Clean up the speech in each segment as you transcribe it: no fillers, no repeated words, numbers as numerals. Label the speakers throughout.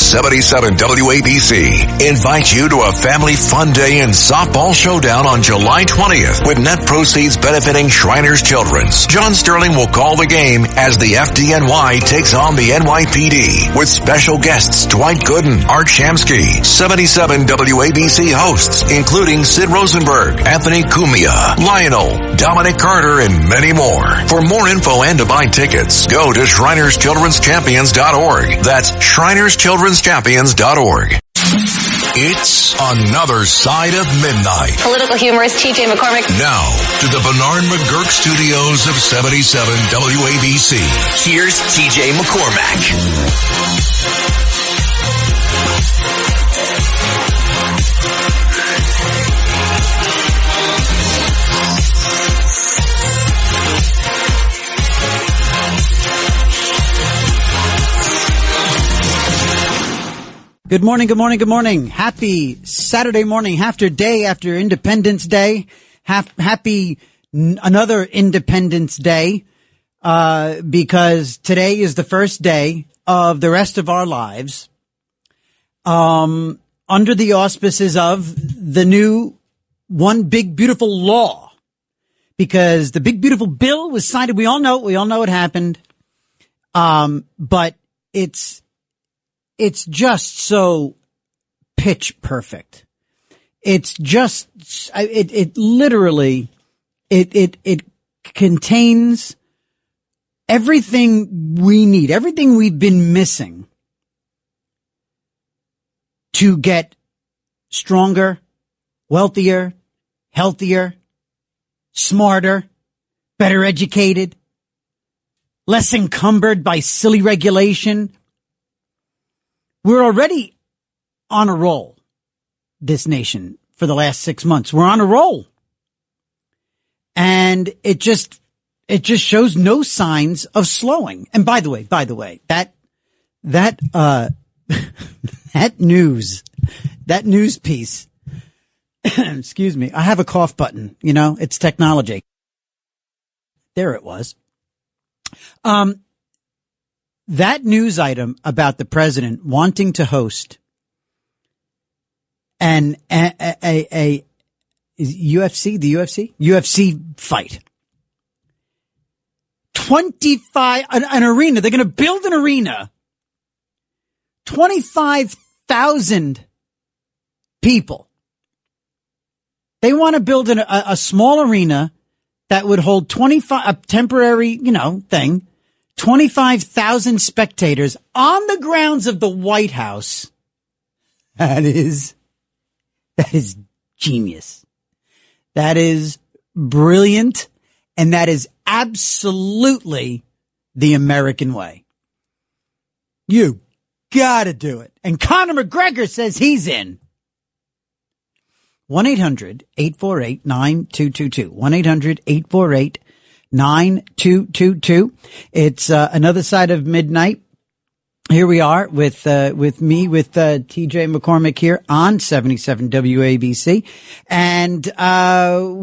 Speaker 1: 77 WABC invite you to a family fun day and softball showdown on July 20th with net proceeds benefiting Shriners Children's. John Sterling will call the game as the FDNY takes on the NYPD with special guests Dwight Gooden, Art Shamsky, 77 WABC hosts including Sid Rosenberg, Anthony Cumia, Lionel, Dominic Carter, and many more. For more info and to buy tickets, go to ShrinersChildren'sChampions.org. That's ShrinersChildren'sChampions.org. It's Another Side of Midnight.
Speaker 2: Political humorist TJ McCormick.
Speaker 1: Now, to the Bernard McGurk studios of 77 WABC.
Speaker 3: Here's TJ McCormick.
Speaker 4: Good morning, good morning, good morning. Happy Saturday morning, after Independence Day. Happy another Independence Day, because today is the first day of the rest of our lives, under the auspices of the new One Big Beautiful Law, because the Big Beautiful Bill was signed. We all know what happened. But it's just so pitch perfect. It's just, it literally contains everything we need, everything we've been missing to get stronger, wealthier, healthier, smarter, better educated, less encumbered by silly regulation. We're already on a roll, this nation, for the last 6 months. We're on a roll. And it just shows no signs of slowing. And by the way, that news piece, excuse me, I have a cough button, it's technology. There it was. That news item about the president wanting to host a UFC fight. 25, an arena. They're going to build an arena. 25,000 people. They want to build a small arena that would hold 25, a temporary, thing. 25,000 spectators on the grounds of the White House. That is genius. That is brilliant. And that is absolutely the American way. You gotta do it. And Conor McGregor says he's in. 1-800-848-9222. 1-800-848-9222. It's another side of midnight. Here we are with me, TJ McCormick here on 77 WABC. And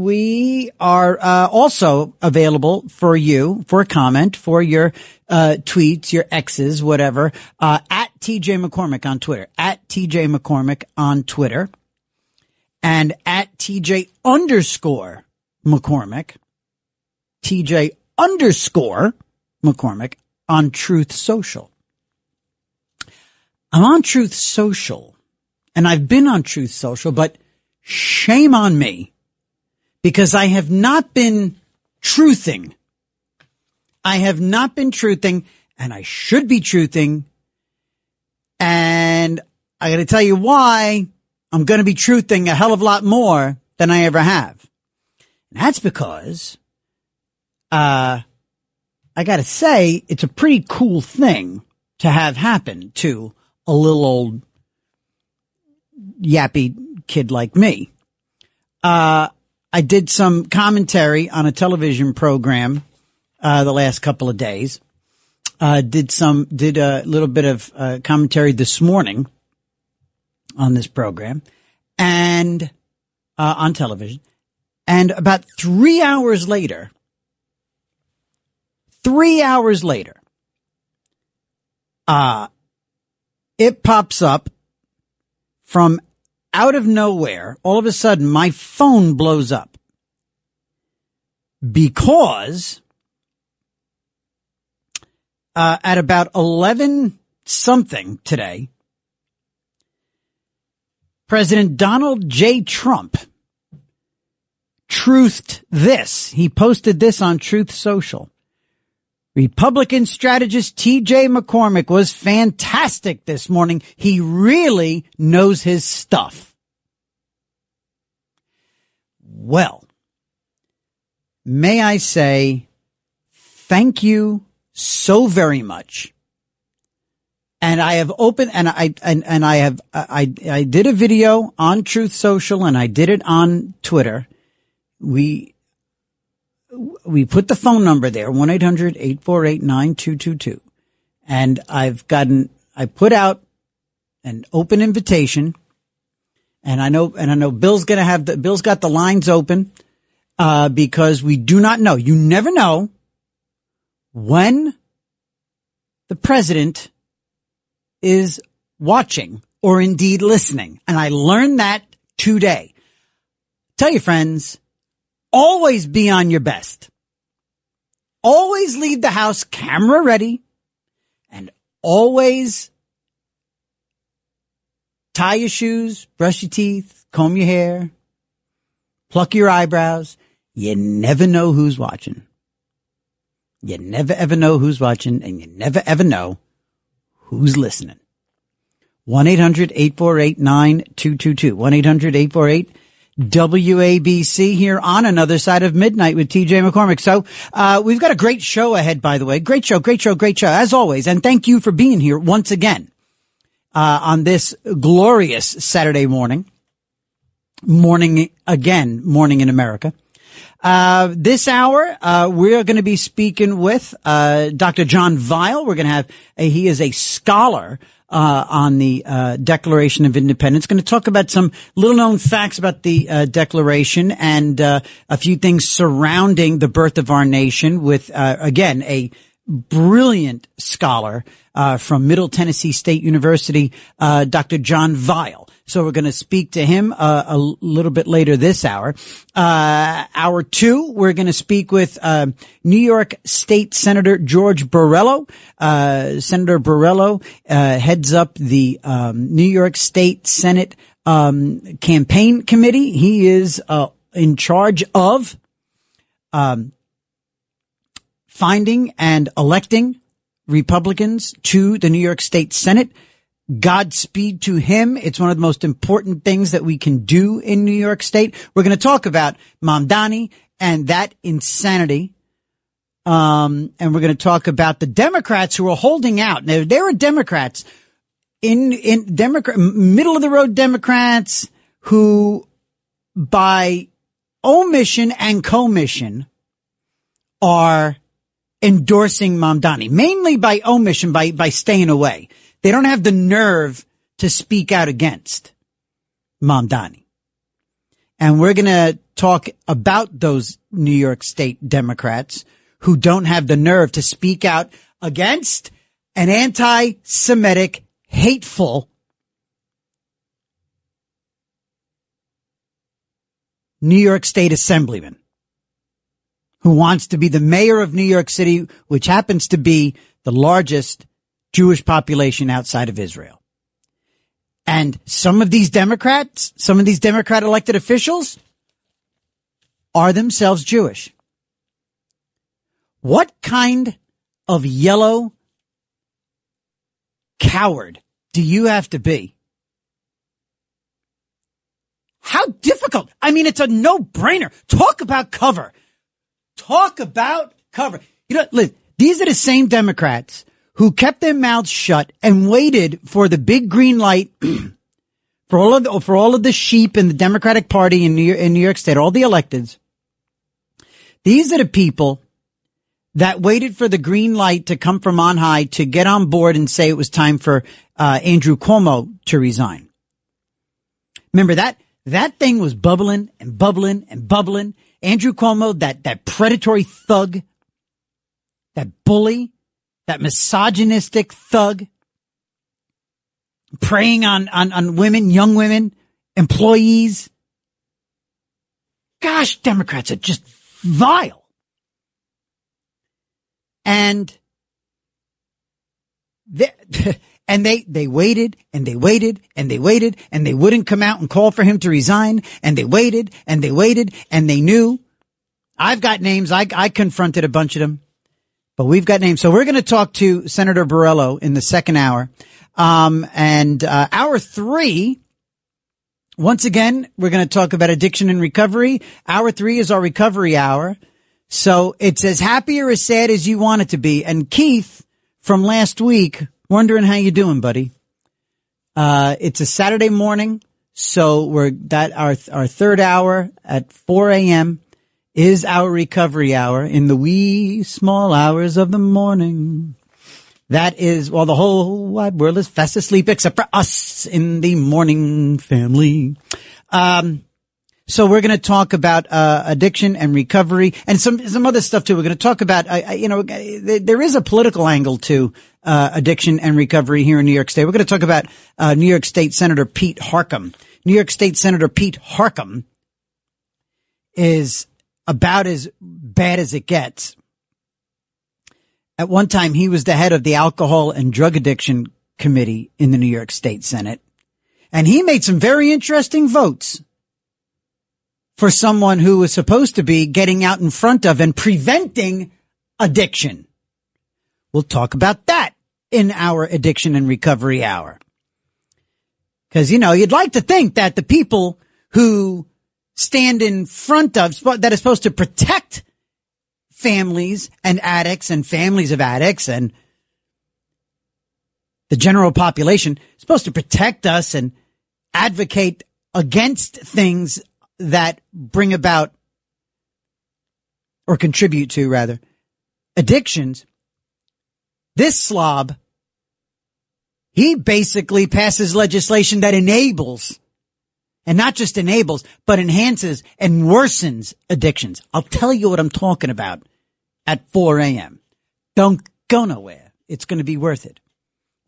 Speaker 4: we are also available for you, for a comment, for your tweets, your X's, whatever, at TJ McCormick on Twitter, at TJ McCormick on Twitter, and at TJ_McCormick. TJ_McCormick on Truth Social. I'm on Truth Social, and I've been on Truth Social, but shame on me, because I have not been truthing. I have not been truthing, and I should be truthing, and I gotta tell you why I'm gonna be truthing a hell of a lot more than I ever have. And that's because I gotta say, it's a pretty cool thing to have happen to a little old yappy kid like me. I did some commentary on a television program, the last couple of days. Did a little bit of commentary this morning on this program and, on television. And about 3 hours later, it pops up from out of nowhere. All of a sudden, my phone blows up because at about 11 something today, President Donald J. Trump truthed this. He posted this on Truth Social. Republican strategist T.J. McCormick was fantastic this morning. He really knows his stuff. Well, may I say thank you so very much. And I have opened, and I did a video on Truth Social, and I did it on Twitter. We put the phone number there, 1-800-848-9222. And I put out an open invitation, and I know Bill's got the lines open, because we do not know. You never know when the president is watching or indeed listening. And I learned that today. Tell your friends, always be on your best. Always leave the house camera ready, and always tie your shoes, brush your teeth, comb your hair, pluck your eyebrows. You never know who's watching. You never ever know who's watching, and you never ever know who's listening. 1-800-848-9222. 1-800-848-WABC here on Another Side of Midnight with TJ McCormick. So, we've got a great show ahead, by the way. Great show, as always. And thank you for being here once again, on this glorious Saturday morning. Morning in America. This hour, we're going to be speaking with, Dr. John Weil. We're going to have, he is a scholar, on the, Declaration of Independence. Going to talk about some little known facts about the, Declaration and, a few things surrounding the birth of our nation with, again, a brilliant scholar, from Middle Tennessee State University, Dr. John Weil. So we're going to speak to him a little bit later this hour. Hour 2, we're going to speak with New York State Senator George Borrello. Senator Borrello heads up the New York State Senate campaign committee. He is in charge of finding and electing Republicans to the New York State Senate. Godspeed to him. It's one of the most important things that we can do in New York State. We're going to talk about Mamdani and that insanity. And we're going to talk about the Democrats who are holding out. Now, there are Democrats middle of the road Democrats who by omission and commission are endorsing Mamdani, mainly by omission, by staying away. They don't have the nerve to speak out against Mamdani. And we're going to talk about those New York State Democrats who don't have the nerve to speak out against an anti-Semitic, hateful New York State Assemblyman who wants to be the mayor of New York City, which happens to be the largest Jewish population outside of Israel. And some of these Democrat elected officials are themselves Jewish. What kind of yellow coward do you have to be? How difficult. I mean, it's a no-brainer. Talk about cover. You know, listen, these are the same Democrats who kept their mouths shut and waited for the big green light for all of the sheep in the Democratic Party in New York State, all the electeds. These are the people that waited for the green light to come from on high to get on board and say it was time for Andrew Cuomo to resign. Remember that thing was bubbling and bubbling and bubbling. Andrew Cuomo, that predatory thug, that bully, that misogynistic thug. preying on women, young women, employees. Gosh, Democrats are just vile. And they waited and they waited and they waited and they wouldn't come out and call for him to resign. And they waited and they waited and they knew. I've got names. I confronted a bunch of them, but we've got names. So we're going to talk to Senator Borrello in the second hour. Hour 3, once again, we're going to talk about addiction and recovery. Hour 3 is our recovery hour. So it's as happy or as sad as you want it to be. And Keith from last week, wondering how you doing, buddy. It's a Saturday morning. So our third hour at 4 a.m. is our recovery hour in the wee small hours of the morning. That is, well, the whole wide world is fast asleep except for us in the morning family. So we're going to talk about addiction and recovery and some other stuff too. We're going to talk about, there is a political angle to addiction and recovery here in New York State. We're going to talk about New York State Senator Pete Harckham. New York State Senator Pete Harckham is about as bad as it gets. At one time, he was the head of the Alcohol and Drug Addiction Committee in the New York State Senate. And he made some very interesting votes for someone who was supposed to be getting out in front of and preventing addiction. We'll talk about that in our addiction and recovery hour. Because, you'd like to think that the people who stand in front of, that are supposed to protect families and addicts and families of addicts and the general population, supposed to protect us and advocate against things that bring about or contribute to, rather, addictions. This slob, he basically passes legislation that enables, and not just enables, but enhances and worsens addictions. I'll tell you what I'm talking about at 4 a.m. Don't go nowhere. It's going to be worth it.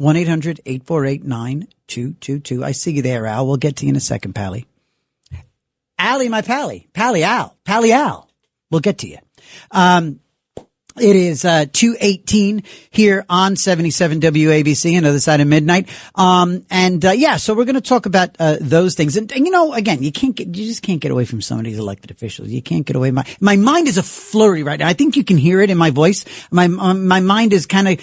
Speaker 4: 1-800-848-9222. I see you there, Al. We'll get to you in a second, Pally. Allie, my Pally. Pally Al. Pally Al. We'll get to you. It is 2:18 here on 77 WABC, another side of midnight. So we're going to talk about those things. And again, you just can't get away from some of these elected officials. You can't get away. My mind is a flurry right now. I think you can hear it in my voice. My mind is kind of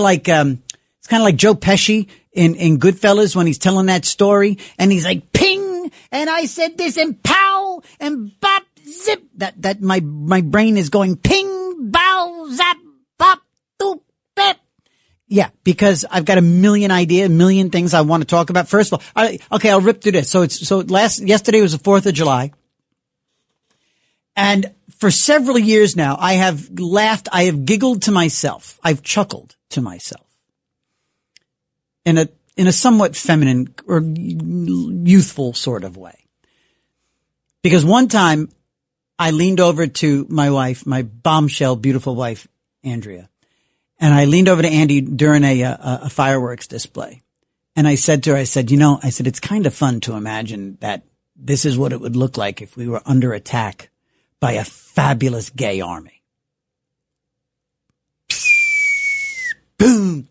Speaker 4: like Joe Pesci in Goodfellas when he's telling that story and he's like, ping, and I said this and pow and bop, zip. That my brain is going ping, bow, zap, bop, doop, bep. Yeah, because I've got a million things I want to talk about. First of all, I'll rip through this. Yesterday was the 4th of July. And for several years now, I have laughed, I have giggled to myself. I've chuckled to myself. In a somewhat feminine or youthful sort of way. Because one time I leaned over to my wife, my bombshell, beautiful wife, Andrea, and I leaned over to Andy during a fireworks display. And I said to her, it's kind of fun to imagine that this is what it would look like if we were under attack by a fabulous gay army. Boom.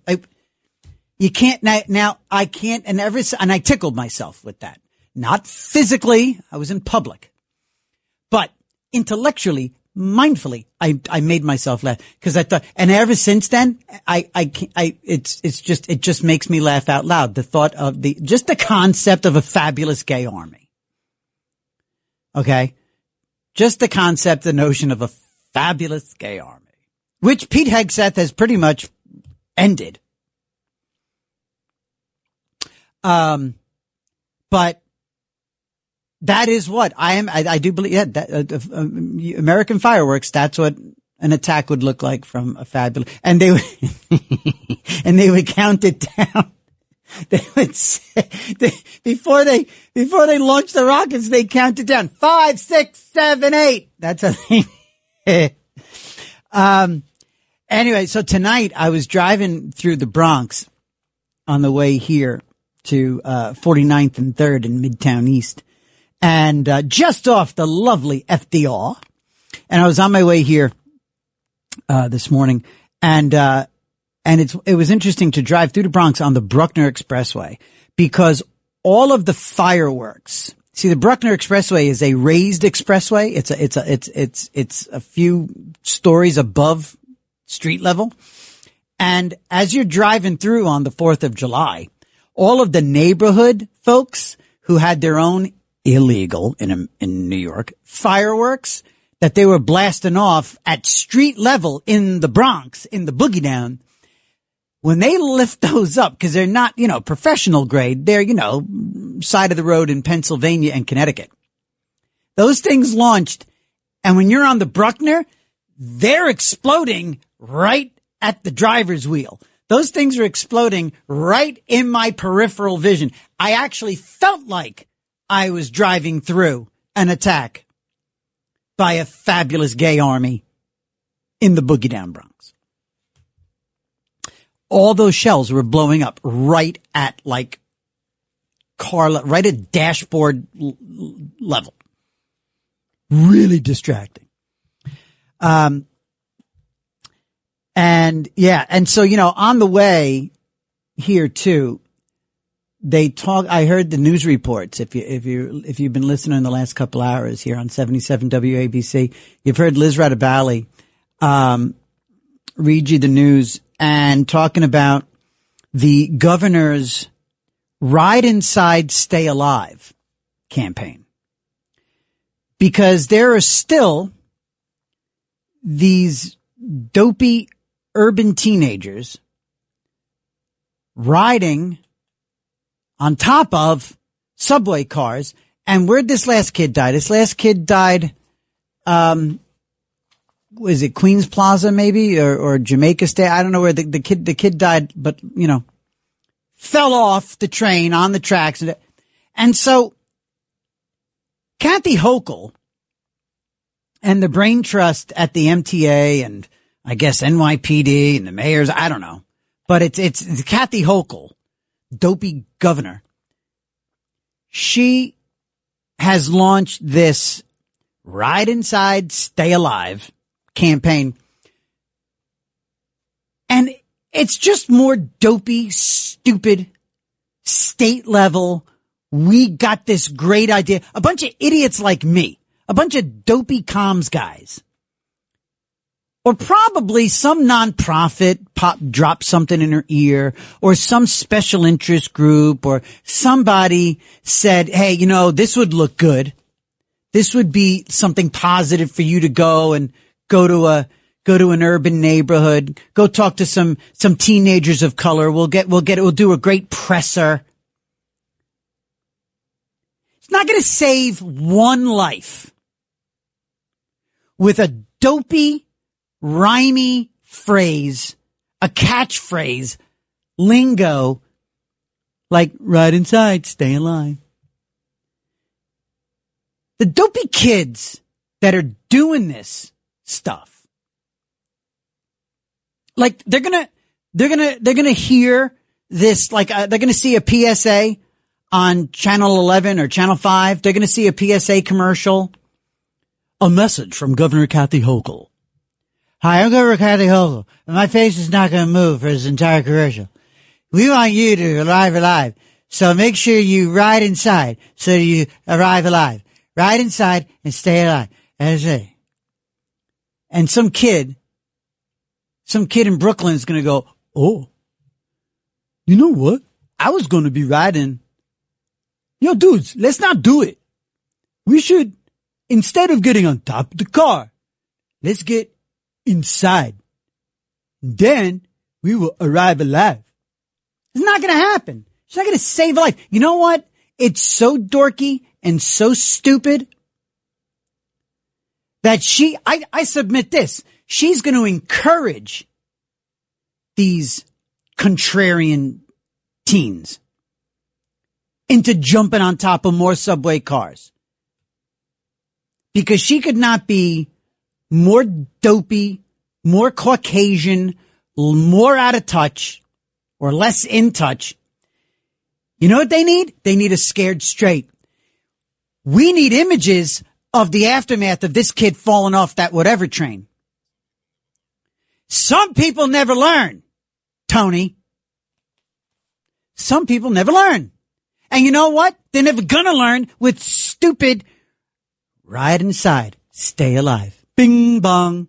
Speaker 4: You can't now I can't, and I tickled myself with that. Not physically. I was in public, but intellectually, mindfully, I made myself laugh because I thought, and ever since then, it just makes me laugh out loud. The thought of the concept of a fabulous gay army. Okay. Just the concept, the notion of a fabulous gay army, which Pete Hegseth has pretty much ended. But that is what I do believe. Yeah, American fireworks. That's what an attack would look like from a fabulous. And they would, and they would count it down. They would say, before they launch the rockets, they count it down. 5, 6, 7, 8. That's a thing. Anyway, so tonight I was driving through the Bronx on the way here to 49th and 3rd in Midtown East, and just off the lovely FDR. And I was on my way here this morning, and it was interesting to drive through the Bronx on the Bruckner Expressway, because all of the fireworks. See, the Bruckner Expressway is a raised expressway. It's a few stories above street level. And as you're driving through on the 4th of July, all of the neighborhood folks who had their own illegal in New York fireworks that they were blasting off at street level in the Bronx, in the boogie down, when they lift those up, because they're not, professional grade, they're, side of the road in Pennsylvania and Connecticut. Those things launched, and when you're on the Bruckner, they're exploding right at the driver's wheel. Those things are exploding right in my peripheral vision. I actually felt like I was driving through an attack by a fabulous gay army in the boogie down Bronx. All those shells were blowing up right at right at dashboard level. Really distracting. And so, on the way here too, I heard the news reports. If you've been listening in the last couple hours here on 77 WABC, you've heard Liz Radabali, read you the news and talking about the governor's Ride Inside, Stay Alive campaign. Because there are still these dopey urban teenagers riding on top of subway cars. And where'd this last kid die? This last kid died, was it Queens Plaza maybe or Jamaica State? I don't know where the kid died, but fell off the train on the tracks. And so Kathy Hochul and the brain trust at the MTA and I guess NYPD and the mayors, I don't know, but it's Kathy Hochul, dopey governor. She has launched this Ride Inside, Stay Alive campaign. And it's just more dopey, stupid, state level. We got this great idea. A bunch of idiots like me, a bunch of dopey comms guys, or probably some nonprofit dropped something in her ear, or some special interest group, or somebody said, hey, this would look good. This would be something positive for you to go to an urban neighborhood, go talk to some teenagers of color. We'll do a great presser. It's not going to save one life with a dopey, rhymey phrase, a catchphrase, lingo, like Ride Inside, Stay Alive. The dopey kids that are doing this stuff, like they're gonna hear this, like they're gonna see a PSA on Channel 11 or Channel 5. They're gonna see a PSA commercial. A message from Governor Kathy Hochul. Hi, I'm Governor Kathy Hochul, and my face is not gonna move for this entire commercial. We want you to arrive alive, so make sure you ride inside so you arrive alive. Ride inside and stay alive. That's it. And some kid in Brooklyn is going to go, oh, you know what? I was going to be riding. Yo, dudes, let's not do it. We should, instead of getting on top of the car, let's get inside. Then we will arrive alive. It's not going to happen. It's not going to save a life. You know what? It's so dorky and so stupid that I submit this. She's going to encourage these contrarian teens into jumping on top of more subway cars. Because she could not be more dopey, more Caucasian, more out of touch, or less in touch You know what they need? They need a scared straight. We need images of the aftermath of this kid falling off that whatever train. Some people never learn, Tony. Some people never learn. And you know what? They're never gonna learn with stupid ride inside, stay alive. Bing bong.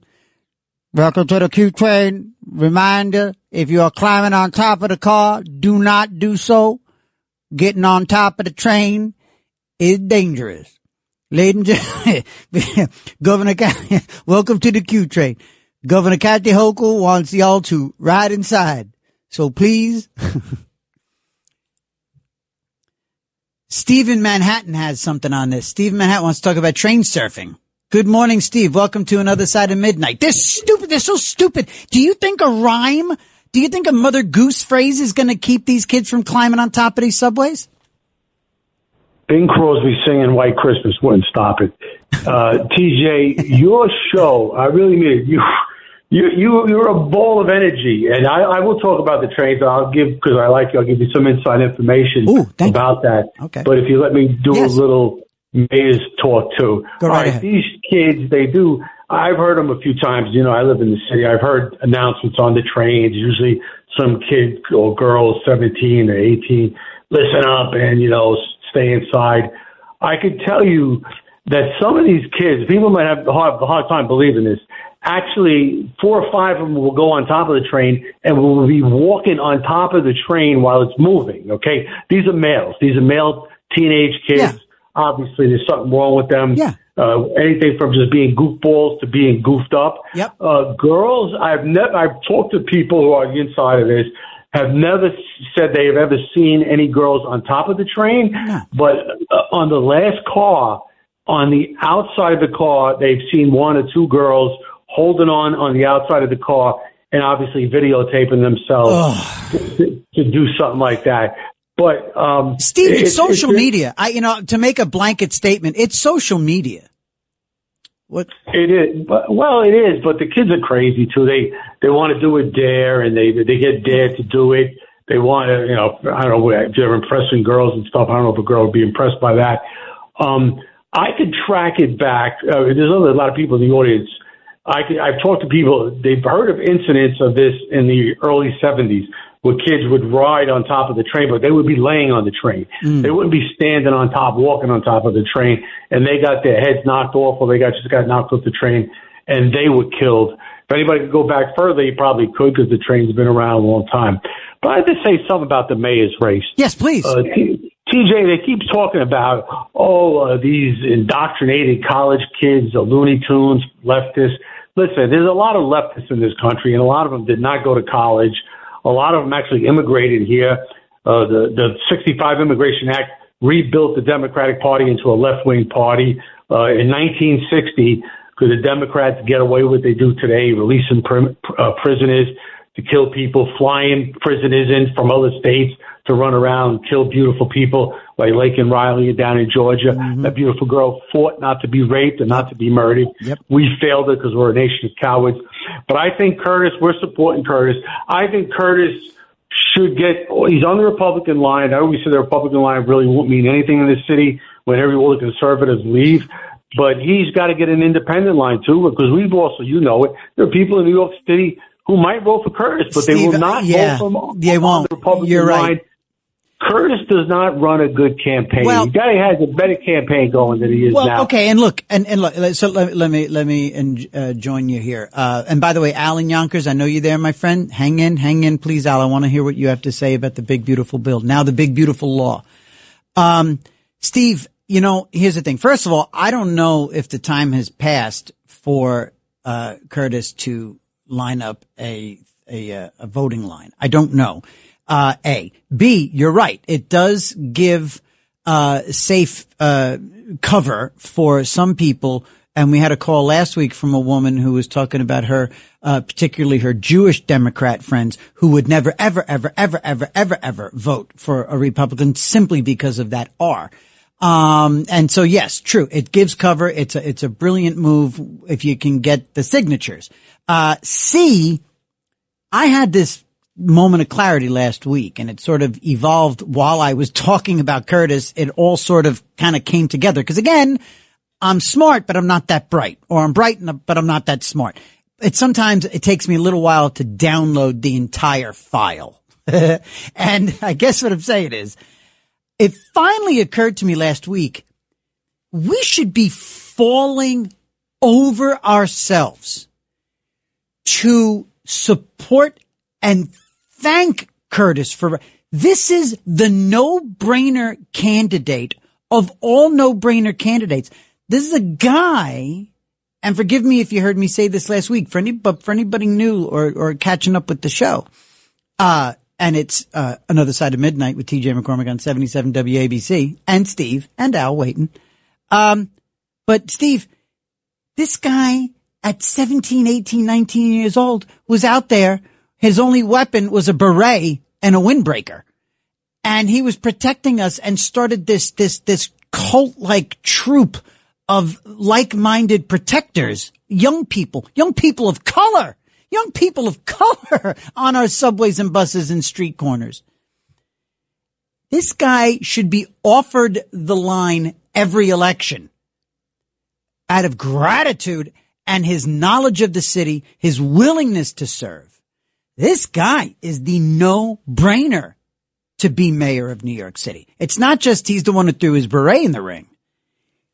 Speaker 4: Welcome to the Q train. Reminder, if you are climbing on top of the car, do not do so. Getting on top of the train is dangerous. Ladies and gentlemen, Governor Kathy, welcome to the Q train. Governor Kathy Hochul wants y'all to ride inside. So please. Steve in Manhattan has something on this. Steve in Manhattan wants to talk about train surfing. Good morning, Steve. Welcome to Another Side of Midnight. They're stupid. They're so stupid. Do you think a rhyme, do you think a Mother Goose phrase is going to keep these kids from climbing on top of these subways?
Speaker 5: Bing Crosby singing White Christmas wouldn't stop it. TJ, your show, I really mean it. You're a ball of energy, and I will talk about the trains. I'll give, because I like you, I'll give you some inside information about that.
Speaker 4: Okay.
Speaker 5: But if you let me do a little mayor's talk too.
Speaker 4: Go right ahead.
Speaker 5: These kids, I've heard them a few times. You know, I live in the city. I've heard announcements on the trains, usually some kid or girl, 17 or 18, listen up and, stay inside. I could tell you that some of these kids, people might have a hard time believing this. Actually, 4 or 5 of them will go on top of the train and will be walking on top of the train while it's moving. Okay. These are males. These are male teenage kids. Yeah. Obviously, there's something wrong with them. Yeah. Anything from just being goofballs to being goofed up.
Speaker 4: Yep.
Speaker 5: Girls, I've talked to people who are inside of this, have never said they have ever seen any girls on top of the train. No. But on the last car, on the outside of the car, they've seen 1 or 2 girls holding on the outside of the car and obviously videotaping themselves to do something like that. But
Speaker 4: Steve, it's social media. To make a blanket statement, it's social media. What?
Speaker 5: It is. Well, it is, but the kids are crazy too. They want to do a dare, and they get dared to do it. They want to, I don't know if they're impressing girls and stuff. I don't know if a girl would be impressed by that. I could track it back. There's a lot of people in the audience. I've talked to people. They've heard of incidents of this in the early 70s. Where kids would ride on top of the train, but they would be laying on the train. They wouldn't be standing on top, walking on top of the train, and they got their heads knocked off, or they just got knocked off the train, and they were killed. If anybody could go back further, you probably could, because the train's been around a long time. But I have to say something about the mayor's race.
Speaker 4: Yes, please.
Speaker 5: TJ, they keep talking about, these indoctrinated college kids, the Looney Tunes, leftists. Listen, there's a lot of leftists in this country, and a lot of them did not go to college. A lot of them actually immigrated here. The 65 Immigration Act rebuilt the Democratic Party into a left-wing party. In 1960, could the Democrats get away with what they do today, releasing prisoners to kill people, flying prisoners in from other states to run around and kill beautiful people like Laken Riley down in Georgia? Mm-hmm. That beautiful girl fought not to be raped and not to be murdered. Yep. We failed it because we're a nation of cowards. But I think we're supporting Curtis. I think Curtis he's on the Republican line. I always say the Republican line really won't mean anything in this city when all the conservatives leave. But he's got to get an independent line, too, because we've also, there are people in New York City who might vote for Curtis, but they will not vote for him on the Republican line. Curtis does not run a good campaign. The guy has a better campaign going than he is now.
Speaker 4: Okay, and look, so let me join you here. And by the way, Al in Yonkers, I know you're there, my friend. Hang in, please, Al. I want to hear what you have to say about the big beautiful bill. Now, the big beautiful law. Steve, here's the thing. First of all, I don't know if the time has passed for Curtis to line up a voting line. I don't know. A. B, you're right. It does give safe cover for some people. And we had a call last week from a woman who was talking about her, particularly her Jewish Democrat friends who would never, ever, ever, ever, ever, ever, ever vote for a Republican simply because of that R. And so, yes, true. It gives cover. It's a brilliant move if you can get the signatures. C, I had this moment of clarity last week, and it sort of evolved while I was talking about Curtis. It all sort of kind of came together. Because again, I'm smart, but I'm not that bright, or I'm bright, but I'm not that smart. Sometimes it takes me a little while to download the entire file. And I guess what I'm saying is, it finally occurred to me last week, we should be falling over ourselves to support and thank Curtis for this. Is the no-brainer candidate of all no-brainer candidates. This is a guy, and forgive me if you heard me say this last week, but for anybody new or catching up with the show, and it's Another Side of Midnight with TJ McCormick on 77 WABC, and Steve and Al waiting. But Steve, this guy at 17, 18, 19 years old was out there. His only weapon was a beret and a windbreaker. And he was protecting us and started this cult-like troop of like-minded protectors, young people of color on our subways and buses and street corners. This guy should be offered the line every election out of gratitude and his knowledge of the city, his willingness to serve. This guy is the no-brainer to be mayor of New York City. It's not just he's the one who threw his beret in the ring.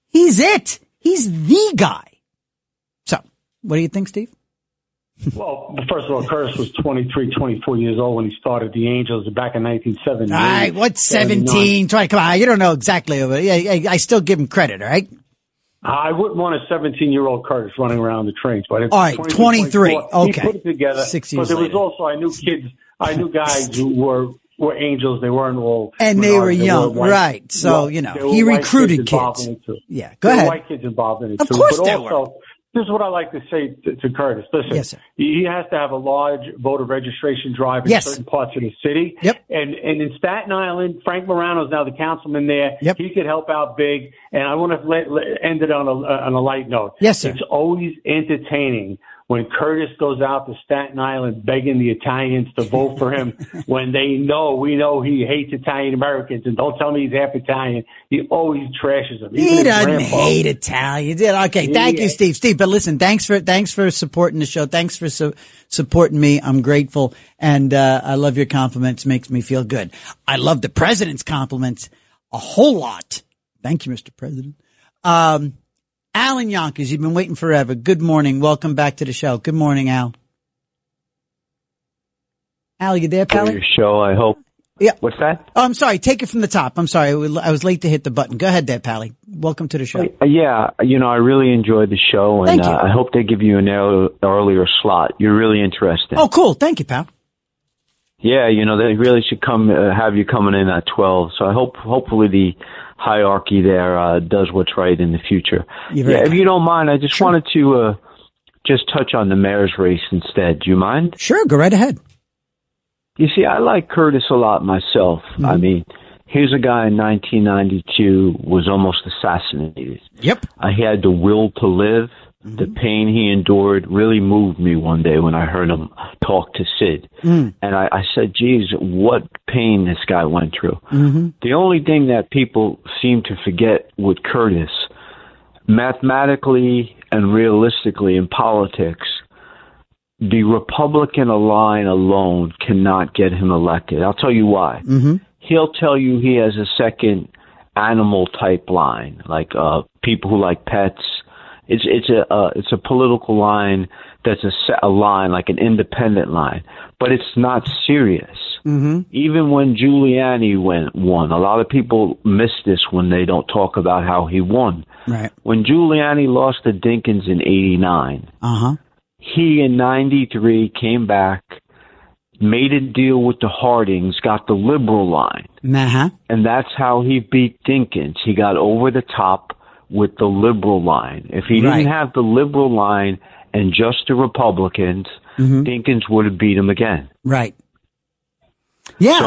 Speaker 4: He's it. He's the guy. So, what do you think, Steve?
Speaker 5: Well, first of all, Curtis was 23, 24 years old when he started the Angels back in 1970.
Speaker 4: All right, what's 17, 20? Come on, you don't know exactly. I still give him credit, all right?
Speaker 5: I wouldn't want a 17-year-old Curtis running around the trains. But
Speaker 4: all right, 23. Okay.
Speaker 5: He put it together.
Speaker 4: 6 years
Speaker 5: But there
Speaker 4: later.
Speaker 5: was also, I knew guys who were Angels. They weren't all.
Speaker 4: And they were young, right. So, he recruited kids. Yeah, go ahead.
Speaker 5: White kids involved in it,
Speaker 4: of
Speaker 5: too.
Speaker 4: course
Speaker 5: But
Speaker 4: there
Speaker 5: also,
Speaker 4: were.
Speaker 5: this is what I like to say to Curtis. Listen,
Speaker 4: yes, sir.
Speaker 5: He has to have a large voter registration drive in
Speaker 4: yes.
Speaker 5: certain parts of the city.
Speaker 4: Yep.
Speaker 5: And in Staten Island, Frank Morano's now the councilman there.
Speaker 4: Yep.
Speaker 5: He could help out big. And I want to end it on a light note.
Speaker 4: Yes, sir.
Speaker 5: It's always entertaining when Curtis goes out to Staten Island begging the Italians to vote for him when we know he hates Italian Americans. And don't tell me he's half Italian. He always trashes them.
Speaker 4: He doesn't hate Italians. Okay, thank you, Steve. Steve, but listen, thanks for supporting the show. Thanks for supporting me. I'm grateful, and I love your compliments. Makes me feel good. I love the president's compliments a whole lot. Thank you, Mr. President. Al in Yonkers, you've been waiting forever. Good morning. Welcome back to the show. Good morning, Al. Al, you there, pal?
Speaker 6: Your show, I hope.
Speaker 4: Yeah.
Speaker 6: What's that?
Speaker 4: Oh, I'm sorry. Take it from the top. I'm sorry. I was late to hit the button. Go ahead there, Pally. Welcome to the show.
Speaker 6: Yeah, I really enjoyed the show, and
Speaker 4: Thank you.
Speaker 6: I hope they give you an earlier slot. You're really interesting.
Speaker 4: Oh, cool. Thank you, pal.
Speaker 6: Yeah, they really should have you coming in at 12. So I hopefully the hierarchy there does what's right in the future. Yeah, if you don't mind, I just wanted to just touch on the mayor's race instead. Do you mind?
Speaker 4: Sure, go right ahead.
Speaker 6: You see, I like Curtis a lot myself. Mm-hmm. I mean, here's a guy in 1992 was almost assassinated.
Speaker 4: Yep.
Speaker 6: He had the will to live. Mm-hmm. The pain he endured really moved me one day when I heard him talk to Sid. Mm. And I said, geez, what pain this guy went through. Mm-hmm. The only thing that people seem to forget with Curtis, mathematically and realistically in politics, the Republican line alone cannot get him elected. I'll tell you why. Mm-hmm. He'll tell you he has a second animal type line, like people who like pets. It's a political line that's a line, like an independent line, but it's not serious. Mm-hmm. Even when Giuliani won, a lot of people miss this when they don't talk about how he won.
Speaker 4: Right.
Speaker 6: When Giuliani lost to Dinkins in '89, he in '93 came back, made a deal with the Hardings, got the liberal line, and that's how he beat Dinkins. He got over the top with the liberal line. If he didn't have the liberal line and just the Republicans, Dinkins would have beat him again.
Speaker 4: Right. Yeah,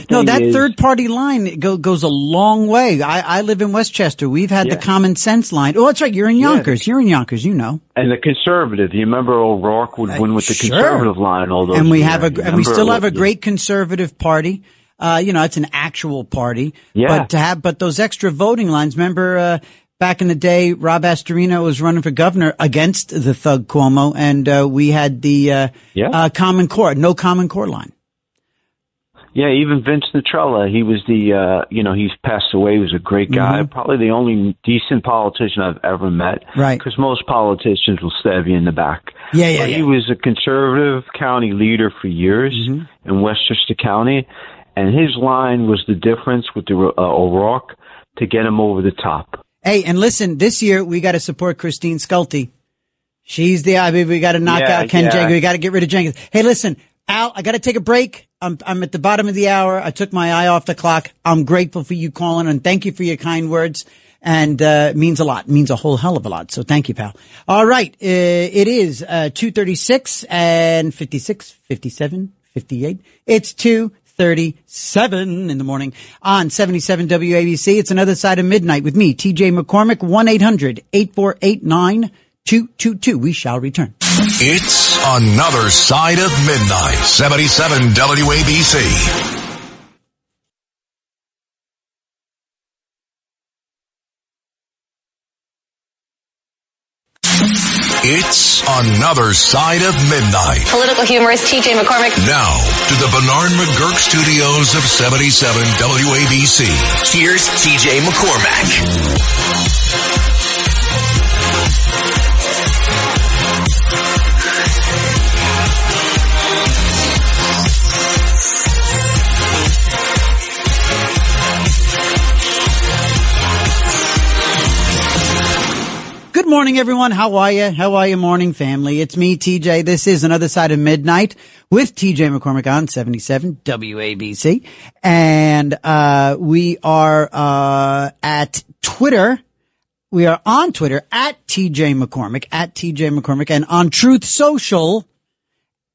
Speaker 6: So
Speaker 4: that third party line goes a long way. I live in Westchester. We've had the common sense line. Oh, that's right. You're in Yonkers. You're in Yonkers, you know.
Speaker 6: And the conservative. You remember O'Rourke would win with the conservative line all those
Speaker 4: and we
Speaker 6: years.
Speaker 4: have we still have a great conservative party. It's an actual party.
Speaker 6: Yeah.
Speaker 4: But those extra voting lines, remember, back in the day, Rob Astorino was running for governor against the thug Cuomo, and we had the Common Core, no Common Core line.
Speaker 6: Yeah, even Vince Nitrella, he was he's passed away. He was a great guy, probably the only decent politician I've ever met.
Speaker 4: Right.
Speaker 6: Because most politicians will stab you in the back.
Speaker 4: Yeah.
Speaker 6: He was a conservative county leader for years in Westchester County, and his line was the difference with the O'Rourke to get him over the top.
Speaker 4: Hey, and listen, this year we got to support Christine Schulte. She's we got to knock out Ken Jenkins. We got to get rid of Jenkins. Hey, listen, Al, I got to take a break. I'm at the bottom of the hour. I took my eye off the clock. I'm grateful for you calling, and thank you for your kind words. And it means a lot. It means a whole hell of a lot. So thank you, pal. All right. It is 2:36 and 56, 57, 58. It's 2:37 in the morning on 77 WABC. It's Another Side of Midnight with me, TJ McCormick, 1-800-848-9222. We shall return.
Speaker 1: It's Another Side of Midnight, 77 WABC. It's Another Side of Midnight.
Speaker 2: Political humorist TJ McCormick.
Speaker 1: Now, to the Bernard McGurk studios of 77 WABC.
Speaker 3: Here's TJ McCormack.
Speaker 4: Good morning, everyone. How are you? How are you, morning family? It's me, TJ. This is Another Side of Midnight with TJ McCormick on 77 WABC. And we are at Twitter. We are on Twitter at TJ McCormick, and on Truth Social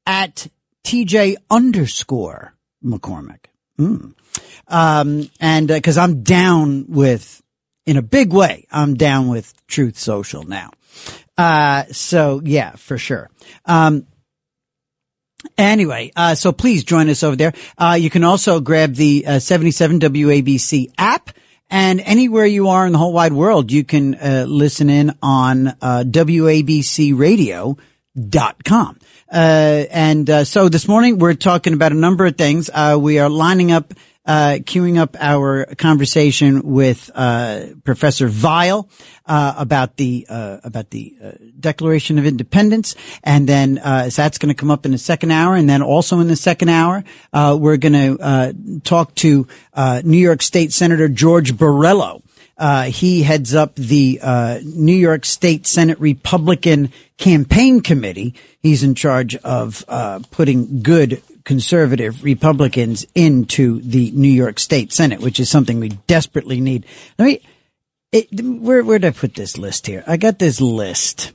Speaker 4: at TJ_McCormick. And because I'm down with, in a big way, I'm down with Truth Social now. So yeah, for sure. Anyway, so please join us over there. You can also grab the 77 WABC app, and anywhere you are in the whole wide world, you can listen in on WABCradio.com. So this morning we're talking about a number of things. We are lining up, queuing up our conversation with Professor Weil about the Declaration of Independence, and then so that's going to come up in the second hour, and then also in the second hour we're going to talk to New York State Senator George Borrello. He heads up the New York State Senate Republican Campaign Committee. He's in charge of putting good conservative Republicans into the New York State Senate, which is something we desperately need. Where did I put this list here? I got this list.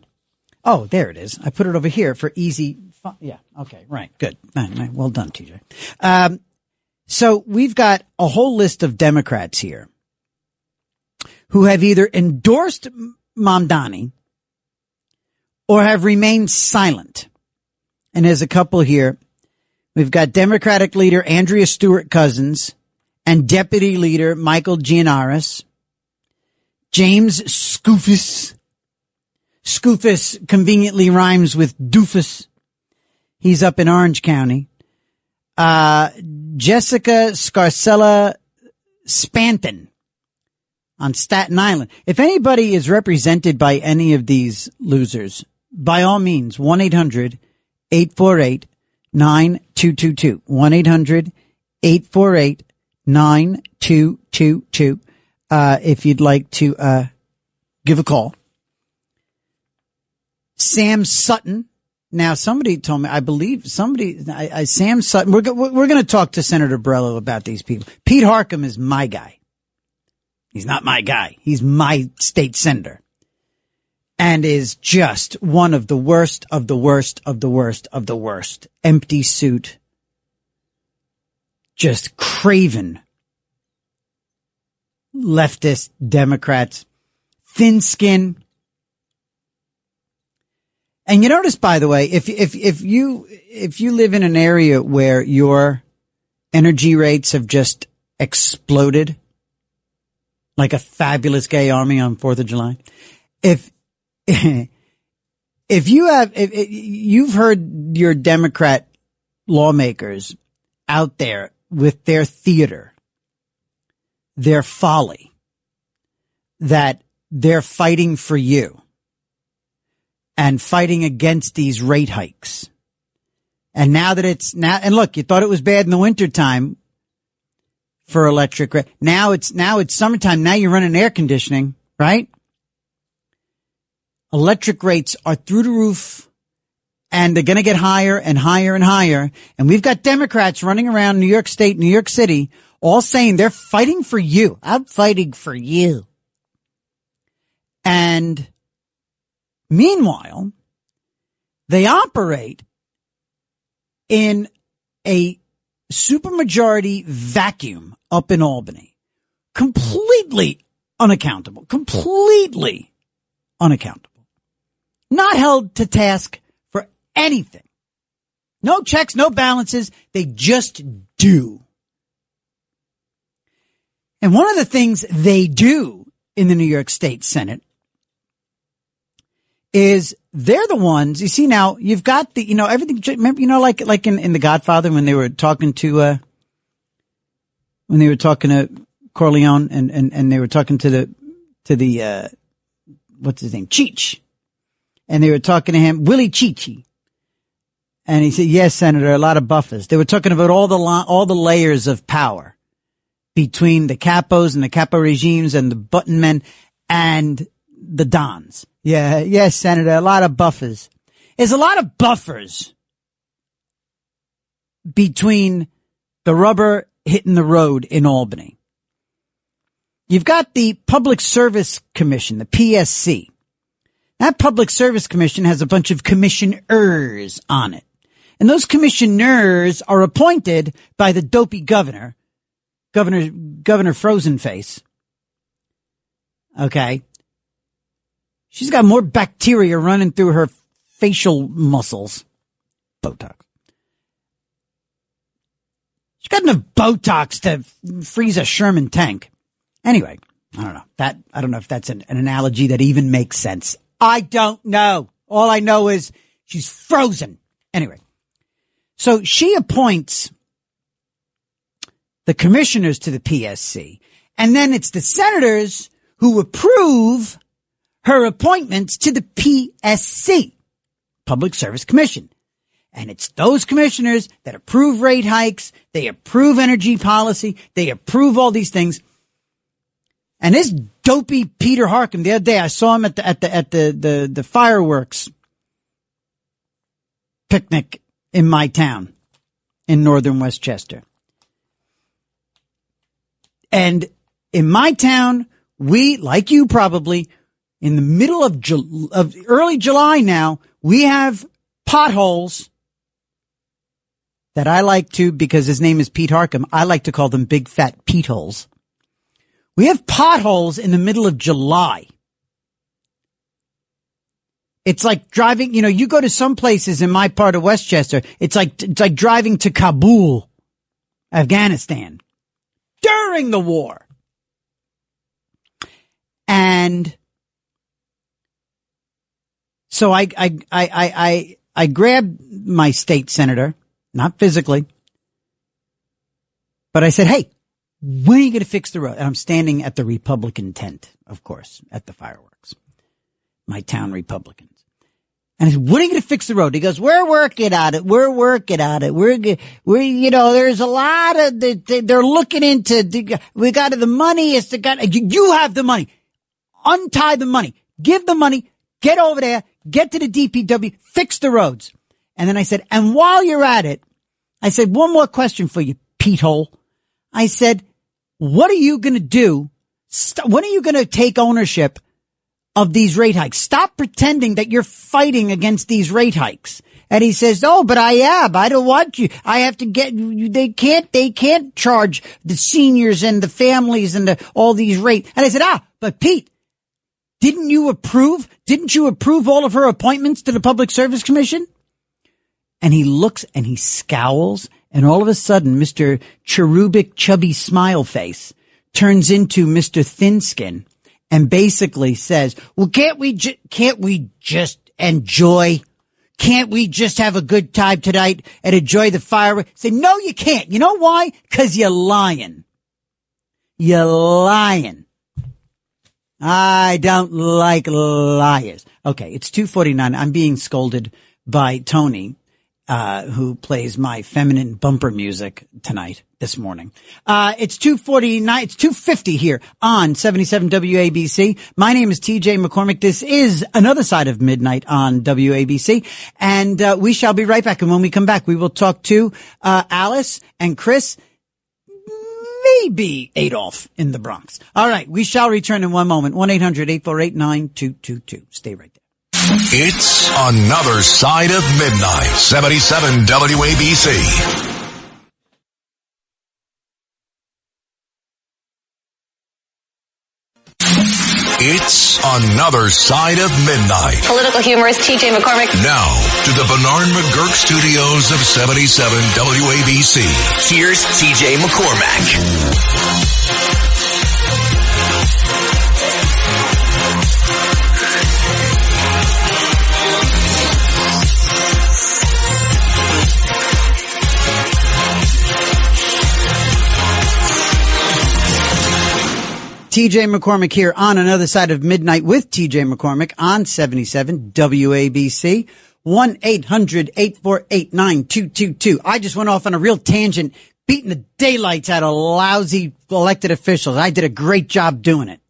Speaker 4: Oh, there it is. I put it over here for easy. Yeah. Okay. Right. Good. Right. Well done, TJ. So we've got a whole list of Democrats here who have either endorsed Mamdani or have remained silent. And there's a couple here. We've got Democratic leader Andrea Stewart Cousins and Deputy Leader Michael Gianaris. James Skoufis. Skoufis conveniently rhymes with doofus. He's up in Orange County. Jessica Scarcella Spanton on Staten Island. If anybody is represented by any of these losers, by all means, 1-800-848-9222. 1-800-848-9222. If you'd like to give a call. Sam Sutton. Now, somebody told me, I believe Sam Sutton. We're going to talk to Senator Borrello about these people. Pete Harckham is my guy. He's not my guy. He's my state senator. And is just one of the worst of the worst of the worst of the worst. Empty suit. just craven leftist Democrats, thin skin. And you notice, by the way, if you live in an area where your energy rates have just exploded, like a fabulous gay army on 4th of July, if you've heard your Democrat lawmakers out there with their theater, their folly, that they're fighting for you and fighting against these rate hikes. And now that it's now, and look, you thought it was bad in the wintertime for electric. Now it's summertime. Now you're running air conditioning, right? Electric rates are through the roof, and they're going to get higher and higher and higher. And we've got Democrats running around New York State, New York City, all saying they're fighting for you. I'm fighting for you. And meanwhile, they operate in a supermajority vacuum up in Albany. Completely unaccountable. Completely unaccountable. Not held to task for anything. No checks, no balances. They just do. And one of the things they do in the New York State Senate is they're the ones, you see now, you've got the, everything, remember, like in The Godfather when they were talking to Corleone and they were talking to the what's his name? Cheech. And they were talking to him, Willie Cheechy. And he said, yes, Senator, a lot of buffers. They were talking about all the layers of power between the capos and the capo regimes and the button men and the dons. Yeah, yes, Senator, a lot of buffers. There's a lot of buffers between the rubber hitting the road in Albany. You've got the Public Service Commission, the PSC. That Public Service Commission has a bunch of commissioners on it. And those commissioners are appointed by the dopey Governor Frozenface. Okay. She's got more bacteria running through her facial muscles. Botox. She's got enough Botox to freeze a Sherman tank. Anyway, I don't know if that's an analogy that even makes sense. I don't know. All I know is she's frozen. Anyway, so she appoints the commissioners to the PSC, and then it's the senators who approve her appointments to the PSC, Public Service Commission. And it's those commissioners that approve rate hikes, they approve energy policy, they approve all these things. And this dopey Peter Harkin, the other day I saw him at the fireworks picnic in my town in northern Westchester. And in my town, we, like you probably, in the middle of early July now, we have potholes that I like to, because his name is Pete Harkin, I like to call them big fat Pete holes. We have potholes in the middle of July. It's like driving, you go to some places in my part of Westchester, it's like driving to Kabul, Afghanistan, during the war. And so I grabbed my state senator, not physically, but I said, hey, when are you going to fix the road? And I'm standing at the Republican tent, of course, at the fireworks. My town Republicans. And I said, when are you going to fix the road? He goes, we're working on it. We're working on it. There's a lot of, they're looking into, we got the money. You have the money. Untie the money. Give the money. Get over there. Get to the DPW. Fix the roads. And then I said, and while you're at it, I said, one more question for you, Pete Hole. I said, what are you going to do? When are you going to take ownership of these rate hikes? Stop pretending that you're fighting against these rate hikes And he says, "Oh, but I am. I don't want you. I have to get, they can't charge the seniors and the families and all these rates." And I said, but Pete, didn't you approve all of her appointments to the Public Service Commission? And he looks and he scowls, and all of a sudden, Mr. Cherubic Chubby Smile Face turns into Mr. Thinskin and basically says, "Well, can't we just enjoy? Can't we just have a good time tonight and enjoy the fireworks?" Say, "No, you can't. You know why? 'Cause you're lying. You're lying. I don't like liars." Okay, it's 2:49. I'm being scolded by Tony, who plays my feminine bumper music this morning. It's 2:49. It's 2:50 here on 77 WABC. My name is TJ McCormick. This is Another Side of Midnight on WABC. And, we shall be right back. And when we come back, we will talk to, Alice and Chris, maybe Adolf in the Bronx. All right. We shall return in one moment. 1-800-848-9222. Stay right there.
Speaker 1: It's Another Side of Midnight. 77 WABC. It's Another Side of Midnight.
Speaker 2: Political humorist TJ McCormick.
Speaker 1: Now, to the Bernard McGurk studios of 77 WABC.
Speaker 3: Here's TJ McCormack.
Speaker 4: TJ McCormick here on Another Side of Midnight with TJ McCormick on 77 WABC. 1-800-848-9222. I just went off on a real tangent, beating the daylights out of lousy elected officials. I did a great job doing it.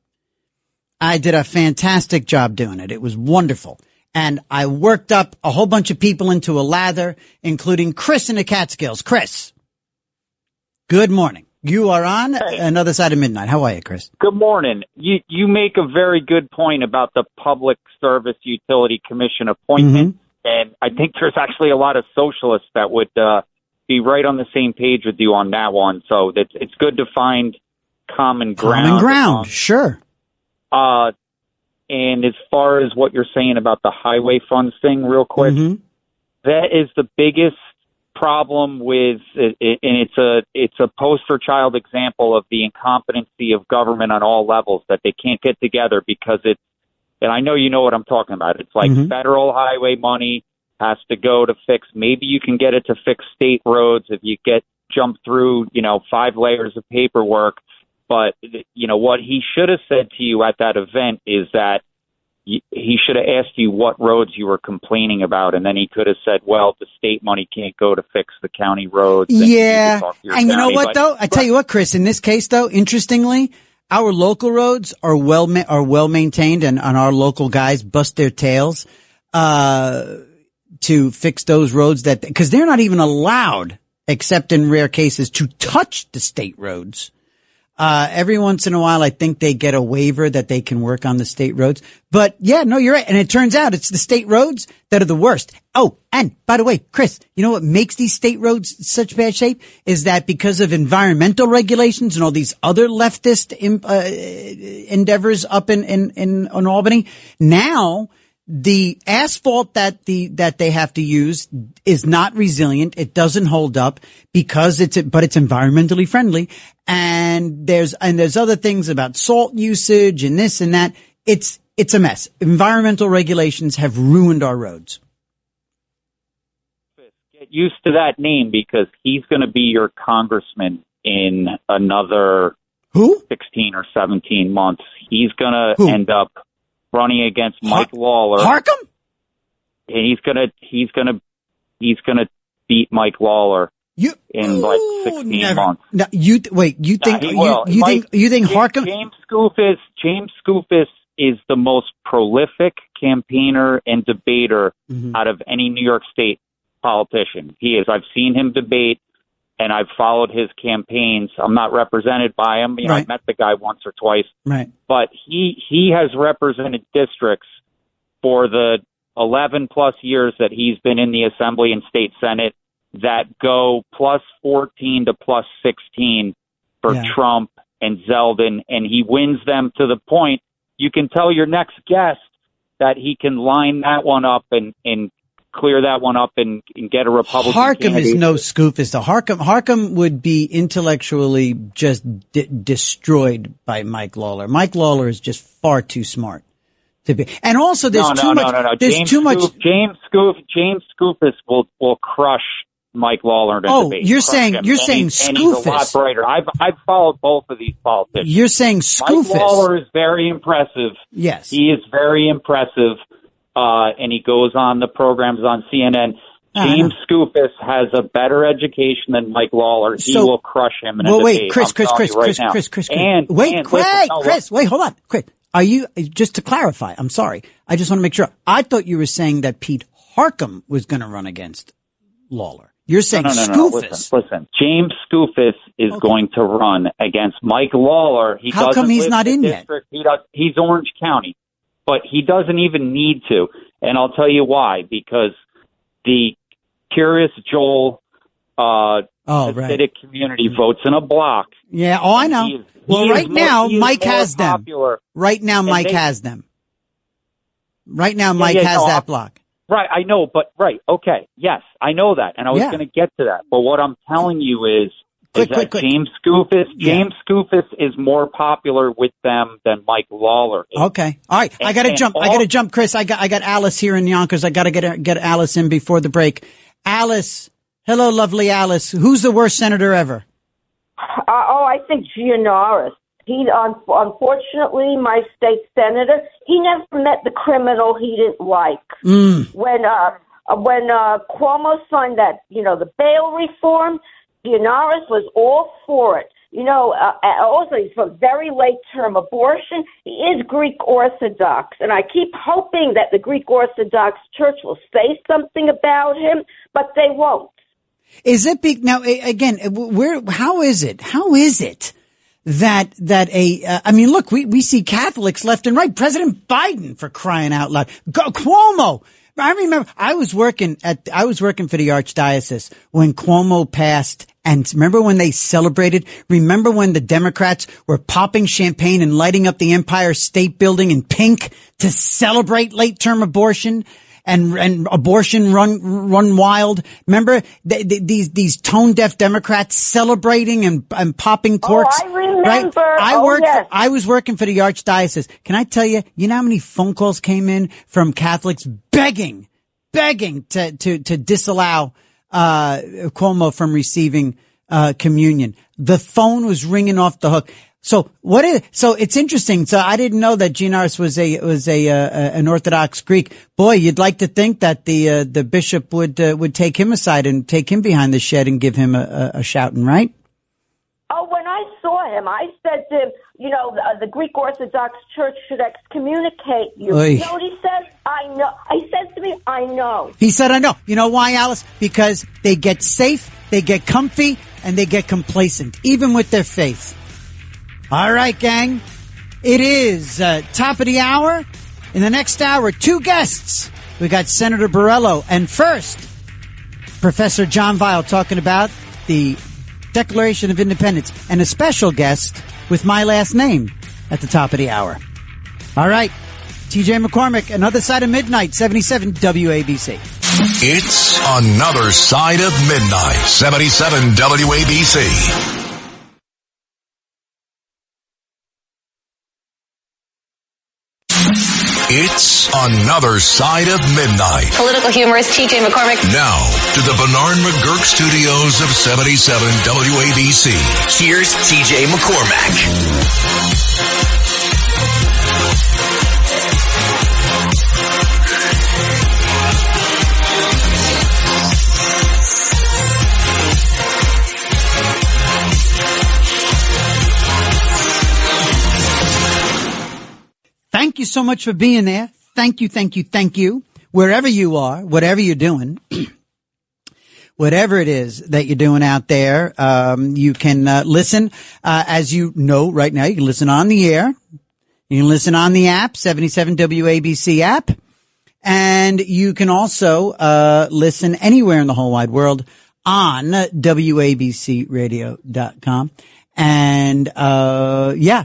Speaker 4: I did a fantastic job doing it. It was wonderful. And I worked up a whole bunch of people into a lather, including Chris in the Catskills. Chris, good morning. You are on Another Side of Midnight. How are you, Chris?
Speaker 7: Good morning. You make a very good point about the Public Service Utility Commission appointment, and I think there's actually a lot of socialists that would be right on the same page with you on that one. So it's good to find common ground.
Speaker 4: Common ground, sure.
Speaker 7: And as far as what you're saying about the highway funds thing, real quick, that is the biggest problem with it, and it's a poster child example of the incompetency of government on all levels, that they can't get together because it's, and I know you know what I'm talking about. It's like federal highway money has to go to fix. Maybe you can get it to fix state roads if you jump through 5 layers of paperwork. But what he should have said to you at that event is that he should have asked you what roads you were complaining about, and then he could have said, well, the state money can't go to fix the county roads.
Speaker 4: Yeah. And you know what, though? I tell you what, Chris, in this case, though, interestingly, our local roads are well maintained, and our local guys bust their tails to fix those roads because they're not even allowed, except in rare cases, to touch the state roads. Every once in a while, I think they get a waiver that they can work on the state roads. But yeah, no, you're right. And it turns out it's the state roads that are the worst. Oh, and by the way, Chris, you know what makes these state roads such bad shape is that because of environmental regulations and all these other leftist endeavors up in Albany, now the asphalt that they have to use is not resilient. It doesn't hold up because it's environmentally friendly. And there's other things about salt usage and this and that. It's a mess. Environmental regulations have ruined our roads.
Speaker 7: Get used to that name because he's going to be your congressman in another 16 or 17 months. He's going to end up running against Mike Lawler.
Speaker 4: Harcum?
Speaker 7: And he's gonna beat Mike Lawler in like 16 months.
Speaker 4: No, you think Harcum?
Speaker 7: James Skoufis is the most prolific campaigner and debater out of any New York State politician. He is. I've seen him debate, and I've followed his campaigns. I'm not represented by him. I've met the guy once or twice.
Speaker 4: Right.
Speaker 7: But he has represented districts for the 11 plus years that he's been in the Assembly and State Senate that go plus 14 to plus 16 for Trump and Zeldin, and he wins them to the point you can tell your next guest that he can line that one up and clear that one up and get a Republican
Speaker 4: Harcum
Speaker 7: candidate.
Speaker 4: is no scoofist. Harcum would be intellectually just destroyed by Mike Lawler. Mike Lawler is just far too smart to be. And also there's too much. There's
Speaker 7: James
Speaker 4: too much.
Speaker 7: James Skoufis will crush Mike Lawler in a debate.
Speaker 4: You're saying Skoufis.
Speaker 7: And he's a lot brighter. I've followed both of these politicians.
Speaker 4: You're saying Skoufis.
Speaker 7: Mike Lawler is very impressive.
Speaker 4: Yes.
Speaker 7: He is very impressive. And he goes on the programs on CNN. James Skoufis has a better education than Mike Lawler. He will crush him in a debate.
Speaker 4: Wait, Chris. Wait, hold on. Chris, are you, just to clarify, I'm sorry. I just want to make sure. I thought you were saying that Pete Harcum was going to run against Lawler. You're saying Skoufis.
Speaker 7: Listen. James Skoufis is going to run against Mike Lawler.
Speaker 4: How come he's not in yet?
Speaker 7: He's Orange County, but he doesn't even need to. And I'll tell you why. Because the Curious Joel Hasidic community votes in a block.
Speaker 4: Yeah. Oh, I know. Right now, Mike has them. Right now, Mike has them. Right now, Mike has that block.
Speaker 7: Right, I know, but okay, yes, I know that, and I was going to get to that. But what I'm telling you is that James Skoufis is more popular with them than Mike Lawler is.
Speaker 4: Okay, all right, I got to jump, Chris. I got Alice here in Yonkers. I got to get Alice in before the break. Alice, hello, lovely Alice. Who's the worst senator ever?
Speaker 8: I think Gianaris. He, unfortunately, my state senator, he never met the criminal he didn't like. When Cuomo signed that, the bail reform, Gianaris was all for it. Also, he's for very late-term abortion. He is Greek Orthodox, and I keep hoping that the Greek Orthodox Church will say something about him, but they won't.
Speaker 4: Is it big now? Again, how is it that look, we see Catholics left and right. President Biden, for crying out loud. Cuomo. I remember I was working for the Archdiocese when Cuomo passed, and remember when they celebrated? Remember when the Democrats were popping champagne and lighting up the Empire State Building in pink to celebrate late-term abortion? And abortion run wild. Remember these tone deaf Democrats celebrating and popping corks.
Speaker 8: Oh, I remember.
Speaker 4: Right? I was working for the Archdiocese. Can I tell you? You know how many phone calls came in from Catholics begging to disallow Cuomo from receiving communion. The phone was ringing off the hook. So it's interesting. So I didn't know that Gianaris was an Orthodox Greek. Boy, you'd like to think that the bishop would take him aside and take him behind the shed and give him a shouting, right?
Speaker 8: Oh, when I saw him, I said to him, the Greek Orthodox Church should excommunicate you.
Speaker 4: Oy.
Speaker 8: You know what he said? I know. He said to me, I know.
Speaker 4: He said, I know. You know why, Alice? Because they get safe, they get comfy, and they get complacent, even with their faith. All right, gang. It is top of the hour. In the next hour, two guests. We got Senator Borrello. And first, Professor John Weil talking about the Declaration of Independence. And a special guest with my last name at the top of the hour. All right. TJ McCormick, Another Side of Midnight, 77 WABC.
Speaker 1: It's Another Side of Midnight, 77 WABC. It's Another Side of Midnight.
Speaker 2: Political humorist TJ McCormick.
Speaker 1: Now, to the Bernard McGurk studios of 77 WABC.
Speaker 3: Here's TJ McCormick.
Speaker 4: Thank you so much for being there. Thank you. Wherever you are, whatever you're doing, whatever it is that you're doing out there, you can listen, as you know right now, you can listen on the air. You can listen on the app, 77 WABC app. And you can also listen anywhere in the whole wide world on WABCradio.com. And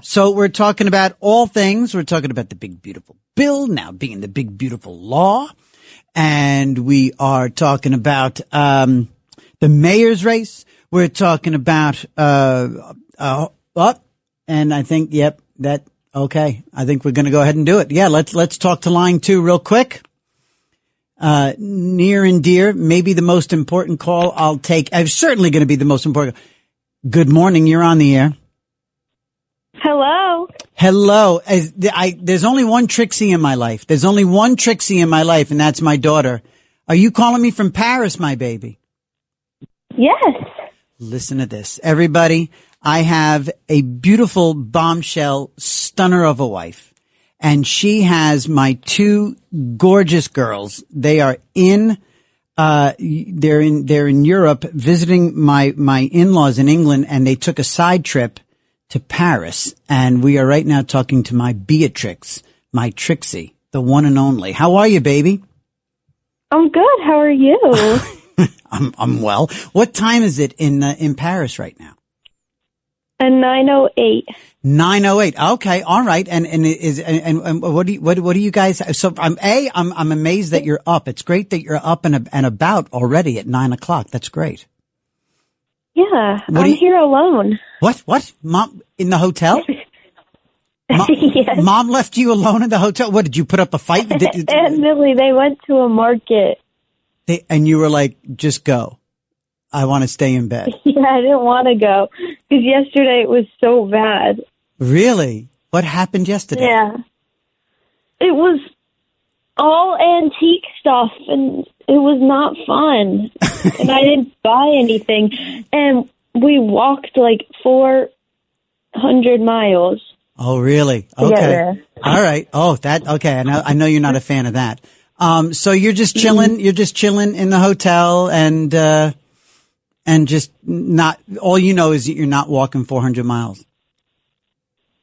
Speaker 4: so we're talking about all things. We're talking about the big, beautiful bill now being the big, beautiful law. And we are talking about the mayor's race. We're talking about and I think, okay. I think we're going to go ahead and do it. Yeah, let's talk to line 2 real quick. Near and dear, maybe the most important call I'll take. I'm certainly going to be the most important. Good morning. You're on the air.
Speaker 9: Hello.
Speaker 4: Hello. There's only one Trixie in my life. There's only one Trixie in my life, and that's my daughter. Are you calling me from Paris, my baby?
Speaker 9: Yes.
Speaker 4: Listen to this. Everybody, I have a beautiful bombshell stunner of a wife, and she has my 2 gorgeous girls. They are they're in Europe visiting my in-laws in England, and they took a side trip to Paris, and we are right now talking to my Beatrix, my Trixie, the one and only. How are you, baby?
Speaker 9: I'm good. How are you?
Speaker 4: I'm well. What time is it in Paris right now?
Speaker 9: 9:08.
Speaker 4: 9:08. Okay, all right. And what do you guys? So I'm amazed that you're up. It's great that you're up and about already at 9 o'clock. That's great.
Speaker 9: Yeah, I'm here alone.
Speaker 4: What? Mom in the hotel?
Speaker 9: Yes.
Speaker 4: Mom left you alone in the hotel. What, did you put up a fight?
Speaker 9: And Millie, they went to a market.
Speaker 4: And you were like, just go. I want to stay in bed.
Speaker 9: Yeah, I didn't want to go because yesterday it was so bad.
Speaker 4: Really? What happened yesterday?
Speaker 9: Yeah. It was all antique stuff, and it was not fun. And I didn't buy anything. And we walked like 400 miles.
Speaker 4: Oh, really? Okay. All right. Oh, okay. I know you're not a fan of that. So you're just chilling. Mm-hmm. You're just chilling in the hotel, and just not. All you know is that you're not walking 400 miles.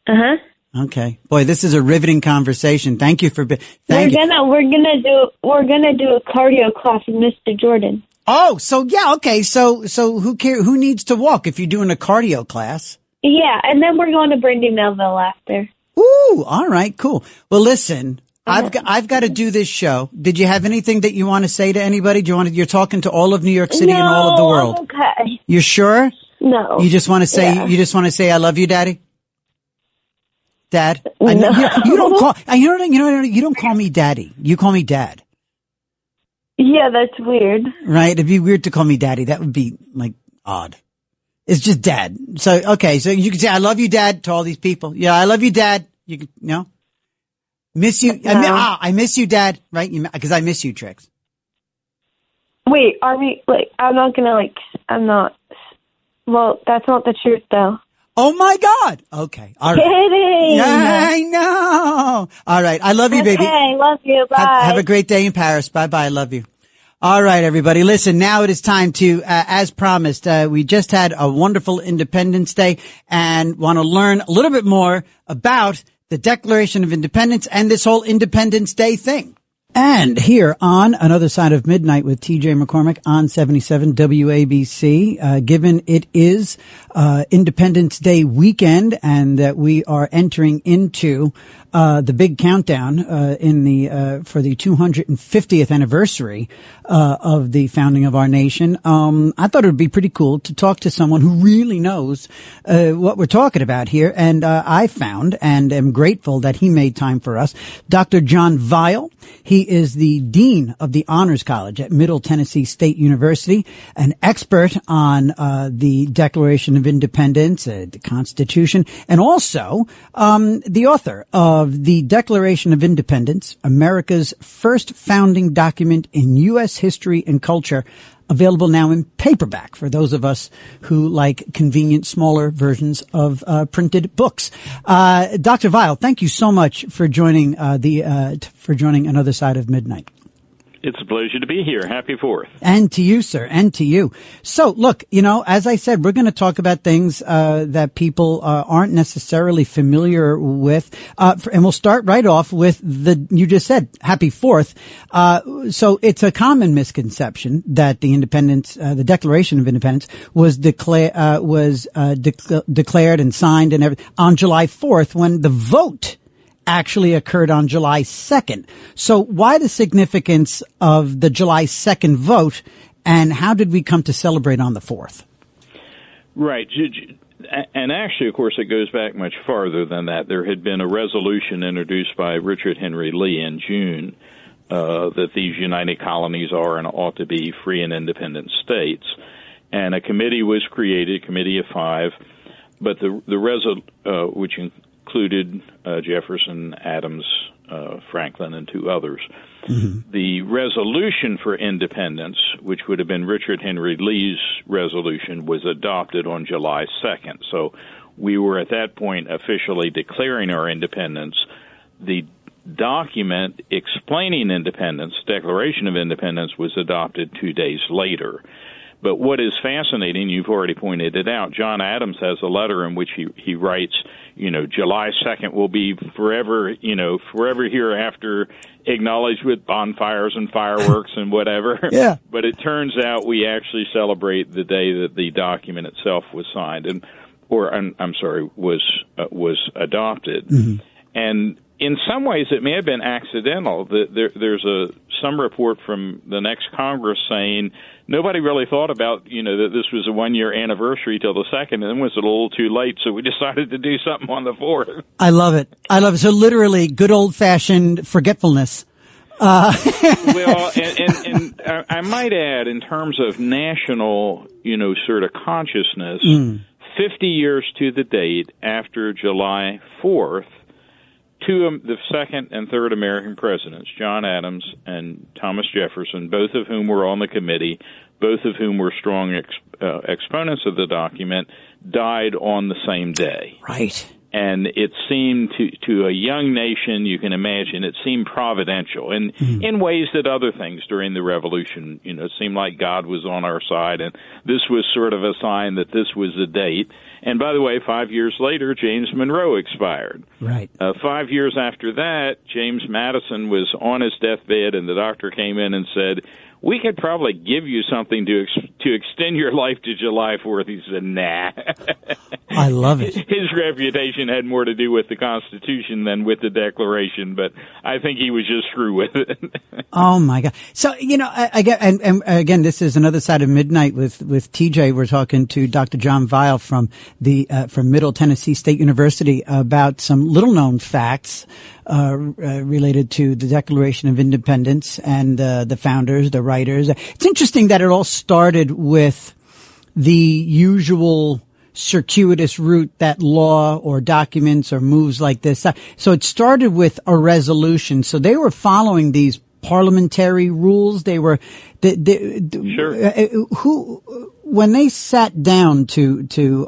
Speaker 9: Uh-huh.
Speaker 4: Okay. Boy, this is a riveting conversation. Thank you for.
Speaker 9: We're gonna do a cardio class with Mr. Jordan.
Speaker 4: Oh, so yeah. Okay. So who needs to walk if you're doing a cardio class?
Speaker 9: Yeah, and then we're going to Brandy Melville after.
Speaker 4: Ooh, all right, cool. Well, listen, I've got to do this show. Did you have anything that you want to say to anybody? You're talking to all of New York City and all of the world.
Speaker 9: Okay.
Speaker 4: You're sure?
Speaker 9: No.
Speaker 4: You just want to say I love you, Daddy? Dad?
Speaker 9: No.
Speaker 4: You don't call you don't call me Daddy. You call me Dad.
Speaker 9: Yeah, that's weird.
Speaker 4: Right? It'd be weird to call me Daddy. That would be like odd. It's just Dad. So, okay. So you can say, I love you, Dad, to all these people. Yeah, I love you, Dad. You can, no? Miss you. No. I miss you, Dad. Right? Because I miss you, Trix.
Speaker 9: Wait, are we, I'm not going to, well, that's not the truth, though.
Speaker 4: Oh, my God. Okay. All right.
Speaker 9: Kidding.
Speaker 4: Yeah, I know. All right. I love you, baby.
Speaker 9: Okay, love you. Bye.
Speaker 4: Have a great day in Paris. Bye-bye. I love you. All right, everybody. Listen, now it is time to, as promised, we just had a wonderful Independence Day and want to learn a little bit more about the Declaration of Independence and this whole Independence Day thing. And here on Another Side of Midnight with TJ McCormick on 77 WABC, given it is Independence Day weekend and that we are entering into the big countdown for the 250th anniversary of the founding of our nation, I thought it would be pretty cool to talk to someone who really knows what we're talking about here. And I found and am grateful that he made time for us, Dr. John Weil. He is the Dean of the Honors College at Middle Tennessee State University, an expert on the Declaration of Independence, the Constitution, and also the author of the Declaration of Independence, America's first founding document in U.S. history and culture, available now in paperback for those of us who like convenient, smaller versions of printed books. Dr. Weil, thank you so much for joining joining Another Side of Midnight.
Speaker 10: It's a pleasure to be here. Happy 4th.
Speaker 4: And to you, sir, and to you. So, look, as I said, we're going to talk about things that people aren't necessarily familiar with. And we'll start right off with you just said, Happy 4th. So it's a common misconception that the Declaration of Independence was declared and signed and everything on July 4th, when the vote actually occurred on July 2nd. So why the significance of the July 2nd vote, and how did we come to celebrate on the 4th?
Speaker 10: Right. And actually, of course, it goes back much farther than that. There had been a resolution introduced by Richard Henry Lee in June that these united colonies are and ought to be free and independent states. And a committee was created, a committee of 5, but which included Jefferson, Adams, Franklin, and 2 others. Mm-hmm. The resolution for independence, which would have been Richard Henry Lee's resolution, was adopted on July 2nd. So we were at that point officially declaring our independence. The document explaining independence, Declaration of Independence, was adopted 2 days later. But what is fascinating, you've already pointed it out, John Adams has a letter in which he writes, July 2nd will be forever hereafter acknowledged with bonfires and fireworks and whatever.
Speaker 4: Yeah.
Speaker 10: But it turns out we actually celebrate the day that the document itself was signed, was adopted. Mm-hmm. And in some ways, it may have been accidental. There's some report from the next Congress saying nobody really thought about, that this was a 1-year anniversary till the 2nd, and then was a little too late, so we decided to do something on the 4th.
Speaker 4: I love it. So literally, good old-fashioned forgetfulness.
Speaker 10: Well, and I might add, in terms of national, sort of consciousness, 50 years to the date after July 4th, 2 of the second and third American presidents, John Adams and Thomas Jefferson, both of whom were on the committee, both of whom were strong exponents of the document, died on the same day.
Speaker 4: Right.
Speaker 10: And it seemed to a young nation, you can imagine, it seemed providential. And in ways that other things during the Revolution, it seemed like God was on our side. And this was sort of a sign that this was the date. And by the way, 5 years later, James Monroe expired.
Speaker 4: Right.
Speaker 10: 5 years after that, James Madison was on his deathbed, and the doctor came in and said, we could probably give you something to extend your life to July 4th. He said, nah.
Speaker 4: I love it.
Speaker 10: His reputation had more to do with the Constitution than with the Declaration, but I think he was just through with it.
Speaker 4: Oh, my God. So, and again, this is Another Side of Midnight with TJ. We're talking to Dr. John Weil from Middle Tennessee State University about some little-known facts related to the Declaration of Independence and the founders, the writers. It's interesting that it all started with the usual circuitous route that law or documents or moves like this. So it started with a resolution. So they were following these parliamentary rules. They were when they sat down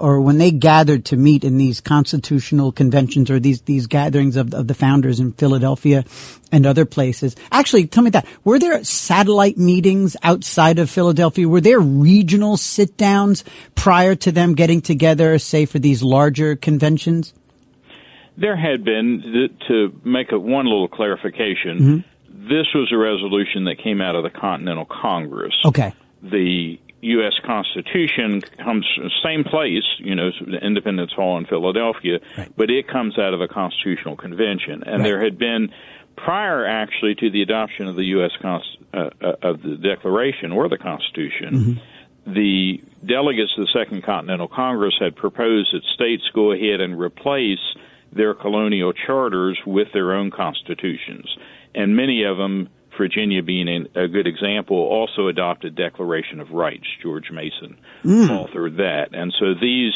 Speaker 4: or when they gathered to meet in these constitutional conventions or these gatherings of the founders in Philadelphia and other places. Actually, tell me that. Were there satellite meetings outside of Philadelphia? Were there regional sit downs prior to them getting together, say, for these larger conventions?
Speaker 10: There had been, to make one little clarification. Mm-hmm. This was a resolution that came out of the Continental Congress.
Speaker 4: Okay.
Speaker 10: The U.S. Constitution comes from the same place, the Independence Hall in Philadelphia, right, but it comes out of a constitutional convention. And right, there had been, prior actually to the adoption of the U.S. of the Declaration or the Constitution, the delegates of the Second Continental Congress had proposed that states go ahead and replace their colonial charters with their own constitutions. And many of them, Virginia being a good example, also adopted Declaration of Rights. George Mason authored that. And so these,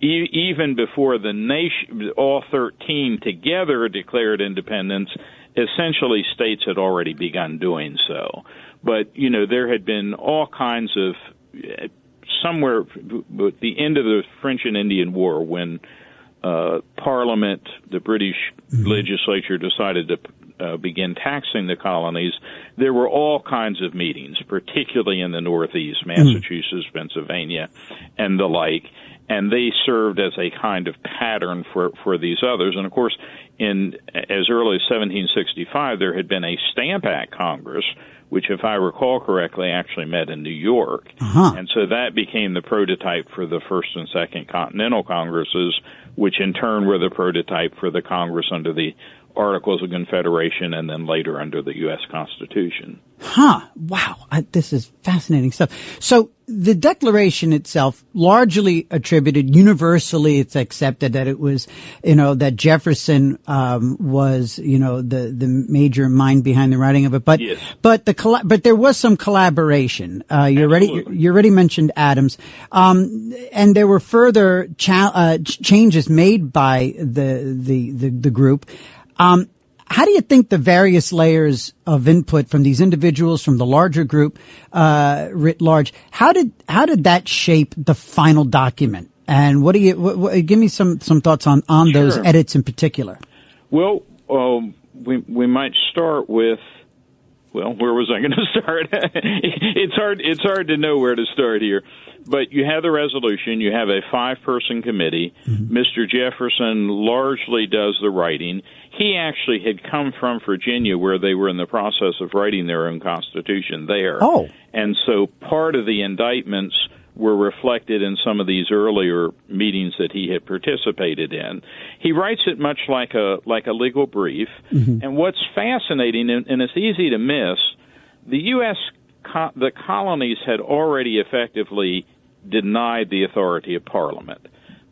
Speaker 10: even before the nation, all 13 together declared independence, essentially states had already begun doing so. But, there had been all kinds of, somewhere at the end of the French and Indian War, when Parliament, the British legislature, decided to begin taxing the colonies, there were all kinds of meetings, particularly in the Northeast, Massachusetts, Pennsylvania, and the like, and they served as a kind of pattern for these others. And, of course, in as early as 1765, there had been a Stamp Act Congress, which, if I recall correctly, actually met in New York. And so that became the prototype for the First and Second Continental Congresses, which in turn were the prototype for the Congress under the Articles of Confederation and then later under the U.S. Constitution.
Speaker 4: Wow. This is fascinating stuff. So the Declaration itself, largely attributed, universally it's accepted that it was, that Jefferson was, the major mind behind the writing of it. But
Speaker 10: yes.
Speaker 4: but there was some collaboration. You already mentioned Adams. And there were further changes made by the group. How do you think the various layers of input from these individuals, from the larger group, writ large, how did that shape the final document? And what give me some thoughts on those edits in particular?
Speaker 10: Well, we might start with, where was I going to start? It's hard to know where to start here. But you have the resolution. You have a 5-person committee. Mr. Jefferson largely does the writing. He actually had come from Virginia, where they were in the process of writing their own constitution there. And so part of the indictments were reflected in some of these earlier meetings that he had participated in. He writes it much like a legal brief. And what's fascinating, and it's easy to miss, the U.S. the colonies had already effectively denied the authority of Parliament.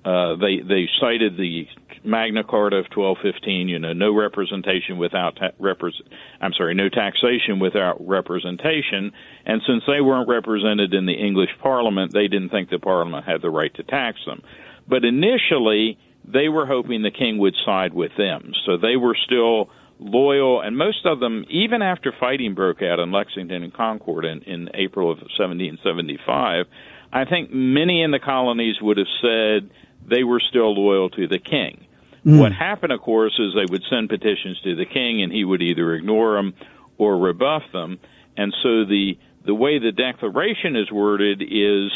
Speaker 10: They cited the Magna Carta of 1215, no representation without no taxation without representation. And since they weren't represented in the English Parliament, they didn't think the Parliament had the right to tax them. But initially, they were hoping the king would side with them. So they were still loyal, and most of them, even after fighting broke out in Lexington and Concord in April of 1775, I think many in the colonies would have said they were still loyal to the king. What happened, of course, is they would send petitions to the king, and he would either ignore them or rebuff them. And so the way the Declaration is worded is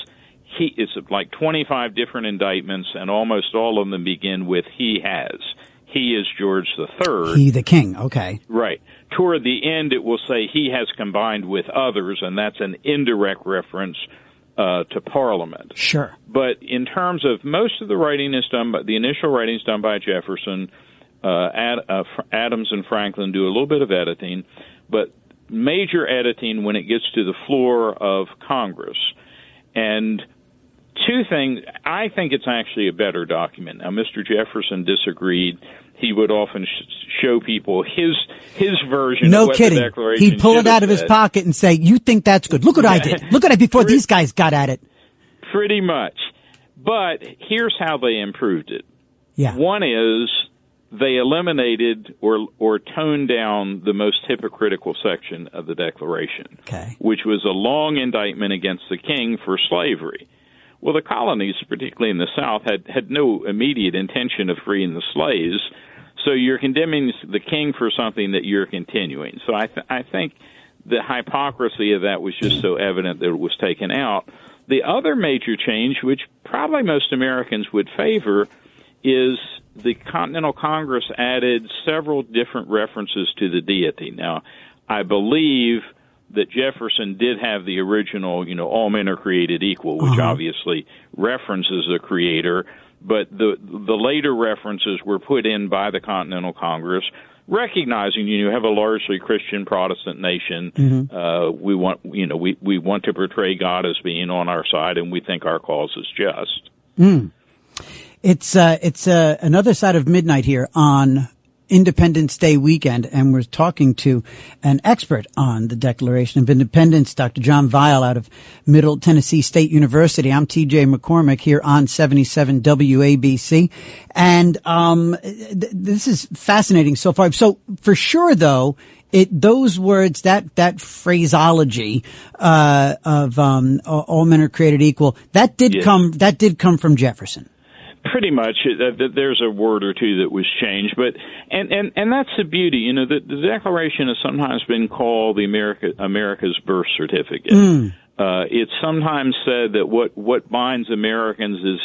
Speaker 10: it's like 25 different indictments, and almost all of them begin with "he has." He is George III.
Speaker 4: He, the king, okay.
Speaker 10: Right. Toward the end, it will say he has combined with others, and that's an indirect reference to Parliament.
Speaker 4: Sure.
Speaker 10: But in terms of most of the writing is done by, the initial writing is done by Jefferson. Adams and Franklin do a little bit of editing, but major editing when it gets to the floor of Congress. And two things, I think it's actually a better document. Now, Mr. Jefferson disagreed. He would often show people his version of what the Declaration
Speaker 4: He'd pull it out of his pocket and say, "You think that's good? Look what I did. Look at it before these guys got at it."
Speaker 10: Pretty much. But here's how they improved it.
Speaker 4: Yeah.
Speaker 10: One is they eliminated or toned down the most hypocritical section of the Declaration, which was a long indictment against the king for slavery. Well, the colonies, particularly in the South, had no immediate intention of freeing the slaves, so you're condemning the king for something that you're continuing. So I think the hypocrisy of that was just so evident that it was taken out. The other major change, which probably most Americans would favor, is the Continental Congress added several different references to the deity. Now, I believe that Jefferson did have the original, all men are created equal, which obviously references the creator, but the later references were put in by the Continental Congress, recognizing you have a largely Christian Protestant nation. We want we want to portray God as being on our side, and we think our cause is just.
Speaker 4: It's another side of midnight here on Independence Day weekend, and we're talking to an expert on the Declaration of Independence, Dr. John Weil out of Middle Tennessee State University. I'm TJ McCormick here on 77 WABC, and this is fascinating so far. So for sure, though, those words, that phraseology of all men are created equal, that did come from Jefferson.
Speaker 10: Pretty much, there's a word or two that was changed, but and that's the beauty. You know, the Declaration has sometimes been called America's birth certificate. It's sometimes said that what binds Americans is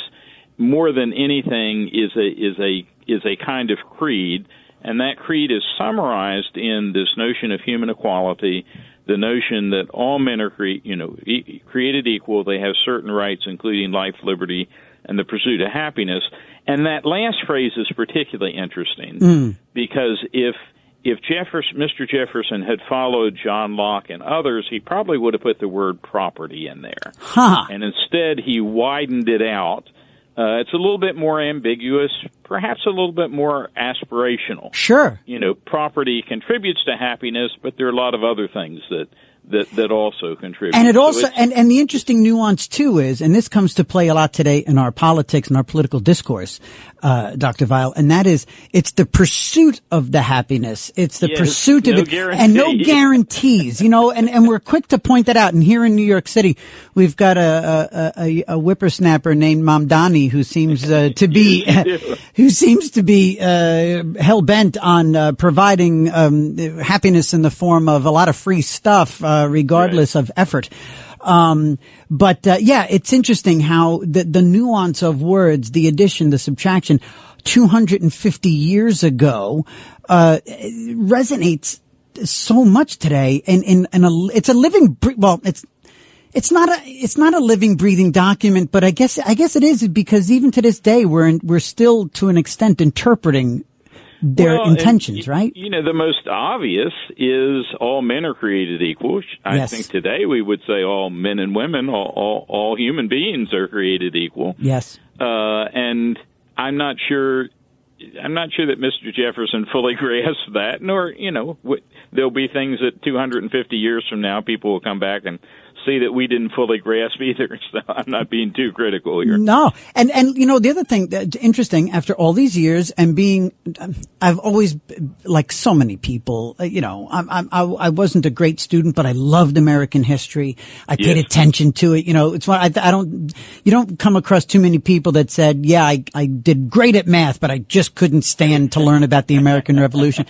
Speaker 10: more than anything is a kind of creed, and that creed is summarized in this notion of human equality, the notion that all men are created equal. They have certain rights, including life, liberty, and the pursuit of happiness. And that last phrase is particularly interesting because if Mr. Jefferson had followed John Locke and others, he probably would have put the word property in there. And instead, he widened it out. It's a little bit more ambiguous, perhaps a little bit more aspirational.
Speaker 4: Sure.
Speaker 10: You know, property contributes to happiness, but there are a lot of other things that also contribute.
Speaker 4: And it also, and the interesting nuance too is, and this comes to play a lot today in our politics and our political discourse, Dr. Weil, and that is, it's the pursuit of the happiness. It's the pursuit of it, and no guarantees, you know, and we're quick to point that out. And here in New York City, we've got a whippersnapper named Mamdani who seems to be hell bent on providing happiness in the form of a lot of free stuff, regardless of effort. It's interesting how the nuance of words, the addition, the subtraction, 250 years ago, resonates so much today. It's a living, it's not a living, breathing document, but I guess it is, because even to this day, we're still to an extent interpreting their intentions, right?
Speaker 10: You know, the most obvious is all men are created equal. I think today we would say all men and women, all human beings are created equal.
Speaker 4: Yes.
Speaker 10: And I'm not sure that Mr. Jefferson fully grasped that, nor, you know, there'll be things that 250 years from now people will come back and see that we didn't fully grasp either. So I'm not being too critical here.
Speaker 4: No. And you know, the other thing that's interesting, after all these years and I've always, like so many people, you know, I wasn't a great student, but I loved American history. I paid attention to it. You know, it's why you don't come across too many people that said, yeah, I did great at math, but I just couldn't stand to learn about the American Revolution.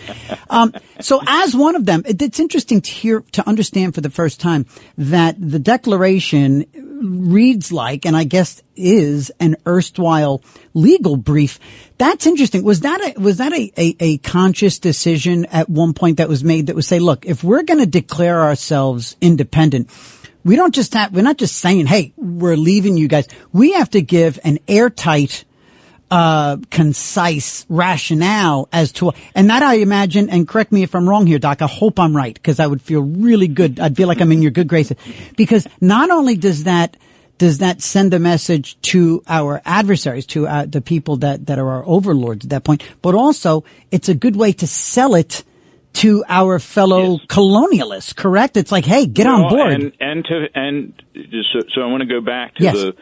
Speaker 4: So as one of them, it's interesting to understand for the first time that the Declaration reads like, and I guess is, an erstwhile legal brief. That's interesting. Was that a conscious decision at one point that was made that would say, look, if we're going to declare ourselves independent, we're not just saying, hey, we're leaving you guys. We have to give an airtight, concise rationale as to, and that I imagine, and correct me if I'm wrong here, Doc, I hope I'm right, because I would feel really good. I'd feel like I'm in your good graces, because not only does that send a message to our adversaries, to the people that are our overlords at that point, but also it's a good way to sell it to our fellow colonialists, correct? It's like, hey, get on board.
Speaker 10: So I want to go back to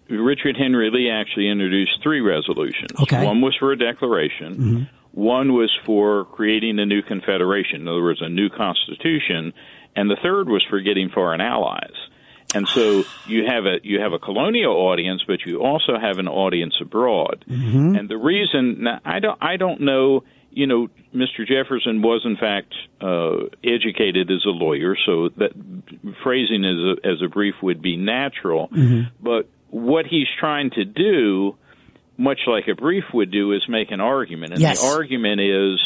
Speaker 10: Richard Henry Lee actually introduced 3 resolutions.
Speaker 4: Okay.
Speaker 10: One was for a declaration. Mm-hmm. One was for creating a new confederation, in other words, a new constitution, and the third was for getting foreign allies. And so you have a colonial audience, but you also have an audience abroad. Mm-hmm. And the reason, now, I don't know, you know, Mr. Jefferson was in fact educated as a lawyer, so that phrasing as a brief would be natural. Mm-hmm. But what he's trying to do, much like a brief would do, is make an argument. And the argument is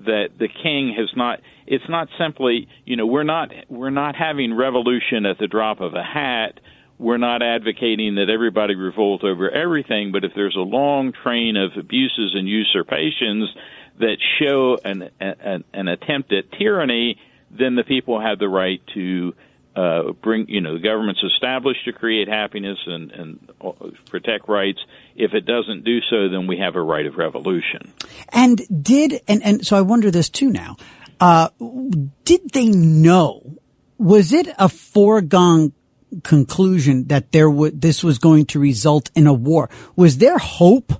Speaker 10: that the king has not, it's not simply, you know, we're not having revolution at the drop of a hat. We're not advocating that everybody revolt over everything, but if there's a long train of abuses and usurpations that show an attempt at tyranny, then the people have the right to bring, you know, the government's established to create happiness and protect rights. If it doesn't do so, then we have a right of revolution.
Speaker 4: And so I wonder this too now. Did they know? Was it a foregone conclusion that this was going to result in a war? Was there hope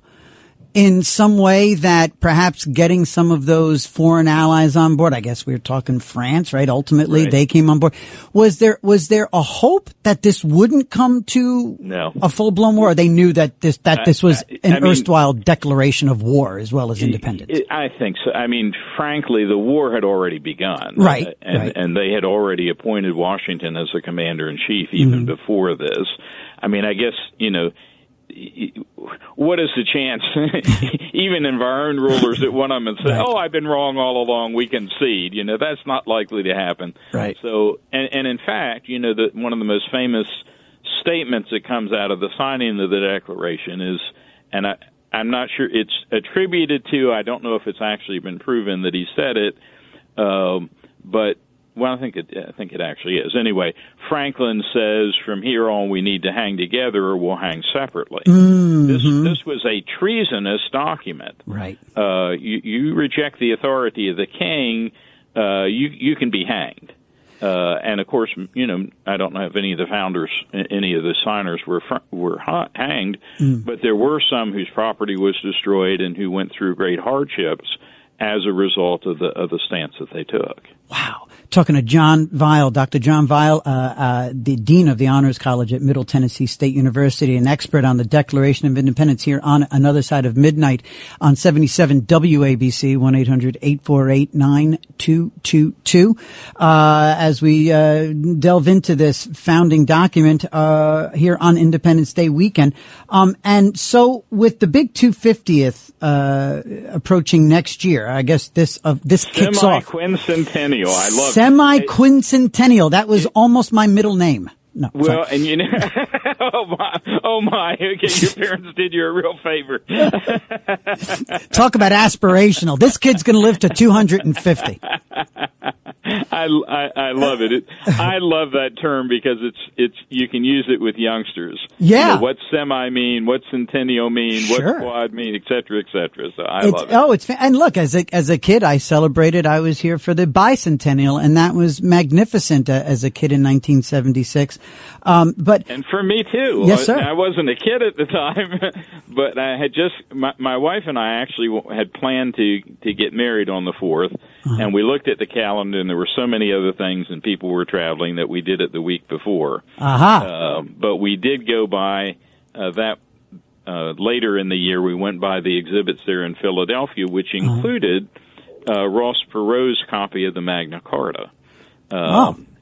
Speaker 4: in some way that perhaps getting some of those foreign allies on board, I guess we were talking France, right? Ultimately, they came on board. Was there a hope that this wouldn't come to a full-blown war? Or they knew that this was an erstwhile declaration of war as well as independence?
Speaker 10: I think so. I mean, frankly, the war had already begun.
Speaker 4: Right.
Speaker 10: And they had already appointed Washington as a commander-in-chief even before this. I mean, I guess, what is the chance, even of our own rulers, that one of them say, I've been wrong all along, we concede. That's not likely to happen.
Speaker 4: Right.
Speaker 10: So, and in fact, one of the most famous statements that comes out of the signing of the Declaration is, and I'm not sure it's attributed to, I don't know if it's actually been proven that he said it, but I think it actually is. Anyway, Franklin says, from here on we need to hang together or we'll hang separately. This was a treasonous document.
Speaker 4: Right.
Speaker 10: You reject the authority of the king, you can be hanged. And of course, I don't know if any of the founders, any of the signers were hanged, but there were some whose property was destroyed and who went through great hardships as a result of the stance that they took.
Speaker 4: Wow. Talking to John Weil, Dr. John Weil, the Dean of the Honors College at Middle Tennessee State University, an expert on the Declaration of Independence here on Another Side of Midnight on 77 WABC, 1-800-848-9222. As we delve into this founding document here on Independence Day weekend. And so with the big 250th approaching next year, I guess this kicks off.
Speaker 10: Semi-quincentennial. I love it.
Speaker 4: Semi-quincentennial. That was almost my middle name. No.
Speaker 10: Well, and oh my, okay, your parents did you a real favor.
Speaker 4: Talk about aspirational. This kid's going to live to 250.
Speaker 10: I love it. I love that term because it's you can use it with youngsters.
Speaker 4: Yeah.
Speaker 10: What's semi mean? What's centennial mean?
Speaker 4: Sure.
Speaker 10: What's quad mean? Et cetera, et cetera. So I love it.
Speaker 4: And look, as a kid, I celebrated. I was here for the bicentennial, and that was magnificent as a kid in 1976.
Speaker 10: And for me too.
Speaker 4: Yes, sir.
Speaker 10: I wasn't a kid at the time, but I had my wife and I actually had planned to get married on the 4th, and we looked at the calendar, and there were so many other things, and people were traveling that we did it the week before. But we did go by that later in the year. We went by the exhibits there in Philadelphia, which included Ross Perot's copy of the Magna Carta.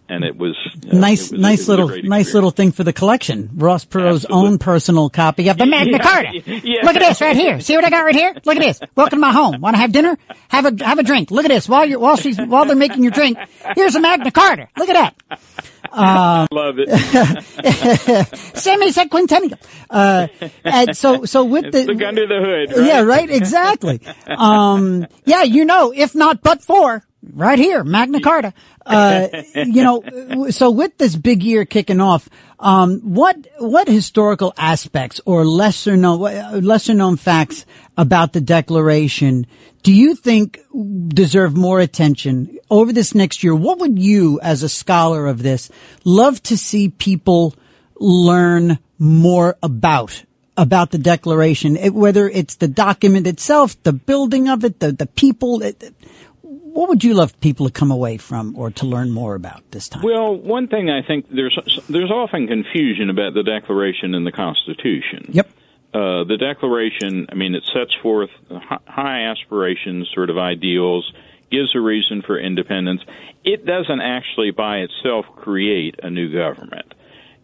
Speaker 10: And it was nice
Speaker 4: little thing for the collection. Ross Perot's own personal copy of the Magna Carta.
Speaker 10: Yeah.
Speaker 4: Look at this right here. See what I got right here? Look at this. Welcome to my home. Want to have dinner? Have a drink. Look at this. While they're making your drink, here's a Magna Carta. Look at that.
Speaker 10: Love it.
Speaker 4: Semi-quincentennial. And so with
Speaker 10: look under the hood. Right?
Speaker 4: Yeah, right. Exactly. If not but for. Right here, Magna Carta. So with this big year kicking off, what historical aspects or lesser known facts about the Declaration do you think deserve more attention over this next year? What would you, as a scholar of this, love to see people learn more about the Declaration? Whether it's the document itself, the building of it, the people. What would you love people to come away from or to learn more about this time?
Speaker 10: Well, one thing I think there's often confusion about the Declaration and the Constitution.
Speaker 4: Yep.
Speaker 10: The Declaration, it sets forth high aspirations, sort of ideals, gives a reason for independence. It doesn't actually by itself create a new government.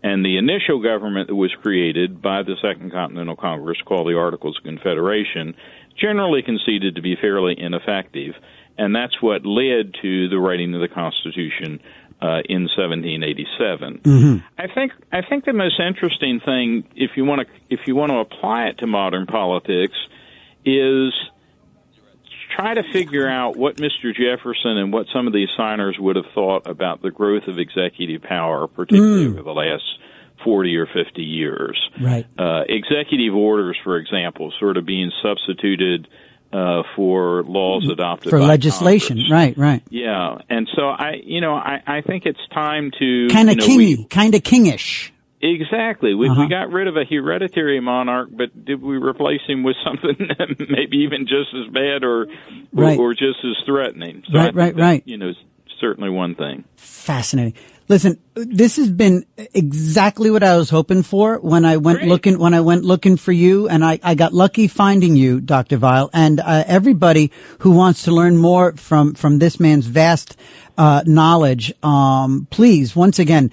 Speaker 10: And the initial government that was created by the Second Continental Congress, called the Articles of Confederation, generally conceded to be fairly ineffective. And that's what led to the writing of the Constitution in 1787.
Speaker 4: Mm-hmm.
Speaker 10: I think the most interesting thing, if you want to apply it to modern politics, is try to figure out what Mr. Jefferson and what some of these signers would have thought about the growth of executive power, particularly over the last 40 or 50 years.
Speaker 4: Right.
Speaker 10: Executive orders, for example, sort of being substituted for laws adopted
Speaker 4: for
Speaker 10: by
Speaker 4: legislation.
Speaker 10: Congress.
Speaker 4: Right.
Speaker 10: Yeah, and so I think it's time to
Speaker 4: kind of kingish.
Speaker 10: Exactly. We got rid of a hereditary monarch, but did we replace him with something maybe even just as bad or just as threatening? So right. Certainly one thing.
Speaker 4: Fascinating. Listen, this has been exactly what I was hoping for when I went looking for you, and I got lucky finding you, Dr. Weil, and everybody who wants to learn more from this man's vast knowledge, please, once again,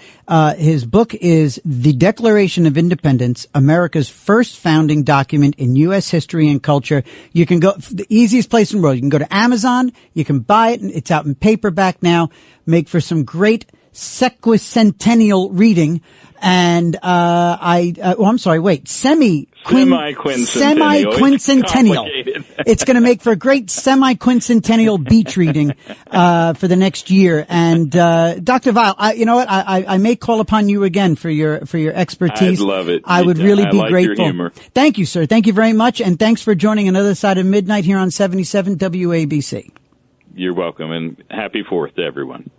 Speaker 4: his book is The Declaration of Independence, America's first founding document in U.S. history and culture. You can go, the easiest place in the world, you can go to Amazon, you can buy it, and it's out in paperback now, make for some great sesquicentennial reading, and semi-quincentennial. It's going to make for a great semi-quincentennial beach reading for the next year. And Dr. Weil, you know what? I may call upon you again for your expertise.
Speaker 10: I'd love it.
Speaker 4: I would really be
Speaker 10: like
Speaker 4: grateful.
Speaker 10: Your humor.
Speaker 4: Thank you, sir. Thank you very much, and thanks for joining Another Side of Midnight here on 77 WABC.
Speaker 10: You're welcome, and happy 4th to everyone.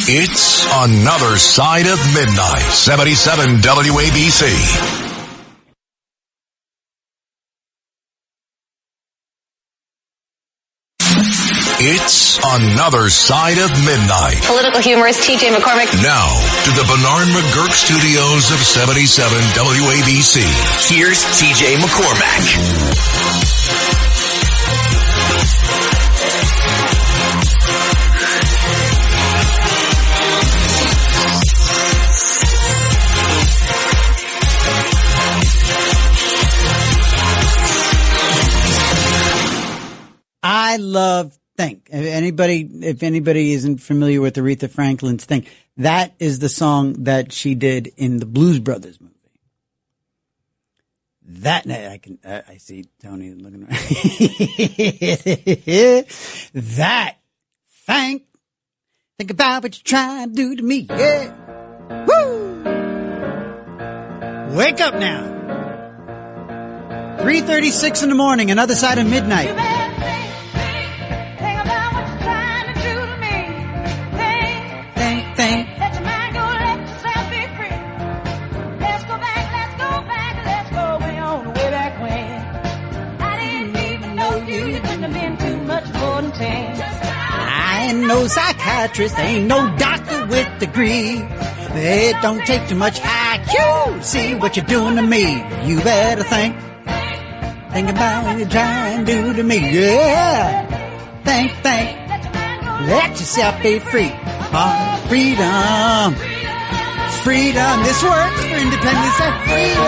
Speaker 1: It's Another Side of Midnight, 77 WABC. It's Another Side of Midnight.
Speaker 2: Political humorist TJ McCormick.
Speaker 1: Now, to the Bernard McGurk studios of 77 WABC.
Speaker 3: Here's TJ McCormack.
Speaker 4: I love Think. If anybody isn't familiar with Aretha Franklin's Think, that is the song that she did in the Blues Brothers movie. I see Tony looking around. Think about what you're trying to do to me. Yeah. Woo! Wake up now. 3:36 in the morning, Another Side of Midnight. I ain't no psychiatrist, ain't no doctor with degree. It don't take too much IQ. See what you're doing to me. You better think about what you're trying to do to me. Yeah. Think. Let yourself be free. Freedom. This works for independence and freedom.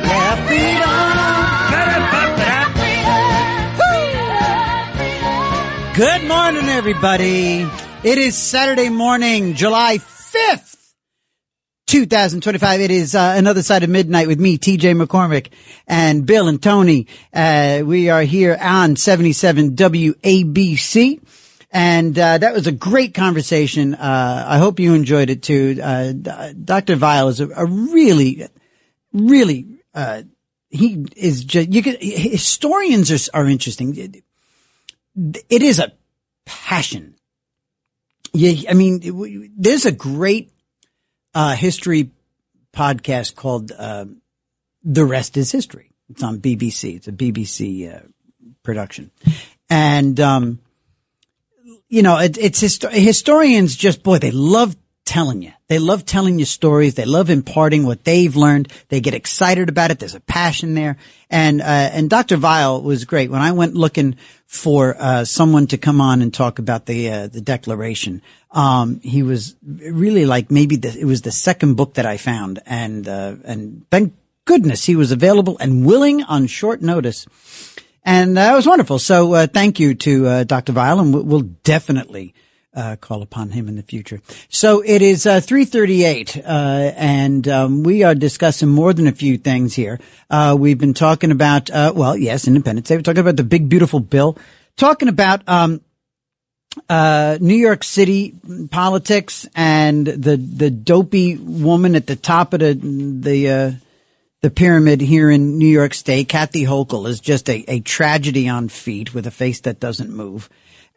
Speaker 4: Yeah, freedom. Good morning, everybody. It is Saturday morning, July 5th, 2025. It is Another Side of Midnight with me, TJ McCormick, and Bill and Tony. We are here on 77 WABC. And that was a great conversation. I hope you enjoyed it too. Dr. Weil is a really, he is just, historians are interesting. It is a passion. Yeah, I mean, there's a great history podcast called The Rest is History. It's on BBC. It's a BBC production. And it's historians just, boy, they love telling you. They love telling you stories. They love imparting what they've learned. They get excited about it. There's a passion there. And Dr. Weil was great. When I went looking for someone to come on and talk about the Declaration, he was really like it was the second book that I found. And thank goodness he was available and willing on short notice. And that was wonderful. So thank you to Dr. Weil, and we'll definitely call upon him in the future. So it is 3:38, and we are discussing more than a few things here. We've been talking about, Independence Day. We're talking about the big, beautiful bill. Talking about New York City politics and the dopey woman at the top of the pyramid here in New York State. Kathy Hochul is just a tragedy on feet with a face that doesn't move.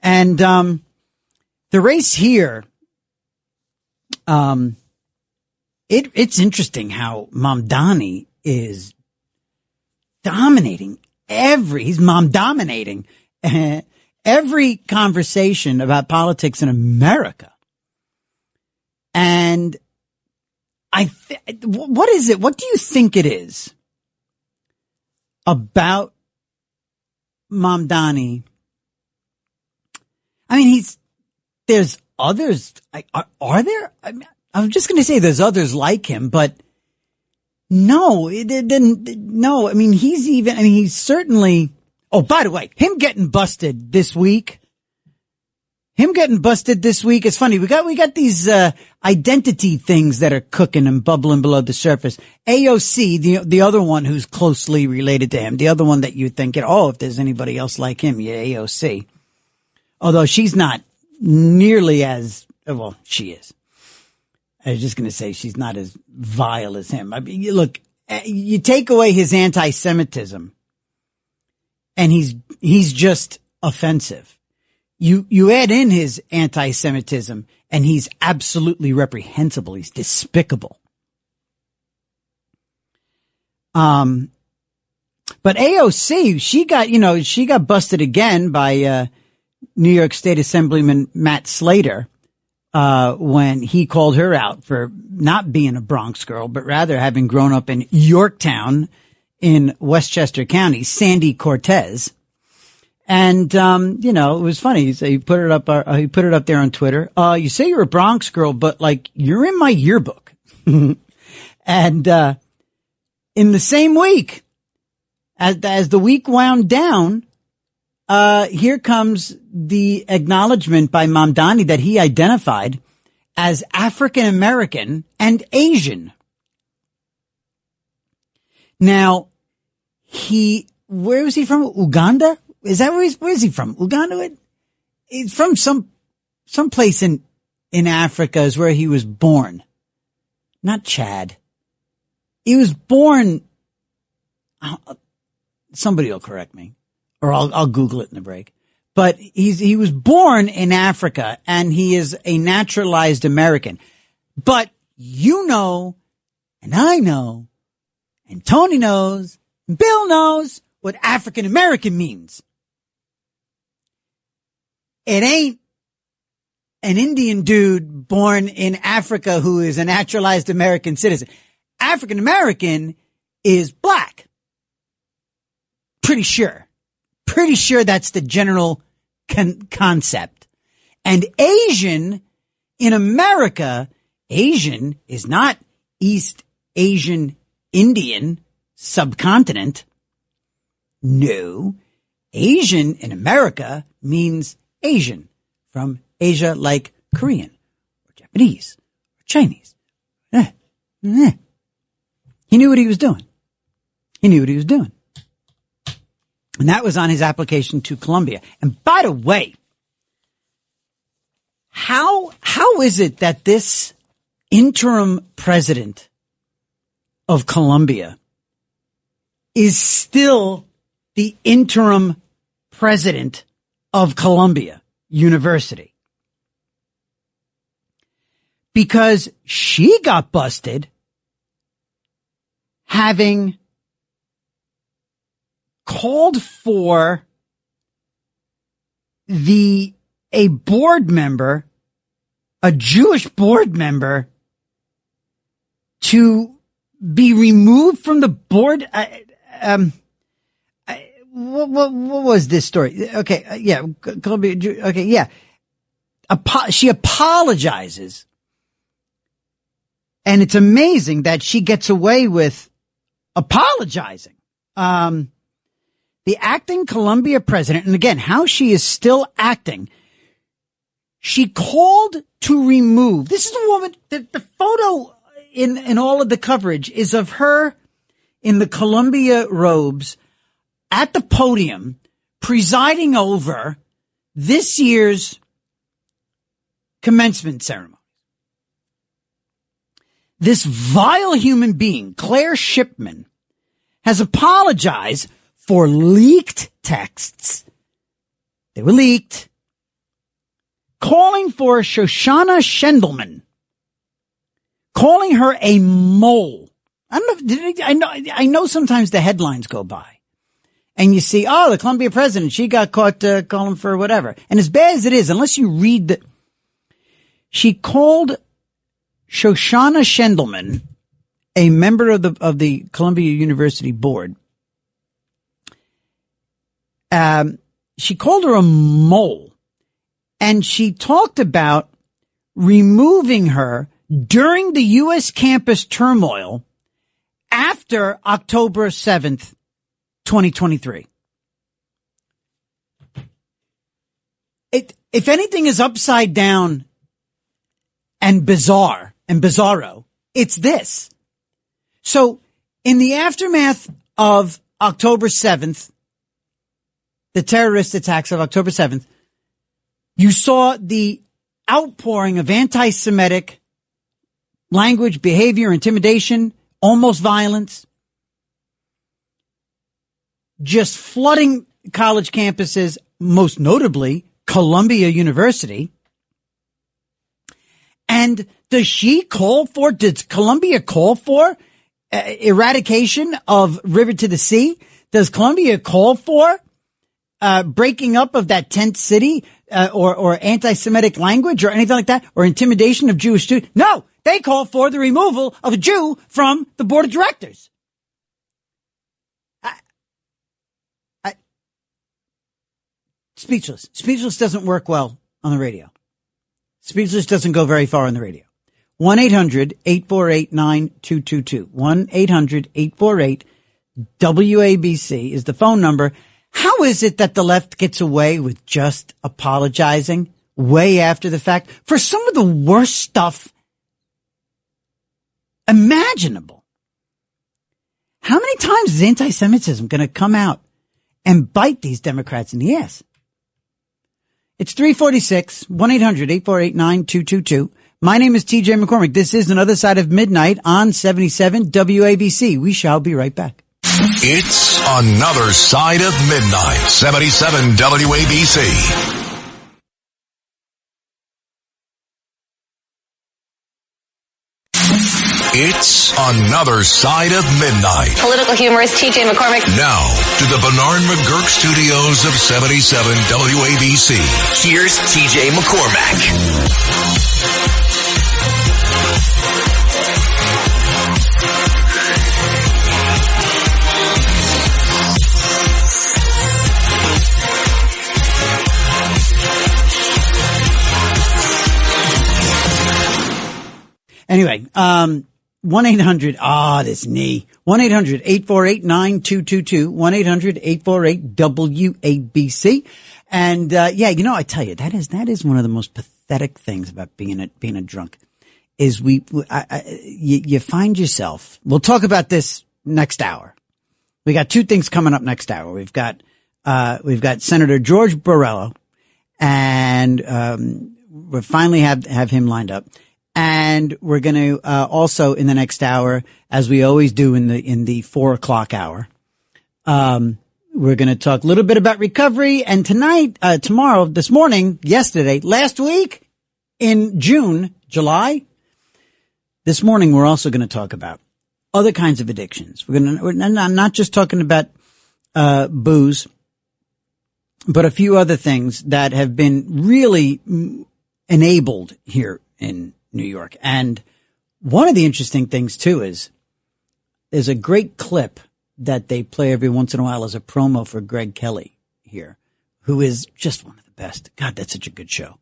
Speaker 4: And the race here It's interesting how Mamdani is dominating he's dominating every conversation about politics in America. And what is it? What do you think it is about Mamdani? I mean, there's others. Are there? I'm just going to say there's others like him, but no, it didn't. No, I mean, he's certainly. Oh, by the way, him getting busted this week. It's funny. We got these, identity things that are cooking and bubbling below the surface. AOC, the other one who's closely related to him, the other one that you think, if there's anybody else like him, AOC. Although she's not nearly as, well, she is. I was just going to say she's not as vile as him. I mean, look, you take away his anti-Semitism and he's just offensive. You add in his anti-Semitism and he's absolutely reprehensible. He's despicable. But AOC, she got busted again by, New York State Assemblyman Matt Slater, when he called her out for not being a Bronx girl, but rather having grown up in Yorktown in Westchester County, Sandy Cortez. And, it was funny. He put it up there on Twitter. You say you're a Bronx girl, but you're in my yearbook. And, in the same week, as the week wound down, here comes the acknowledgement by Mamdani that he identified as African American and Asian. Now, where was he from? Uganda? Is that where is he from? Uganda? He's from some place in Africa is where he was born. Not Chad. He was born, somebody will correct me. Or I'll Google it in the break. But he was born in Africa and he is a naturalized American. But and I know, and Tony knows, and Bill knows what African American means. It ain't an Indian dude born in Africa who is a naturalized American citizen. African American is black. Pretty sure that's the general concept. And Asian in America, Asian is not East Asian Indian subcontinent. No, Asian in America means Asian from Asia, like Korean or Japanese or Chinese. He knew what he was doing. And that was on his application to Colombia. And by the way, how is it that this interim president of Colombia is still the interim president of Columbia University? Because she got busted having called for a board member, a Jewish board member, to be removed from the board. What was this story? Okay, yeah, Columbia. Okay, yeah. She apologizes, and it's amazing that she gets away with apologizing. The acting Columbia president, and again, how she is still acting, she called to remove. This is a woman. The photo in all of the coverage is of her in the Columbia robes at the podium, presiding over this year's commencement ceremony. This vile human being, Claire Shipman, has apologized for leaked texts. They were leaked, calling for Shoshana Shendelman, calling her a mole. I don't know. I know sometimes the headlines go by and you see, oh, the Colombia president, she got caught calling for whatever. And as bad as it is, unless you read she called Shoshana Shendelman, a member of the Columbia University board. She called her a mole, and she talked about removing her during the U.S. campus turmoil after October 7th, 2023. If anything is upside down and bizarre and bizarro, it's this. So in the aftermath of October 7th, the terrorist attacks of October 7th, you saw the outpouring of anti-Semitic language, behavior, intimidation, almost violence, just flooding college campuses, most notably Columbia University. And does Columbia call for eradication of River to the Sea? Does Columbia call for breaking up of that tent city or anti-Semitic language or anything like that, or intimidation of Jewish students? No, they call for the removal of a Jew from the board of directors. Speechless. Speechless doesn't work well on the radio. Speechless doesn't go very far on the radio. 1-800-848-9222. 1-800-848-WABC is the phone number. How is it that the left gets away with just apologizing way after the fact for some of the worst stuff imaginable? How many times is anti-Semitism going to come out and bite these Democrats in the ass? It's 346, 1-800-848-9222. My name is TJ McCormick. This is Another Side of Midnight on 77 WABC. We shall be right back.
Speaker 1: It's Another Side of Midnight, 77 WABC. It's Another Side of Midnight.
Speaker 2: Political humorist TJ McCormick.
Speaker 1: Now, to the Bernard McGurk studios of 77 WABC.
Speaker 3: Here's TJ McCormack.
Speaker 4: Anyway, 1-800, this knee. 1-800-848-9222. 1-800-848-WABC. And, I tell you, that is one of the most pathetic things about being a drunk is you find yourself, we'll talk about this next hour. We got two things coming up next hour. We've got Senator George Borrello, and, we finally have him lined up. And we're going to also in the next hour, as we always do in the 4:00 hour, we're going to talk a little bit about recovery. And tomorrow, this morning, yesterday, last week in July, this morning, we're also going to talk about other kinds of addictions. We're not just talking about booze, but a few other things that have been really enabled here in New York. And one of the interesting things too is there's a great clip that they play every once in a while as a promo for Greg Kelly here, who is just one of the best. God, that's such a good show.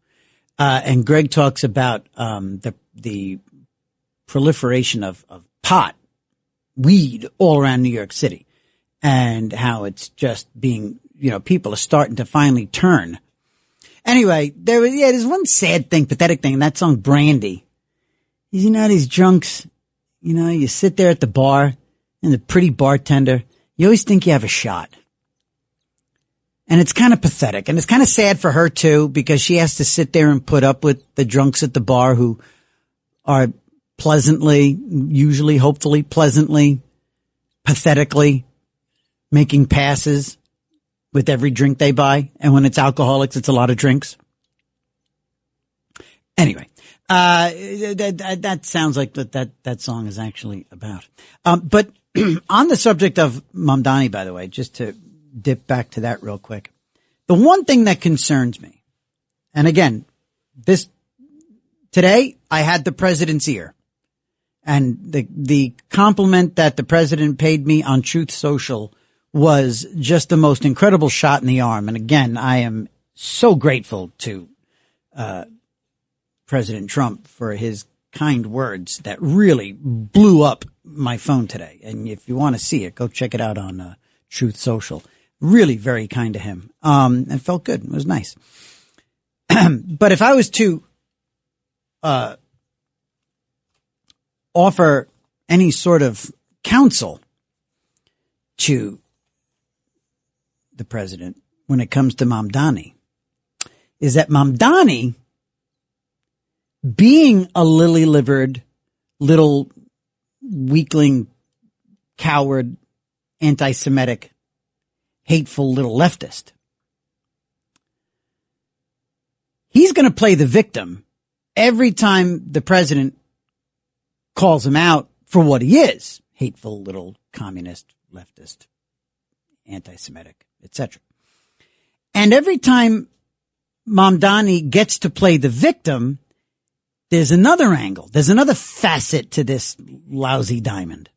Speaker 4: And Greg talks about the proliferation of pot, weed all around New York City, and how it's just being, people are starting to finally turn. Anyway, there's one sad thing, pathetic thing, and that song Brandy. These drunks, you sit there at the bar and the pretty bartender, you always think you have a shot. And it's kind of pathetic, and it's kind of sad for her too, because she has to sit there and put up with the drunks at the bar who are hopefully pleasantly, pathetically making passes with every drink they buy. And when it's alcoholics, it's a lot of drinks. Anyway, that sounds like that song is actually about. But on the subject of Mamdani, by the way, just to dip back to that real quick, the one thing that concerns me, and again, today I had the president's ear, and the compliment that the president paid me on Truth Social was just the most incredible shot in the arm. And again, I am so grateful to President Trump for his kind words that really blew up my phone today. And if you want to see it, go check it out on Truth Social. Really very kind to him. It felt good. It was nice. But if I was to offer any sort of counsel to the president when it comes to Mamdani, is that Mamdani, being a lily-livered little weakling, coward, anti-Semitic, hateful little leftist, he's going to play the victim every time the president calls him out for what he is: hateful little communist, leftist, anti-Semitic, etc. And every time Mamdani gets to play the victim, there's another angle. There's another facet to this lousy diamond.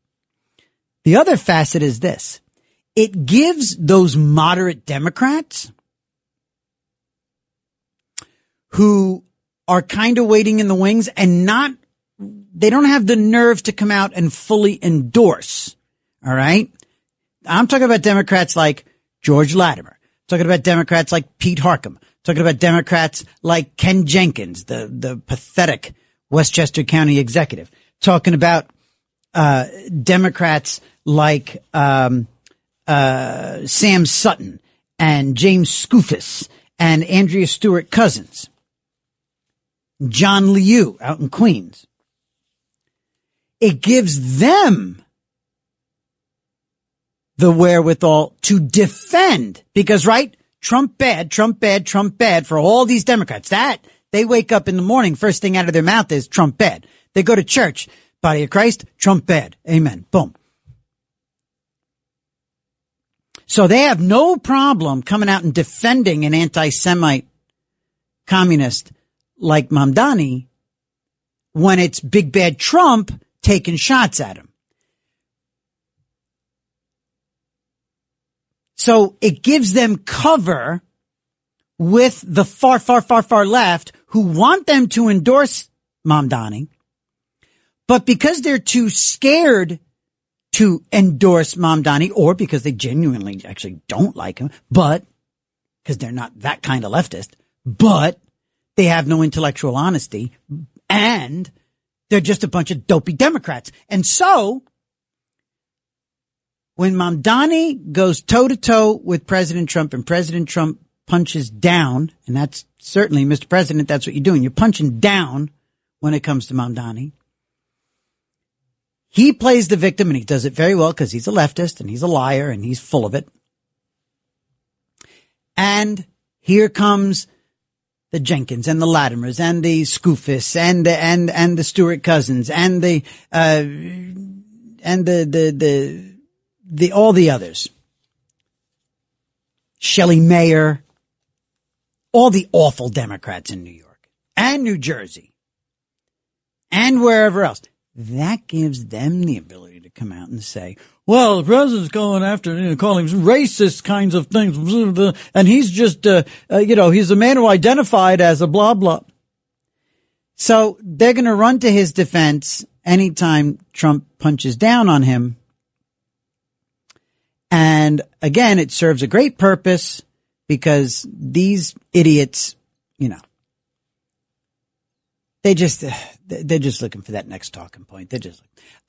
Speaker 4: The other facet is this. It gives those moderate Democrats who are kind of waiting in the wings and they don't have the nerve to come out and fully endorse. All right. I'm talking about Democrats like George Latimer, talking about Democrats like Pete Harckham, talking about Democrats like Ken Jenkins, the pathetic Westchester County executive, talking about Democrats like Sam Sutton and James Skoufis and Andrea Stewart Cousins, John Liu out in Queens. It gives them the wherewithal to defend, because, right, Trump bad, Trump bad, Trump bad for all these Democrats. That they wake up in the morning, first thing out of their mouth is Trump bad. They go to church, body of Christ, Trump bad. Amen. Boom. So they have no problem coming out and defending an anti-Semite communist like Mamdani when it's big bad Trump taking shots at him. So it gives them cover with the far, far, far, far left who want them to endorse Mamdani. But because they're too scared to endorse Mamdani, or because they genuinely actually don't like him, but because they're not that kind of leftist, but they have no intellectual honesty, and they're just a bunch of dopey Democrats. And so when Mamdani goes toe-to-toe with President Trump and President Trump punches down, and that's certainly, Mr. President, that's what you're doing. You're punching down when it comes to Mamdani. He plays the victim, and he does it very well because he's a leftist and he's a liar and he's full of it. And here comes the Jenkins and the Latimers and the Skoufis and the Stewart Cousins and the all the others. Shelley Mayer, all the awful Democrats in New York and New Jersey and wherever else. That gives them the ability to come out and say, well, the president's going after, calling racist kinds of things, and he's just, he's a man who identified as a blah, blah. So they're going to run to his defense anytime Trump punches down on him. And again, it serves a great purpose because these idiots, they're just looking for that next talking point.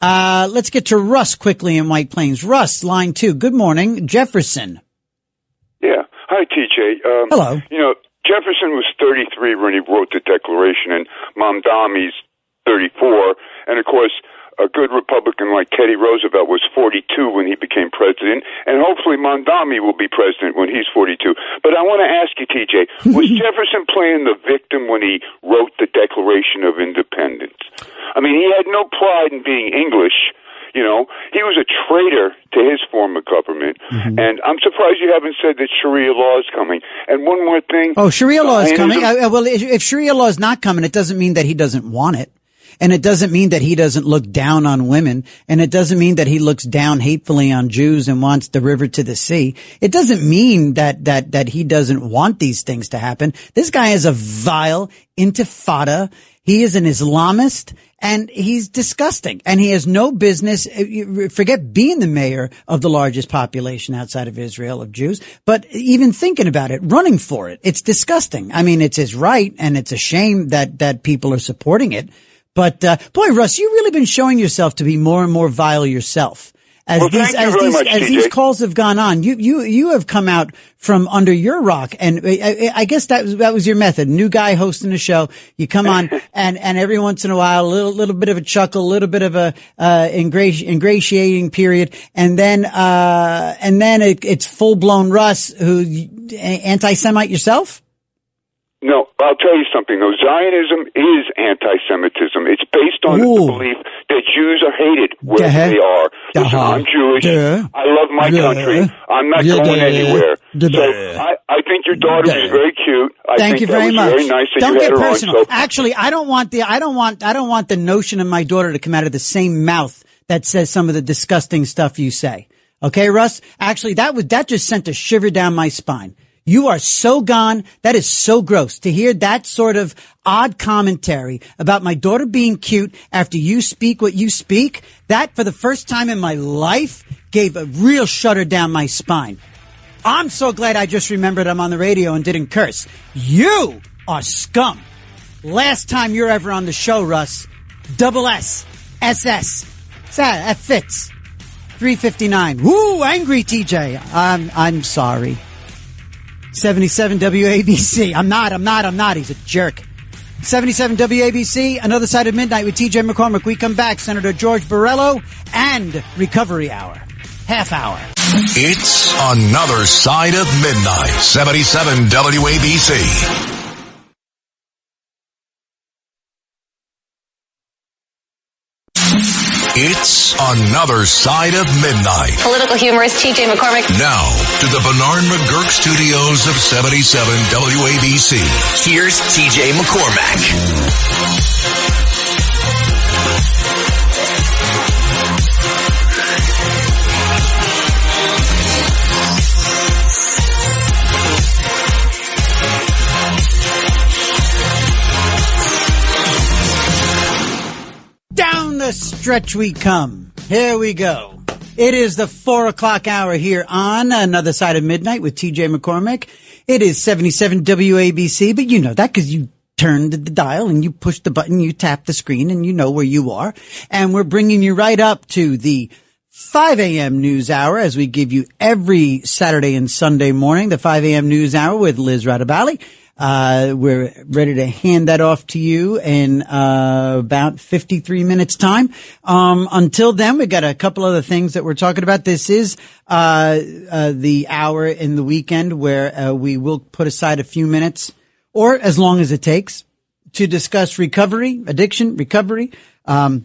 Speaker 4: Let's get to Russ quickly in White Plains. Russ, line 2. Good morning. Jefferson.
Speaker 11: Yeah. Hi, TJ.
Speaker 4: Hello.
Speaker 11: Jefferson was 33 when he wrote the Declaration, and Mamdani's 34. And of course, a good Republican like Teddy Roosevelt was 42 when he became president, and hopefully Mondami will be president when he's 42. But I want to ask you, TJ, was Jefferson playing the victim when he wrote the Declaration of Independence? I mean, he had no pride in being English. You know, he was a traitor to his form of government, and I'm surprised you haven't said that Sharia law is coming. And one more thing.
Speaker 4: Oh, Sharia law is coming. Well, if Sharia law is not coming, it doesn't mean that he doesn't want it. And it doesn't mean that he doesn't look down on women. And it doesn't mean that he looks down hatefully on Jews and wants the river to the sea. It doesn't mean that he doesn't want these things to happen. This guy is a vile intifada. He is an Islamist, and he's disgusting. And he has no business, forget being the mayor of the largest population outside of Israel of Jews, but even thinking about it, running for it. It's disgusting. I mean, it's his right, and it's a shame that people are supporting it. But, boy, Russ, you've really been showing yourself to be more and more vile yourself. As these calls have gone on, you have come out from under your rock, and I guess that was your method. New guy hosting a show, you come on, and every once in a while, a little bit of a chuckle, a little bit of a ingratiating period, and then it's full blown Russ, who anti-Semite yourself.
Speaker 11: No, I'll tell you something, though. Zionism is anti-Semitism. It's based on the belief that Jews are hated wherever they are. Listen, I'm Jewish. I love my country. I'm not going anywhere. So I think your daughter was very cute.
Speaker 4: Thank you very much.
Speaker 11: Very nice that
Speaker 4: Don't
Speaker 11: you
Speaker 4: get
Speaker 11: had her
Speaker 4: personal.
Speaker 11: on, so.
Speaker 4: Actually, I don't want the notion of my daughter to come out of the same mouth that says some of the disgusting stuff you say. Okay, Russ? Actually, that just sent a shiver down my spine. You are so gone. That is so gross to hear that sort of odd commentary about my daughter being cute after you speak what you speak. That, for the first time in my life, gave a real shudder down my spine. I'm so glad I just remembered I'm on the radio and didn't curse. You are scum. Last time you're ever on the show, Russ. Double S. SS. That fits. 359. Woo, angry TJ. I'm sorry. 77 WABC. I'm not. He's a jerk. 77 WABC, Another Side of Midnight with TJ McCormick. We come back, Senator George Borrello and Recovery Hour. Half hour.
Speaker 1: It's Another Side of Midnight. 77 WABC. It's Another Side of Midnight.
Speaker 2: Political humorist TJ McCormick.
Speaker 1: Now, to the Bernard McGurk studios of 77 WABC.
Speaker 3: Here's TJ McCormack.
Speaker 4: Down the stretch we come. Here we go. It is the 4 o'clock hour here on Another Side of Midnight with TJ McCormick. It is 77 WABC, but you know that because you turned the dial and you push the button, you tap the screen, and you know where you are. And we're bringing you right up to the 5 a.m. news hour, as we give you every Saturday and Sunday morning, the 5 a.m. news hour with Liz Radabali. We're ready to hand that off to you in about 53 minutes time. Until then, we got a couple other things that we're talking about. This is the hour in the weekend where we will put aside a few minutes, or as long as it takes, to discuss recovery, addiction, recovery, the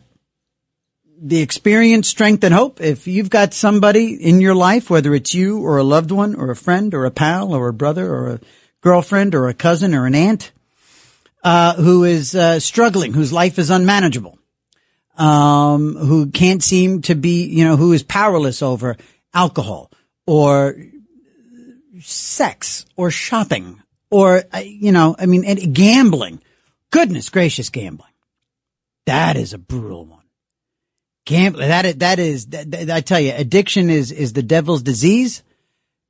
Speaker 4: experience, strength, and hope. If you've got somebody in your life, whether it's you or a loved one or a friend or a pal or a brother or a girlfriend or a cousin or an aunt, who is struggling, whose life is unmanageable, who can't seem to be, who is powerless over alcohol or sex or shopping or, and gambling. Goodness gracious, gambling. That is a brutal one. Gambling, that is, I tell you, addiction is the devil's disease,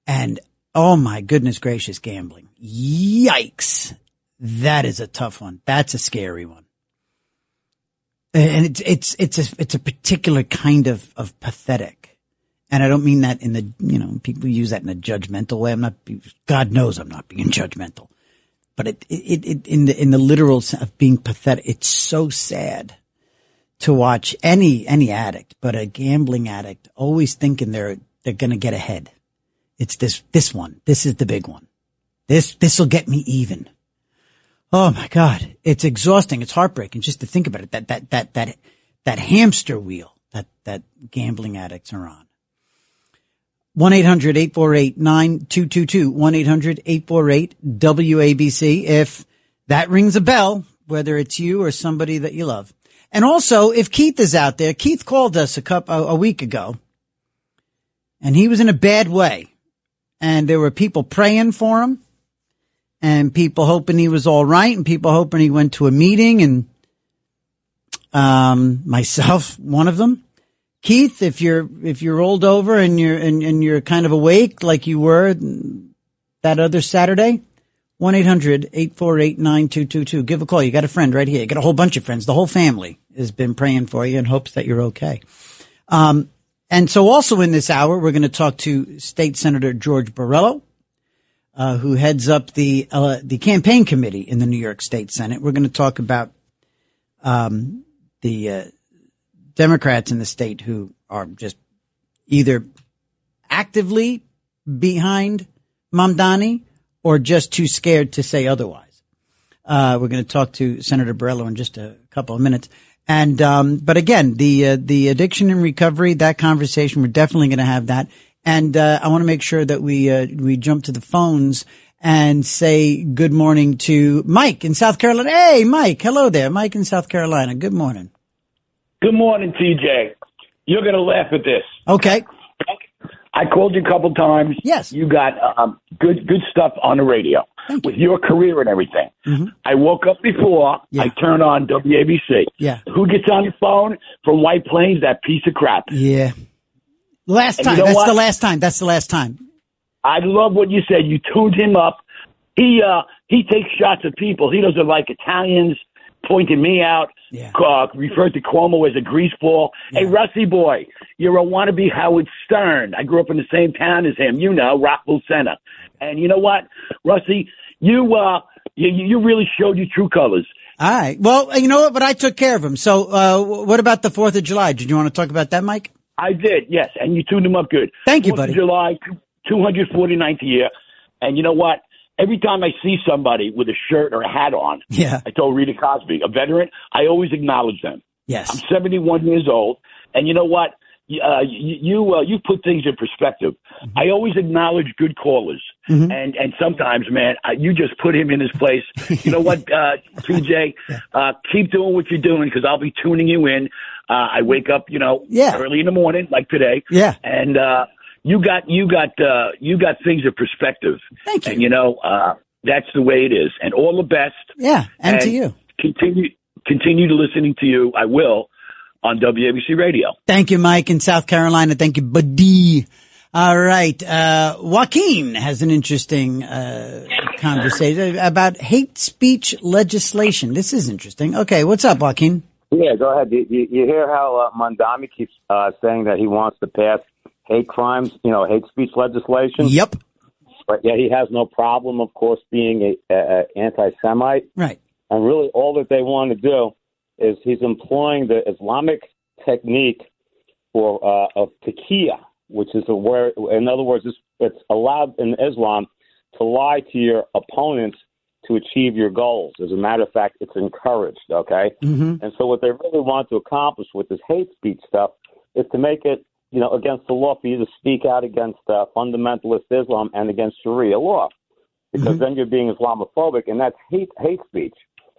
Speaker 4: and oh my goodness gracious, gambling. Yikes. That is a tough one. That's a scary one. And it's a particular kind of pathetic. And I don't mean that in the, people use that in a judgmental way. God knows I'm not being judgmental, but it in the literal sense of being pathetic. It's so sad to watch any addict, but a gambling addict always thinking they're going to get ahead. It's this one. This is the big one. This will get me even. Oh my God. It's exhausting. It's heartbreaking just to think about it. That hamster wheel that gambling addicts are on. 1-800-848-9222. 1-800-848-WABC. If that rings a bell, whether it's you or somebody that you love. And also, if Keith is out there, Keith called us a week ago, and he was in a bad way. And there were people praying for him, and people hoping he was all right, and people hoping he went to a meeting, and myself, one of them. Keith, if you're rolled over and you're kind of awake like you were that other Saturday, 1-800-848-9222. Give a call. You got a friend right here. You got a whole bunch of friends. The whole family has been praying for you in hopes that you're okay. And so also in this hour, we're going to talk to State Senator George Borrello, who heads up the campaign committee in the New York State Senate. We're going to talk about the Democrats in the state who are just either actively behind Mamdani or just too scared to say otherwise. We're going to talk to Senator Borrello in just a couple of minutes. And, but again, the addiction and recovery, that conversation, we're definitely going to have that. And, I want to make sure that we jump to the phones and say good morning to Mike in South Carolina. Hey, Mike. Hello there. Mike in South Carolina. Good morning.
Speaker 12: Good morning, TJ. You're going to laugh at this.
Speaker 4: Okay.
Speaker 12: I called you a couple times.
Speaker 4: Yes.
Speaker 12: You got good stuff on the radio with your career and everything.
Speaker 4: Mm-hmm.
Speaker 12: I woke up before. Yeah. I turned on WABC.
Speaker 4: Yeah.
Speaker 12: Who gets on the phone from White Plains? That piece of crap.
Speaker 4: Yeah. Last time. That's the last time. That's the last time.
Speaker 12: I love what you said. You tuned him up. He takes shots at people. He doesn't like Italians. Pointed me out, referred to Cuomo as a greaseball. Yeah. Hey, Rusty boy, you're a wannabe Howard Stern. I grew up in the same town as him, Rockville Center. And you know what, Rusty, you really showed your true colors.
Speaker 4: All right. Well, you know what? But I took care of him. So what about the 4th of July? Did you want to talk about that, Mike?
Speaker 12: I did, yes. And you tuned him up good.
Speaker 4: Thank you, buddy.
Speaker 12: 4th of July, 249th year. And you know what? Every time I see somebody with a shirt or a hat on, I told Rita Cosby, a veteran, I always acknowledge them.
Speaker 4: Yes.
Speaker 12: I'm 71 years old, and you know what? You put things in perspective. Mm-hmm. I always acknowledge good callers, mm-hmm. and sometimes, man, you just put him in his place. You know what, TJ? Keep doing what you're doing because I'll be tuning you in. I wake up, early in the morning, like today.
Speaker 4: Yeah.
Speaker 12: And You got things in perspective.
Speaker 4: Thank you.
Speaker 12: And that's the way it is. And all the best.
Speaker 4: Yeah, and to you.
Speaker 12: Continue to listening to you. I will on WABC Radio.
Speaker 4: Thank you, Mike in South Carolina. Thank you, buddy. All right, Joaquin has an interesting conversation about hate speech legislation. This is interesting. Okay, what's up, Joaquin?
Speaker 13: Yeah, go ahead. You hear how Mamdani keeps saying that he wants to pass hate crimes, hate speech legislation.
Speaker 4: Yep.
Speaker 13: But yeah, he has no problem, of course, being a anti-Semite.
Speaker 4: Right.
Speaker 13: And really, all that they want to do is he's employing the Islamic technique of taqiyya, which is in other words, it's allowed in Islam to lie to your opponents to achieve your goals. As a matter of fact, it's encouraged. Okay.
Speaker 4: Mm-hmm.
Speaker 13: And so, what they really want to accomplish with this hate speech stuff is to make it against the law for you to speak out against fundamentalist Islam and against Sharia law, because
Speaker 4: mm-hmm.
Speaker 13: then you're being Islamophobic, and that's hate speech.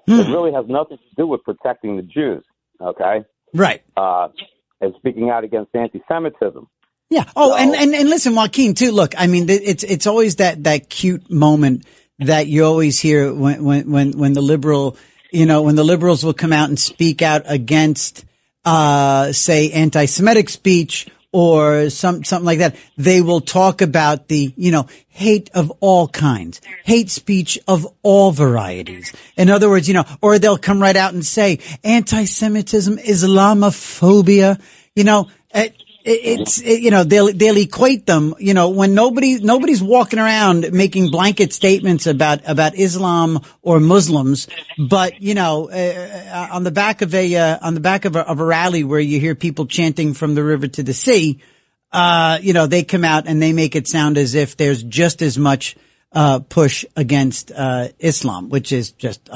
Speaker 13: Mm. It really has nothing to do with protecting the Jews, okay?
Speaker 4: Right.
Speaker 13: And speaking out against anti-Semitism.
Speaker 4: Yeah. Oh, so, and listen, Joaquin, too. Look, I mean, it's always that cute moment that you always hear when the liberal, when the liberals will come out and speak out against, say, anti-Semitic speech or something like that. They will talk about the, hate of all kinds, hate speech of all varieties. In other words, or they'll come right out and say anti-Semitism, Islamophobia, they'll equate them, when nobody's walking around making blanket statements about Islam or Muslims, but, on the back of a rally where you hear people chanting from the river to the sea, they come out and they make it sound as if there's just as much push against Islam, which is just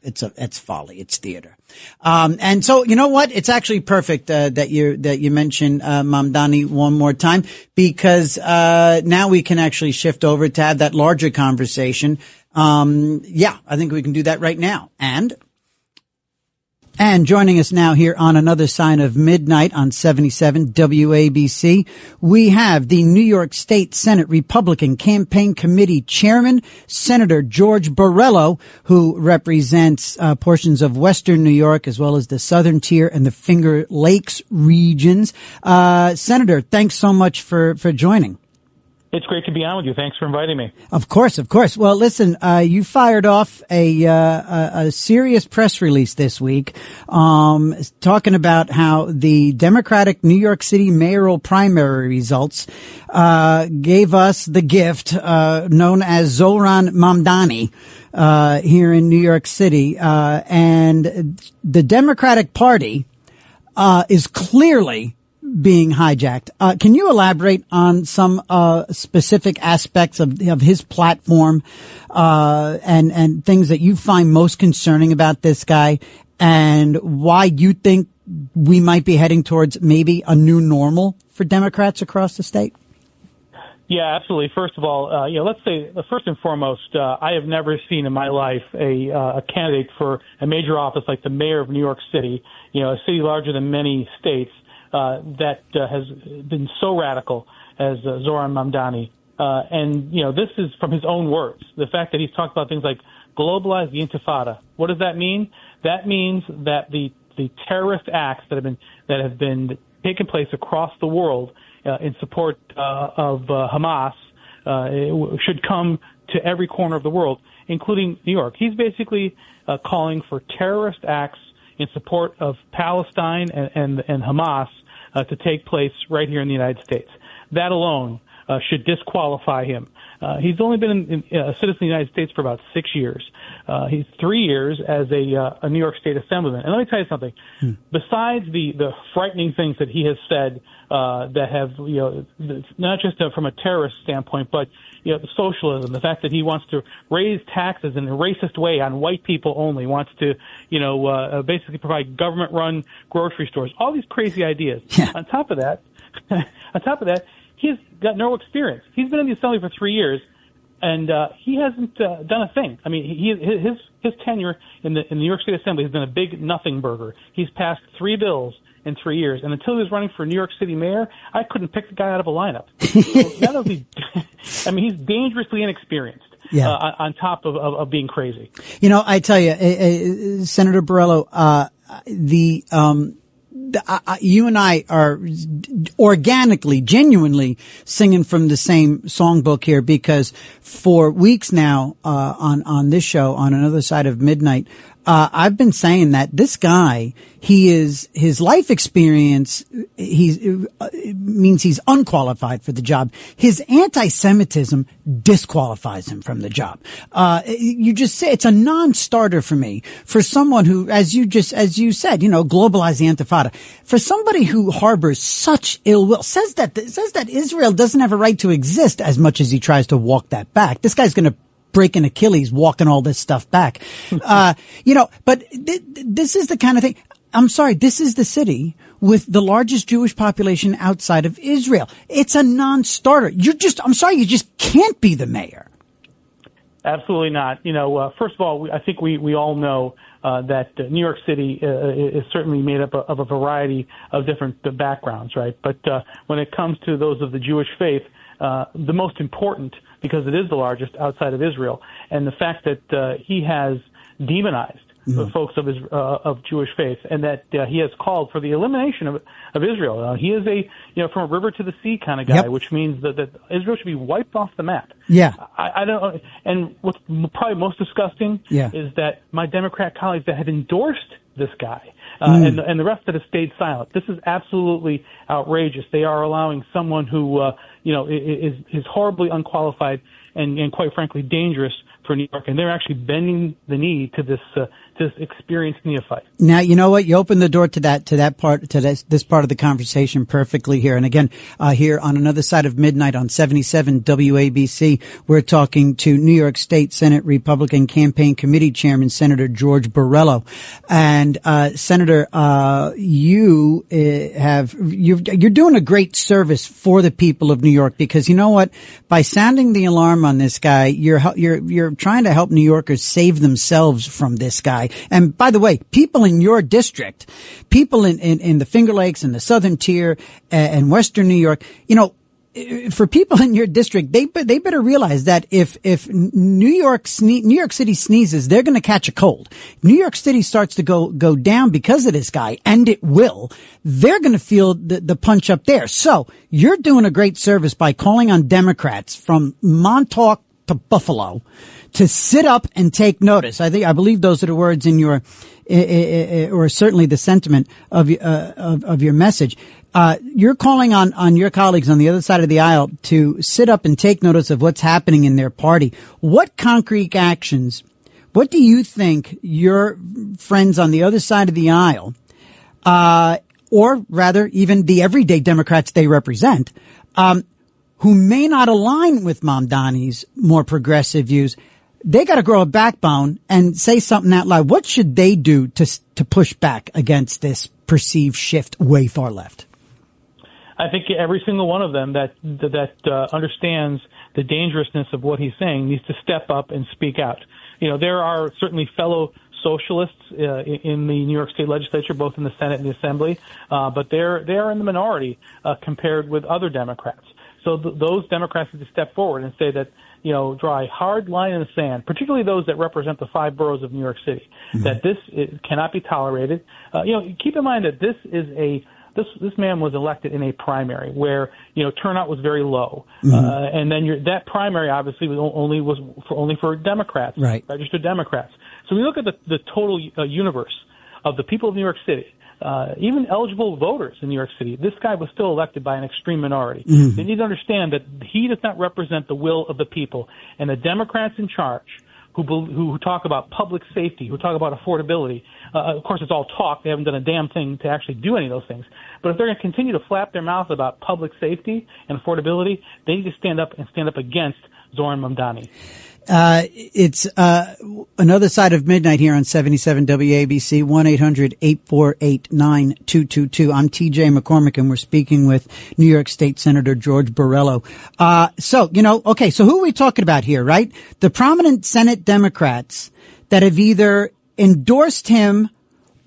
Speaker 4: it's folly, it's theater. And so you know what? It's actually perfect that you mentioned Mamdani one more time, because now we can actually shift over to have that larger conversation. I think we can do that right now. And joining us now here on Another Sign of Midnight on 77 WABC, we have the New York State Senate Republican Campaign Committee Chairman, Senator George Borrello, who represents portions of Western New York as well as the Southern Tier and the Finger Lakes regions. Senator, thanks so much for joining.
Speaker 14: It's great to be on with you. Thanks for inviting me.
Speaker 4: Of course. Well, listen, you fired off a serious press release this week, talking about how the Democratic New York City mayoral primary results, gave us the gift, known as Zohran Mamdani, here in New York City. And the Democratic Party, is clearly being hijacked. Can you elaborate on some specific aspects of his platform and things that you find most concerning about this guy, and why you think we might be heading towards maybe a new normal for Democrats across the state?
Speaker 14: Yeah, absolutely. First of all, let's say first and foremost, I have never seen in my life a candidate for a major office like the mayor of New York City, a city larger than many states, that has been so radical as Zohran Mamdani. And this is from his own words. The fact that he's talked about things like globalize the Intifada. What does that mean? That means that the terrorist acts that have been taking place across the world in support of Hamas should come to every corner of the world, including New York. He's basically calling for terrorist acts in support of Palestine and Hamas to take place right here in the United States. That alone should disqualify him. He's only been a citizen of the United States for about 6 years. He's 3 years as a New York State Assemblyman. And let me tell you something. Besides the frightening things that he has said that have, not just from a terrorist standpoint, but the socialism, the fact that he wants to raise taxes in a racist way on white people only, wants to, basically provide government-run grocery stores, all these crazy ideas. Yeah. On top of that, he's got no experience. He's been in the Assembly for 3 years, and he hasn't done a thing. I mean, his tenure in the New York State Assembly has been a big nothing burger. He's passed 3 bills in 3 years, and until he was running for New York City mayor, I couldn't pick the guy out of a lineup. So he's dangerously inexperienced. Yeah. On top of being crazy.
Speaker 4: I tell you, Senator Borrello, you and I are organically, genuinely singing from the same songbook here, because for weeks now, on this show, on Another Side of Midnight, I've been saying that this guy, his life experience, means he's unqualified for the job. His anti-Semitism disqualifies him from the job. You just say it's a non-starter for me, for someone who, as you said, globalize the Intifada. For somebody who harbors such ill will, says that Israel doesn't have a right to exist, as much as he tries to walk that back. This guy's going to break an Achilles walking all this stuff back. But this is the kind of thing. I'm sorry, this is the city with the largest Jewish population outside of Israel. It's a non-starter. You just can't be the mayor.
Speaker 14: Absolutely not. First of all, I think we all know that New York City is certainly made up of a variety of different backgrounds, right? But when it comes to those of the Jewish faith, the most important, because it is the largest outside of Israel, and the fact that he has demonized the folks of Jewish faith, and that he has called for the elimination of Israel. He is from a river to the sea kind of guy, yep. Which means that Israel should be wiped off the map. Yeah, I don't. And what's probably most disgusting is that my Democrat colleagues that have endorsed this guy. And the rest of it stayed silent. This is absolutely outrageous. They are allowing someone who, is horribly unqualified and quite frankly dangerous for New York, and they're actually bending the knee to this experienced neophyte.
Speaker 4: Now, you know what? You opened the door to that part, to this part of the conversation perfectly here. And again, here on Another Side of Midnight on 77 WABC, we're talking to New York State Senate Republican Campaign Committee Chairman Senator George Borrello. And Senator, you're doing a great service for the people of New York, because you know what? By sounding the alarm on this guy, you're trying to help New Yorkers save themselves from this guy. And by the way, people in your district, people in the Finger Lakes and the Southern Tier and Western New York, for people in your district, they better realize that if New York City sneezes, they're going to catch a cold. New York City starts to go down because of this guy, and it will. They're going to feel the punch up there. So you're doing a great service by calling on Democrats from Montauk to Buffalo to sit up and take notice. I believe those are the words in your, or certainly the sentiment of your message. You're calling on your colleagues on the other side of the aisle to sit up and take notice of what's happening in their party. What concrete actions, what do you think your friends on the other side of the aisle, or rather even the everyday Democrats they represent, who may not align with Mamdani's more progressive views, they got to grow a backbone and say something out loud. What should they do to push back against this perceived shift way far left?
Speaker 14: I think every single one of them that understands the dangerousness of what he's saying needs to step up and speak out. There are certainly fellow socialists in the New York State Legislature, both in the Senate and the Assembly, but they are in the minority compared with other Democrats. So those Democrats need to step forward and say that, draw a hard line in the sand, particularly those that represent the 5 boroughs of New York City, that this cannot be tolerated. Keep in mind that this man was elected in a primary where, turnout was very low. And then that primary obviously was only for Democrats,
Speaker 4: right,
Speaker 14: registered Democrats. So when you look at the total universe of the people of New York City, even eligible voters in New York City, this guy was still elected by an extreme minority. They need to understand that he does not represent the will of the people. And the Democrats in charge who talk about public safety, who talk about affordability, of course it's all talk. They haven't done a damn thing to actually do any of those things. But if they're going to continue to flap their mouth about public safety and affordability, they need to stand up against Zoran Mamdani.
Speaker 4: It's Another Side of Midnight here on 77 WABC, 1-800-848-9222. I'm TJ McCormick, and we're speaking with New York State Senator George Borrello. So who are we talking about here, right? The prominent Senate Democrats that have either endorsed him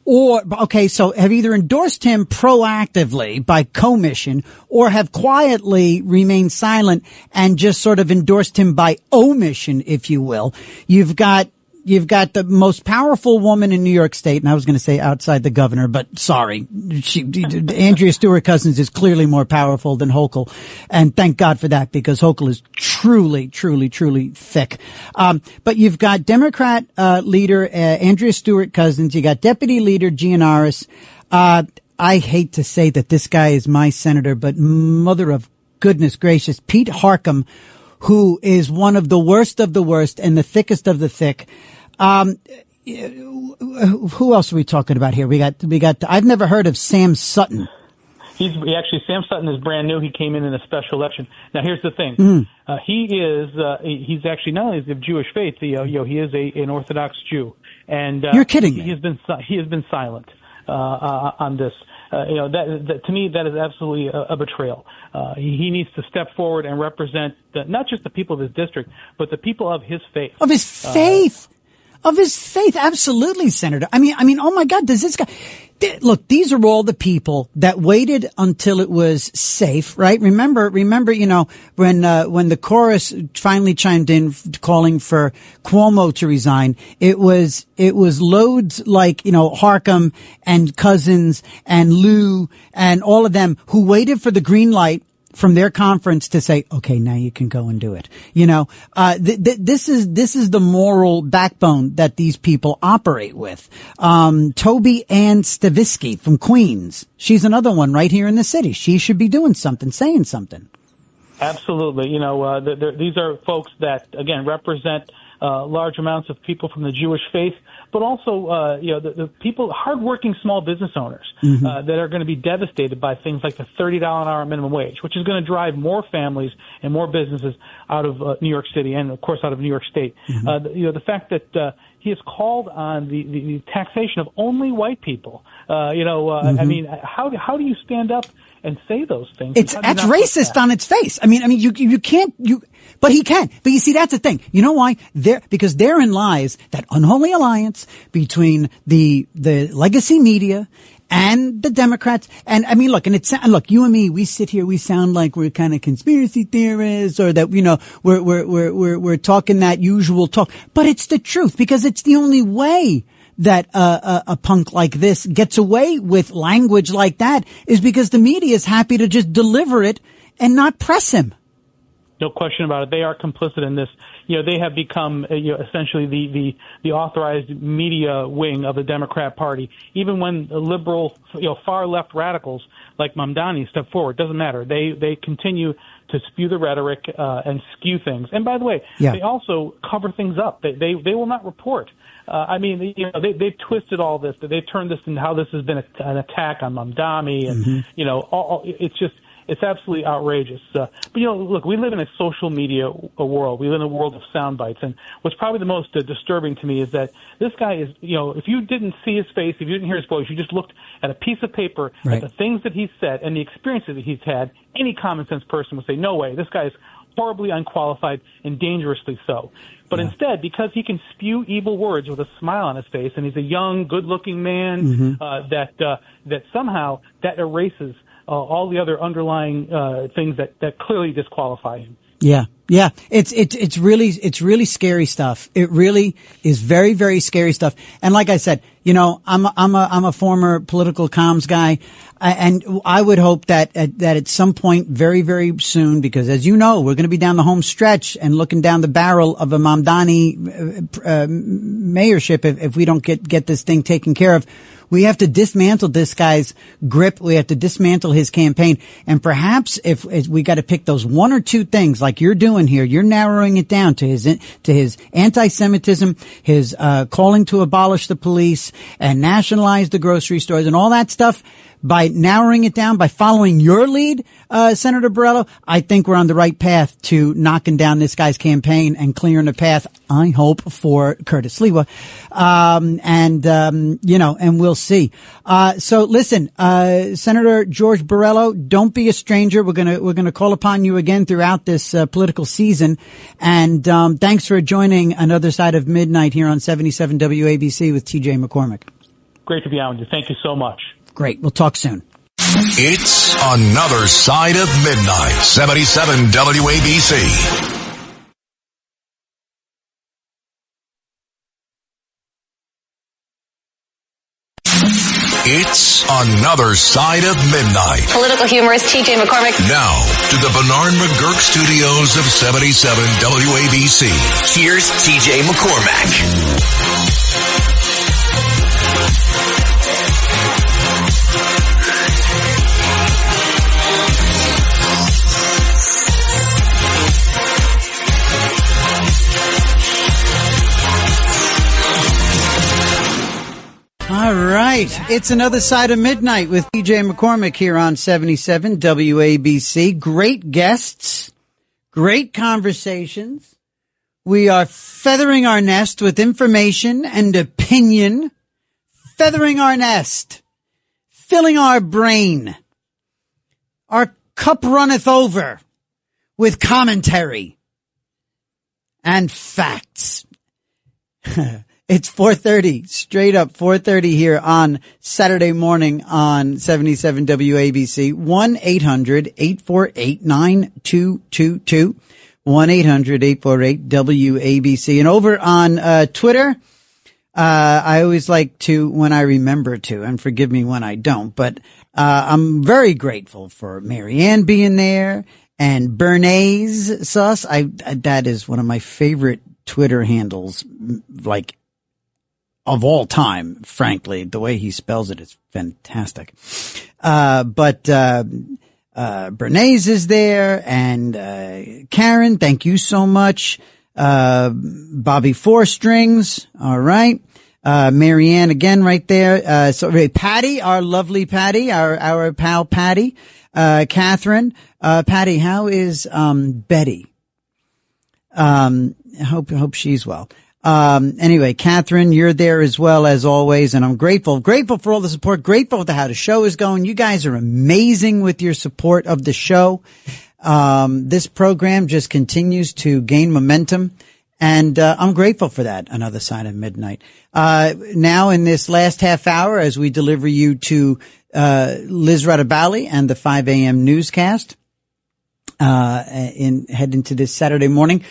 Speaker 4: have either endorsed him proactively by commission or have quietly remained silent and just sort of endorsed him by omission, if you will. You've got the most powerful woman in New York State, and I was going to say outside the governor, but sorry. Andrea Stewart Cousins is clearly more powerful than Hochul, and thank God for that, because Hochul is truly, truly, truly thick. But you've got Democrat leader Andrea Stewart Cousins, you got Deputy Leader Gianaris. I hate to say that this guy is my senator, but mother of goodness gracious, Pete Harckham, who is one of the worst and the thickest of the thick. Who else are we talking about here? We got, I've never heard of Sam Sutton.
Speaker 14: Sam Sutton is brand new. He came in a special election. Now here's the thing. He's actually not only of Jewish faith, he is an Orthodox Jew. And,
Speaker 4: you're kidding me.
Speaker 14: He has been silent, on this. That to me, that is absolutely a betrayal. He needs to step forward and represent not just the people of his district, but the people of his faith.
Speaker 4: Of his faith. Absolutely, Senator. I mean, oh my God, does this guy, look, these are all the people that waited until it was safe, right? Remember, when the chorus finally chimed in calling for Cuomo to resign, it was loads like, Harckham and Cousins and Lou and all of them who waited for the green light from their conference to say, okay, now you can go and do it. This is the moral backbone that these people operate with. Toby Ann Stavisky from Queens. She's another one right here in the city. She should be doing something, saying something.
Speaker 14: Absolutely. These are folks that, again, represent large amounts of people from the Jewish faith, but also, the people, hardworking small business owners that are going to be devastated by things like the $30 an hour minimum wage, which is going to drive more families and more businesses out of New York City and, of course, out of New York State. The fact that he has called on the taxation of only white people. I mean, how do you stand up and say those things?
Speaker 4: That's racist on its face. You can't, but he can. But you see, that's the thing. You know why? Because therein lies that unholy alliance between the legacy media and the Democrats. And I mean, look, you and me, we sit here, we sound like we're kind of conspiracy theorists, or that, we're talking that usual talk, but it's the truth, because it's the only way that a punk like this gets away with language like that, is because the media is happy to just deliver it and not press him.
Speaker 14: No question about it. They are complicit in this. They have become essentially the authorized media wing of the Democrat Party. Even when liberal, far left radicals like Mamdani step forward, doesn't matter. They continue to spew the rhetoric and skew things. And by the way, they also cover things up. They will not report. They've twisted all this. They've turned this into how this has been an attack on Mamdani, and it's absolutely outrageous. But look, we live in a social media world. We live in a world of sound bites, and what's probably the most disturbing to me is that this guy is, if you didn't see his face, if you didn't hear his voice, you just looked at a piece of paper, at the things that he's said and the experiences that he's had, any common sense person would say, no way, this guy is horribly unqualified and dangerously so. But instead, because he can spew evil words with a smile on his face, and he's a young, good-looking man, that somehow that erases all the other underlying things that clearly disqualify him.
Speaker 4: Yeah. It's really scary stuff. It really is very, very scary stuff. And like I said, I'm a former political comms guy, and I would hope that at some point very, very soon, because as you know, we're going to be down the home stretch and looking down the barrel of a Mamdani mayorship if we don't get this thing taken care of. We have to dismantle this guy's grip. We have to dismantle his campaign. And perhaps if we got to pick those one or two things like you're doing here, you're narrowing it down to his anti-Semitism, his calling to abolish the police and nationalize the grocery stores and all that stuff. By narrowing it down, by following your lead, Senator Borrello, I think we're on the right path to knocking down this guy's campaign and clearing the path, I hope, for Curtis Sliwa. And we'll see. So listen, Senator George Borrello, don't be a stranger. We're gonna call upon you again throughout this political season. And thanks for joining Another Side of Midnight here on 77 WABC with TJ McCormick.
Speaker 14: Great to be on with you. Thank you so much.
Speaker 4: Great. We'll talk soon.
Speaker 1: It's Another Side of Midnight, 77 WABC. It's Another Side of Midnight.
Speaker 2: Political humorist TJ McCormick.
Speaker 1: Now, to the Bernard McGurk studios of 77 WABC.
Speaker 3: Here's TJ McCormick.
Speaker 4: All right. It's Another Side of Midnight with TJ McCormick here on 77 WABC. Great guests, great conversations. We are feathering our nest with information and opinion, feathering our nest, filling our brain. Our cup runneth over with commentary and facts. It's 4:30, straight up 4:30 here on Saturday morning on 77 WABC. 1-800-848-9222. 1-800-848-WABC. And over on Twitter, I always like to when I remember to, and forgive me when I don't, but I'm very grateful for Marianne being there and Bernays Sauce. That is one of my favorite Twitter handles, like, of all time, frankly. The way he spells it is fantastic. But Bernays is there, and Karen, thank you so much. Bobby Four Strings, all right. Marianne again right there. So Patty, our lovely Patty, our pal Patty. Catherine, Patty, how is Betty? Hope she's well. Anyway, Catherine, you're there as well as always, and I'm grateful for all the support, grateful to how the show is going. You guys are amazing with your support of the show. This program just continues to gain momentum, and I'm grateful for that. Another Side of Midnight. Now in this last half hour, as we deliver you to Liz Radabali and the 5 a.m. newscast, head into this Saturday morning.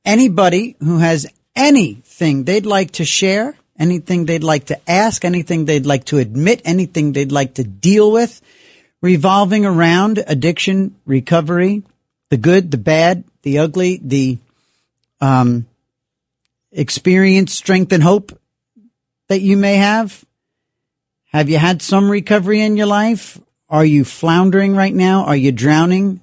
Speaker 4: Anybody who has anything they'd like to share, anything they'd like to ask, anything they'd like to admit, anything they'd like to deal with, revolving around addiction, recovery, the good, the bad, the ugly, the experience, strength, and hope that you may have. Have you had some recovery in your life? Are you floundering right now? Are you drowning?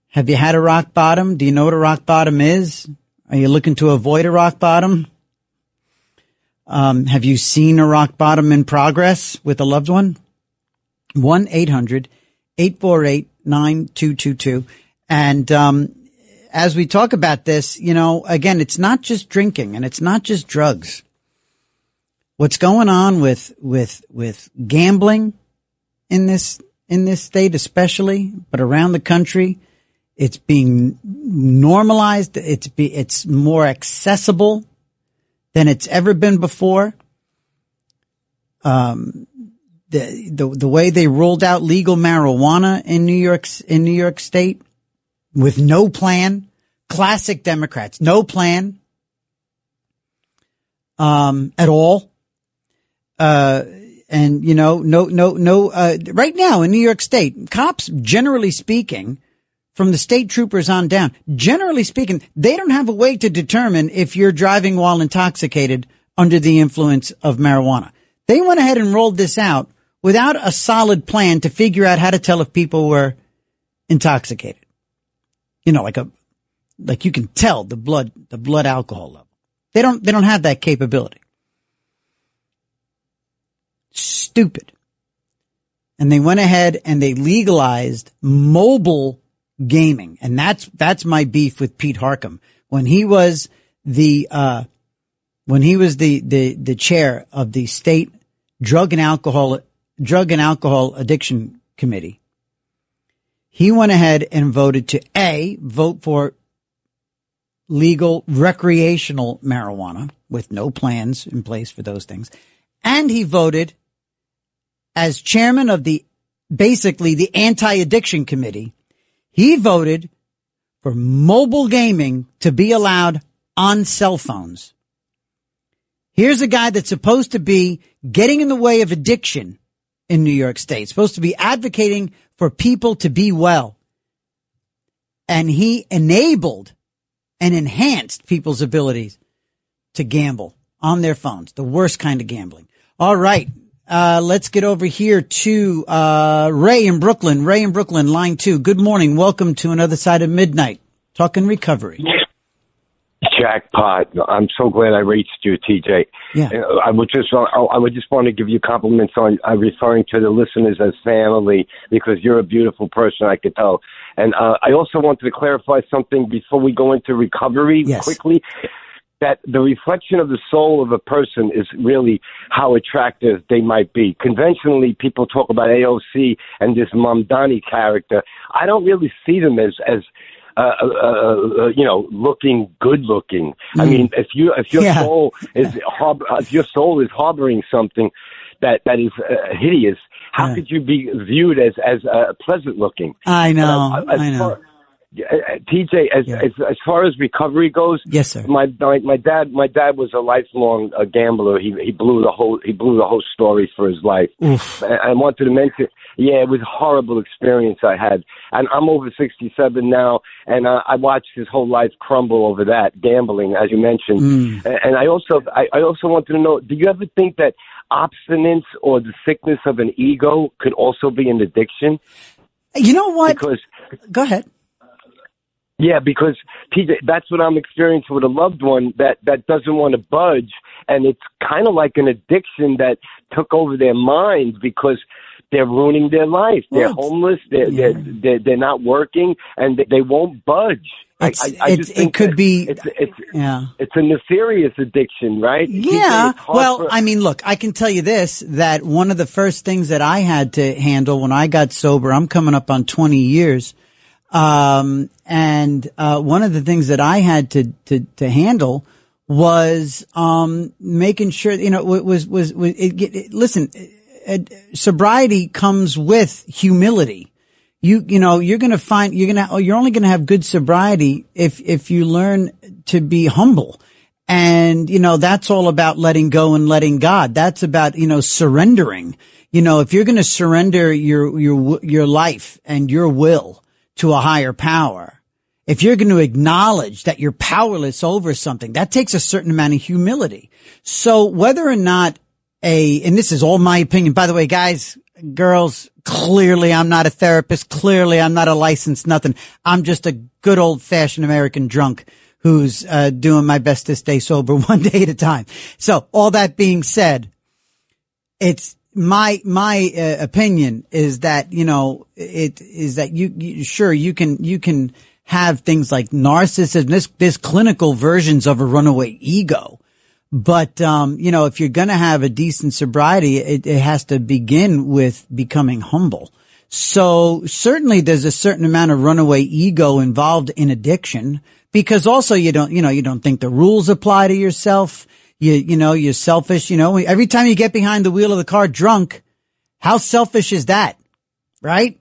Speaker 4: Have you had a rock bottom? Do you know what a rock bottom is? Are you looking to avoid a rock bottom? Have you seen a rock bottom in progress with a loved one? 1-800-848-9222. And as we talk about this, again, it's not just drinking and it's not just drugs. What's going on with gambling in this state especially, but around the country, it's being normalized. It's more accessible than it's ever been before. The way they rolled out legal marijuana in New York State with no plan, classic Democrats, no plan at all. And right now in New York State, cops, generally speaking, from the state troopers on down, generally speaking, they don't have a way to determine if you're driving while intoxicated under the influence of marijuana. They went ahead and rolled this out without a solid plan to figure out how to tell if people were intoxicated. Like you can tell the blood alcohol level. They don't have that capability. Stupid. And they went ahead and they legalized mobile gaming. And that's my beef with Pete Harcum. When he was the chair of the state drug and alcohol addiction committee, he went ahead and voted to vote for legal recreational marijuana with no plans in place for those things. And he voted as chairman of the anti-addiction committee. He voted for mobile gaming to be allowed on cell phones. Here's a guy that's supposed to be getting in the way of addiction in New York State, supposed to be advocating for people to be well. And he enabled and enhanced people's abilities to gamble on their phones, the worst kind of gambling. All right. Let's get over here to Ray in Brooklyn. Ray in Brooklyn, line 2. Good morning. Welcome to Another Side of Midnight. Talking recovery.
Speaker 15: Jackpot. I'm so glad I reached you, TJ.
Speaker 4: Yeah.
Speaker 15: I would just want to give you compliments on referring to the listeners as family, because you're a beautiful person, I could tell. And I also wanted to clarify something before we go into recovery quickly. That the reflection of the soul of a person is really how attractive they might be. Conventionally, people talk about AOC and this Mamdani character. I don't really see them as looking good looking. I mean, if your soul is harboring something that is hideous, how could you be viewed as pleasant looking?
Speaker 4: I know.
Speaker 15: TJ, as far as recovery goes,
Speaker 4: yes, sir.
Speaker 15: My dad was a lifelong gambler. He blew the whole story for his life.
Speaker 4: Oof.
Speaker 15: I wanted to mention, it was a horrible experience I had, and I'm over 67 now, and I watched his whole life crumble over that gambling, as you mentioned. And I also wanted to know, do you ever think that abstinence or the sickness of an ego could also be an addiction?
Speaker 4: You know what? Go ahead.
Speaker 15: Yeah, because TJ, that's what I'm experiencing with a loved one that doesn't want to budge, and it's kind of like an addiction that took over their minds because they're ruining their life. They're homeless. They're not working, and they won't budge. I just think it's a nefarious addiction, right?
Speaker 4: Yeah. Well, I mean, look, I can tell you this, that one of the first things that I had to handle when I got sober, I'm coming up on 20 years. And one of the things that I had to handle was, making sure, listen, sobriety comes with humility. You're only going to have good sobriety if you learn to be humble. And, that's all about letting go and letting God. That's about, surrendering. If you're going to surrender your life and your will to a higher power, if you're going to acknowledge that you're powerless over something, that takes a certain amount of humility. So whether or not and this is all my opinion, by the way, guys, girls, clearly I'm not a therapist. Clearly I'm not a licensed nothing. I'm just a good old fashioned American drunk who's, doing my best to stay sober one day at a time. So all that being said, it's my opinion is that, you can have things like narcissism, this clinical versions of a runaway ego. But, if you're going to have a decent sobriety, it has to begin with becoming humble. So certainly there's a certain amount of runaway ego involved in addiction because also you don't think the rules apply to yourself. You're selfish. Every time you get behind the wheel of the car drunk, how selfish is that? Right?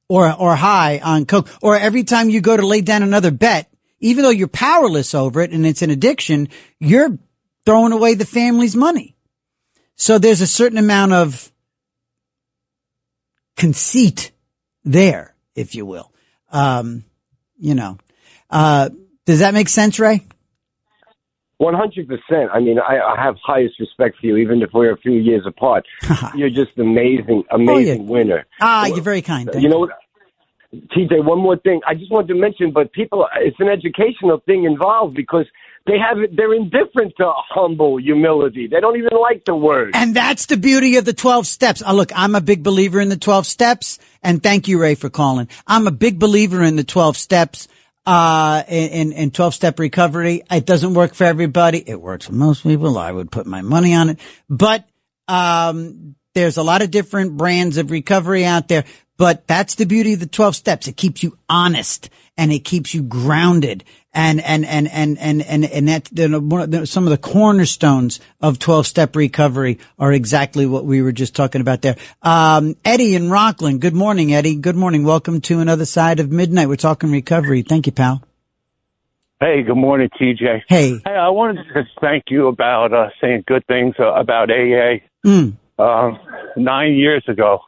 Speaker 4: Or high on coke. Or every time you go to lay down another bet, even though you're powerless over it and it's an addiction, you're throwing away the family's money. So there's a certain amount of conceit there, if you will. Does that make sense, Ray?
Speaker 15: 100%. I mean, I have highest respect for you, even if we're a few years apart. You're just amazing winner.
Speaker 4: You're very kind.
Speaker 15: You know what? TJ, one more thing. I just wanted to mention, but people, it's an educational thing involved because they're indifferent to humble humility. They don't even like the word.
Speaker 4: And that's the beauty of the 12 steps. Look, I'm a big believer in the 12 steps, and thank you, Ray, for calling. I'm a big believer in the 12 steps, in 12-step recovery. It doesn't work for everybody. It works for most people. I would put my money on it. But, there's a lot of different brands of recovery out there. But that's the beauty of the 12 steps. It keeps you honest and it keeps you grounded. And that, some of the cornerstones of 12-step recovery are exactly what we were just talking about there. Eddie in Rockland. Good morning, Eddie. Good morning. Welcome to Another Side of Midnight. We're talking recovery. Thank you, pal.
Speaker 16: Hey, good morning, TJ.
Speaker 4: Hey,
Speaker 16: I wanted to thank you about saying good things about AA. 9 years ago,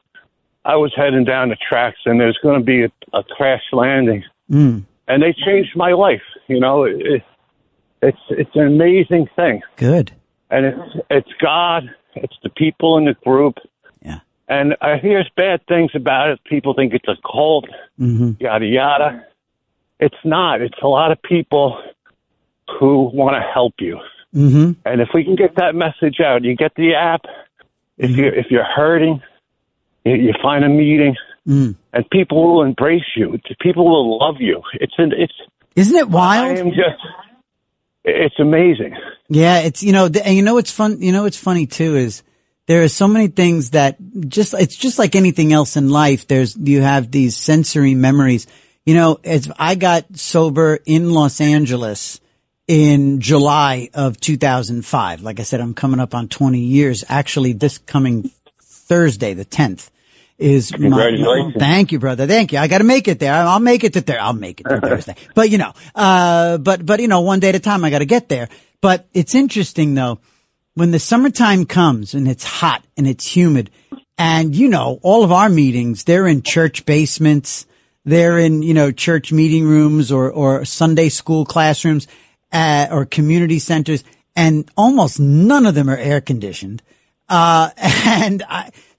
Speaker 16: I was heading down the tracks, and there's going to be a crash landing, and they changed my life. It's an amazing thing.
Speaker 4: Good.
Speaker 16: And it's God, it's the people in the group.
Speaker 4: Yeah.
Speaker 16: And I hear bad things about it. People think it's a cult, yada yada. It's not. It's a lot of people who want to help you. And if we can get that message out, you get the app. If you're hurting, you find a meeting, and people will embrace you. People will love you.
Speaker 4: Isn't it wild?
Speaker 16: It's amazing.
Speaker 4: Yeah, it's what's fun. What's funny too is there are so many things that it's just like anything else in life. You have these sensory memories. As I got sober in Los Angeles in July of 2005. Like I said, I'm coming up on 20 years. Actually, this coming Thursday, the 10th. is
Speaker 13: Congratulations.
Speaker 4: Thank you, brother. Thank you. I got to make it there. I'll make it to there. I'll make it to Thursday. But one day at a time, I got to get there. But it's interesting though, when the summertime comes and it's hot and it's humid, and all of our meetings, they're in church basements, they're in, church meeting rooms or Sunday school classrooms, or community centers, and almost none of them are air conditioned.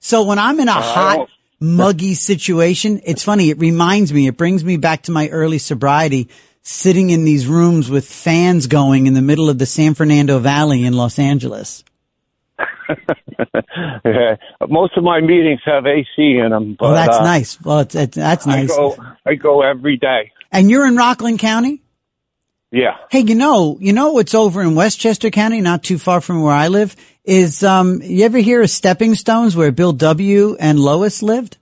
Speaker 4: So when I'm in a hot, muggy situation, it's funny. It brings me back to my early sobriety, sitting in these rooms with fans going in the middle of the San Fernando Valley in Los Angeles.
Speaker 16: Yeah. Most of my meetings have AC in them. But,
Speaker 4: that's nice. Well, that's nice.
Speaker 16: I go every day.
Speaker 4: And you're in Rockland County?
Speaker 16: Yeah.
Speaker 4: Hey, you know what's over in Westchester County, not too far from where I live, is, you ever hear of Stepping Stones, where Bill W. and Lois lived?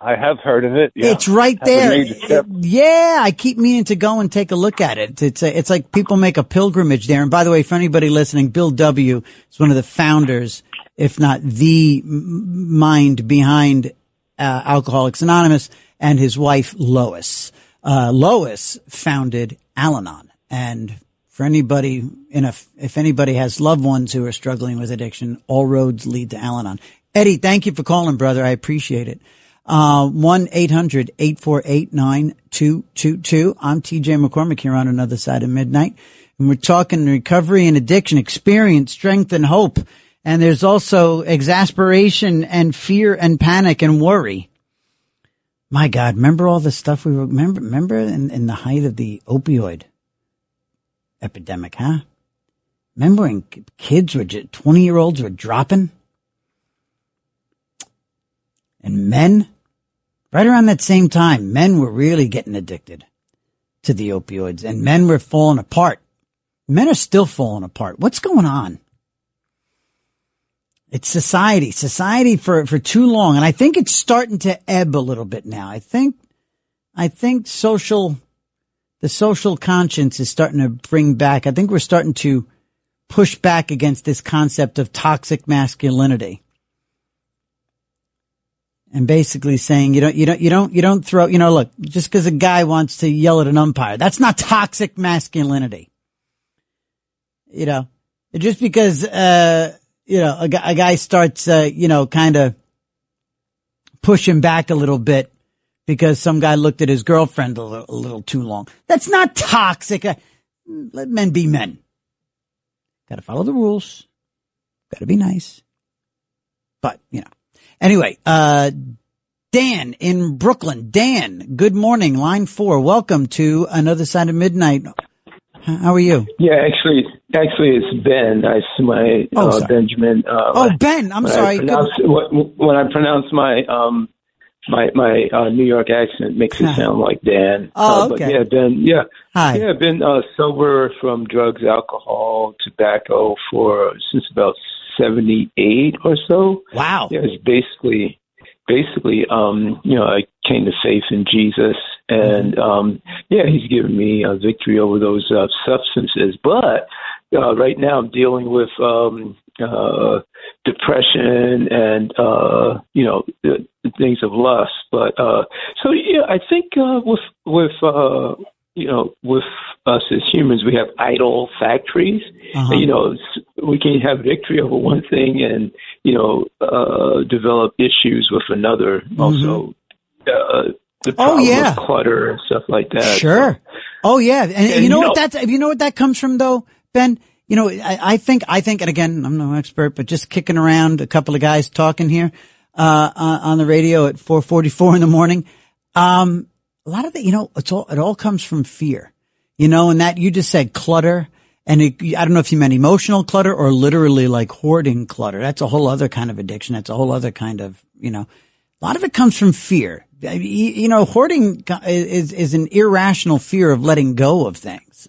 Speaker 16: I have heard of it. Yeah.
Speaker 4: It's right there. Yeah, I keep meaning to go and take a look at it. It's like people make a pilgrimage there. And by the way, for anybody listening, Bill W. is one of the founders, if not the mind behind Alcoholics Anonymous, and his wife Lois. Lois founded Al-Anon, and for anybody if anybody has loved ones who are struggling with addiction, all roads lead to Al-Anon. Eddie, thank you for calling, brother. I appreciate it. 1-800-848-9222. I'm TJ McCormick here on Another Side of Midnight, and we're talking recovery and addiction, experience, strength, and hope. And there's also exasperation and fear and panic and worry. My God, remember all the stuff remember in the height of the opioid epidemic, huh? Remember when kids 20-year-olds were dropping? And men, right around that same time, men were really getting addicted to the opioids, and men were falling apart. Men are still falling apart. What's going on? It's society for too long. And I think it's starting to ebb a little bit now. I think the social conscience is starting to bring back. I think we're starting to push back against this concept of toxic masculinity. And basically saying, you don't throw, look, just because a guy wants to yell at an umpire, that's not toxic masculinity. Just because, a guy starts, kind of pushing back a little bit because some guy looked at his girlfriend a little too long. That's not toxic. Let men be men. Got to follow the rules. Got to be nice. But, Anyway, Dan in Brooklyn. Dan, good morning. Line 4. Welcome to Another Side of Midnight. How are you?
Speaker 17: Yeah, actually, it's Ben. I see my Benjamin.
Speaker 4: Ben. I'm sorry.
Speaker 17: When I pronounce my New York accent, makes it sound like Dan.
Speaker 4: Okay.
Speaker 17: But yeah, Ben. Yeah.
Speaker 4: Hi.
Speaker 17: Yeah, been sober from drugs, alcohol, tobacco since about 78 or so.
Speaker 4: Wow.
Speaker 17: Yeah, it's basically, I came to faith in Jesus, and he's given me a victory over those substances. But right now I'm dealing with depression and the things of lust. But I think with us as humans, we have idol factories.
Speaker 4: Uh-huh.
Speaker 17: And, we can have victory over one thing and, develop issues with another.
Speaker 4: Mm-hmm.
Speaker 17: Also, the problem with clutter and stuff like that.
Speaker 4: Sure. Oh yeah. And you know what that comes from though, Ben? I think, and again, I'm no expert, but just kicking around a couple of guys talking here, on the radio at 4:44 in the morning. A lot of it, it all comes from fear, and that you just said clutter. And I don't know if you meant emotional clutter or literally like hoarding clutter. That's a whole other kind of addiction. That's a whole other kind of, a lot of it comes from fear. Hoarding is an irrational fear of letting go of things,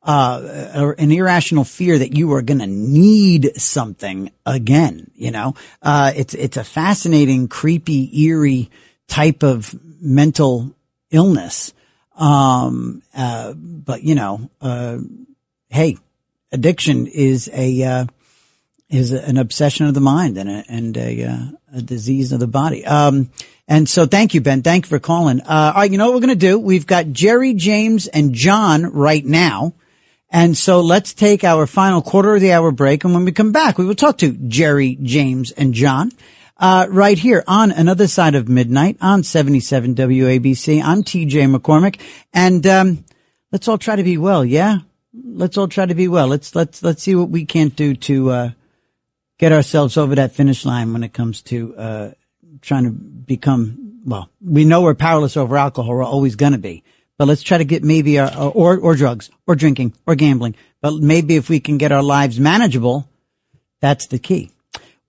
Speaker 4: or an irrational fear that you are going to need something again, it's a fascinating, creepy, eerie type of mental illness. But hey, addiction is is an obsession of the mind and a disease of the body. And so thank you, Ben. Thank you for calling. All right. You know what we're going to do? We've got Jerry, James, and John right now. And so let's take our final quarter of the hour break. And when we come back, we will talk to Jerry, James, and John, right here on Another Side of Midnight on 77 WABC. I'm TJ McCormick. And, let's all try to be well. Yeah. Let's all try to be well. Let's see what we can't do to, get ourselves over that finish line when it comes to, trying to become, well, we know we're powerless over alcohol. We're always going to be. But let's try to get maybe or drugs or drinking or gambling. But maybe if we can get our lives manageable, that's the key.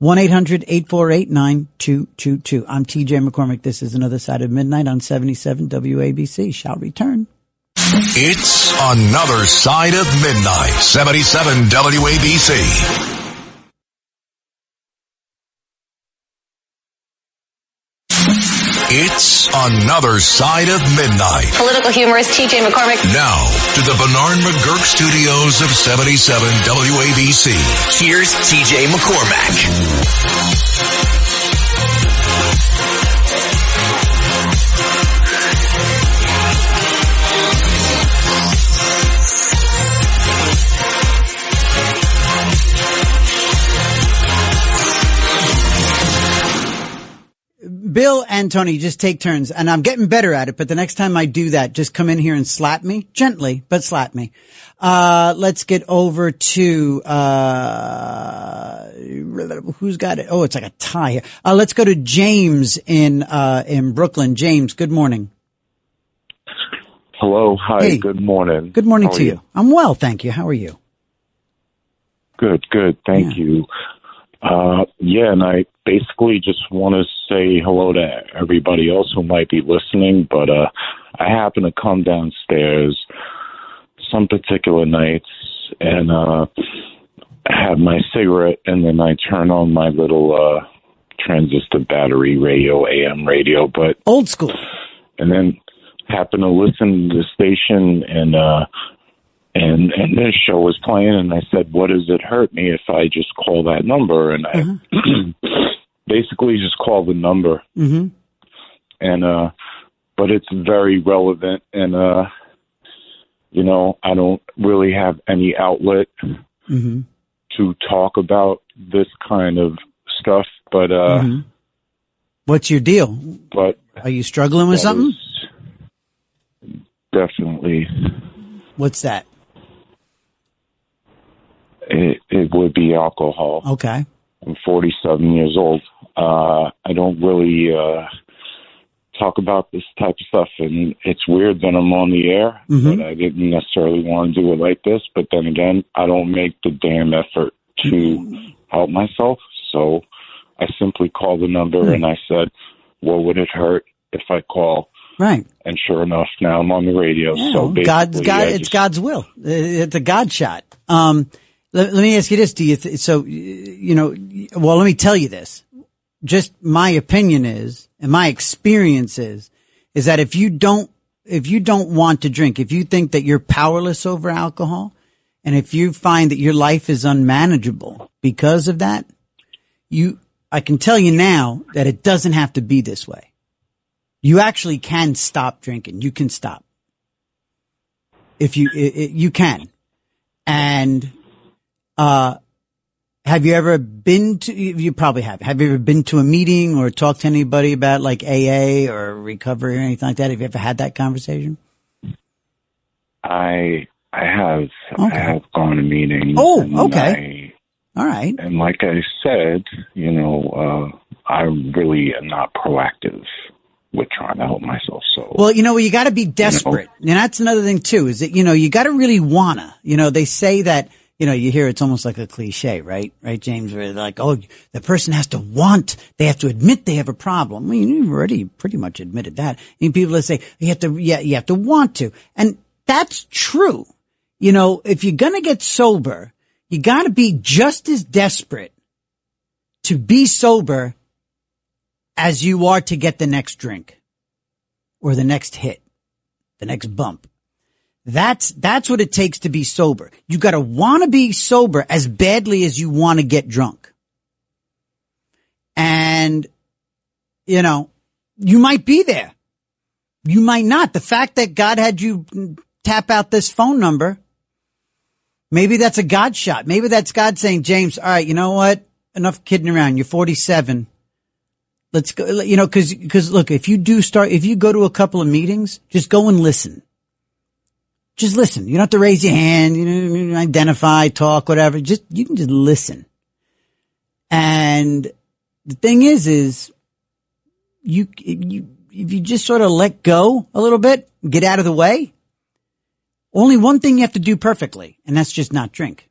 Speaker 4: 1-800-848-9222. I'm TJ McCormick. This is Another Side of Midnight on 77 WABC. Shall return.
Speaker 1: It's Another Side of Midnight, 77 WABC. It's Another Side of Midnight.
Speaker 2: Political humorist TJ McCormick.
Speaker 1: Now, to the Bernard McGurk studios of 77 WABC.
Speaker 3: Here's TJ McCormick.
Speaker 4: Bill and Tony, just take turns, and I'm getting better at it, but the next time I do that, just come in here and slap me. Gently, but slap me. Let's get over to, who's got it? Oh, it's like a tie here. Let's go to James in Brooklyn. James, good morning.
Speaker 18: Hello. Hi.
Speaker 4: Hey.
Speaker 18: Good morning.
Speaker 4: Good morning
Speaker 18: How
Speaker 4: to
Speaker 18: are
Speaker 4: you. I'm well, thank you. How are you?
Speaker 18: Good. Thank you. And I basically just want to say hello to everybody else who might be listening, but I happen to come downstairs some particular nights and have my cigarette, and then I turn on my little transistor battery radio, AM radio, but
Speaker 4: old school.
Speaker 18: And then happen to listen to the station, and this show was playing, and I said, what does it hurt me if I just call that number? And I basically just call the number.
Speaker 4: Mm-hmm.
Speaker 18: And, but it's very relevant, and, I don't really have any outlet to talk about this kind of stuff, but,
Speaker 4: what's your deal?
Speaker 18: But
Speaker 4: are you struggling with something?
Speaker 18: Definitely.
Speaker 4: What's that?
Speaker 18: It would be alcohol.
Speaker 4: Okay.
Speaker 18: I'm 47 years old. I don't really talk about this type of stuff, and it's weird that I'm on the air, but I didn't necessarily want to do it like this. But then again, I don't make the damn effort to help myself, so I simply called the number and I said, what would it hurt if I call?
Speaker 4: Right.
Speaker 18: And sure enough, now I'm on the radio.
Speaker 4: Yeah,
Speaker 18: so basically,
Speaker 4: it's God's will. It's a God shot. Let me ask you this. Let me tell you this. Just my opinion is, and my experience is that if you don't want to drink, if you think that you're powerless over alcohol, and if you find that your life is unmanageable because of that, I can tell you now that it doesn't have to be this way. You actually can stop drinking. You can stop. If you can. And, have you ever been to, you probably have you ever been to a meeting or talked to anybody about like AA or recovery or anything like that? Have you ever had that conversation?
Speaker 18: I have. Okay. I have gone to meetings.
Speaker 4: Oh, okay. All right.
Speaker 18: And like I said, I really am not proactive with trying to help myself. So,
Speaker 4: well, you got to be desperate. And that's another thing too, is that, you got to really wanna, they say that, you hear it's almost like a cliche, right? Right, James, where they're like, oh, the person has to want, they have to admit they have a problem. Well, you've already pretty much admitted that. And people that say, you have to want to. And that's true. If you're going to get sober, you got to be just as desperate to be sober as you are to get the next drink or the next hit, the next bump. That's what it takes to be sober. You got to want to be sober as badly as you want to get drunk. And, you know, you might be there. You might not. The fact that God had you tap out this phone number, maybe that's a God shot. Maybe that's God saying, James, all right, you know what? Enough kidding around. You're 47. Let's go, you know, cause look, if you go to a couple of meetings, just go and listen. Just listen. You don't have to raise your hand, you know, identify, talk, whatever. You can just listen. And the thing is if you just sort of let go a little bit, get out of the way, only one thing you have to do perfectly, and that's just not drink.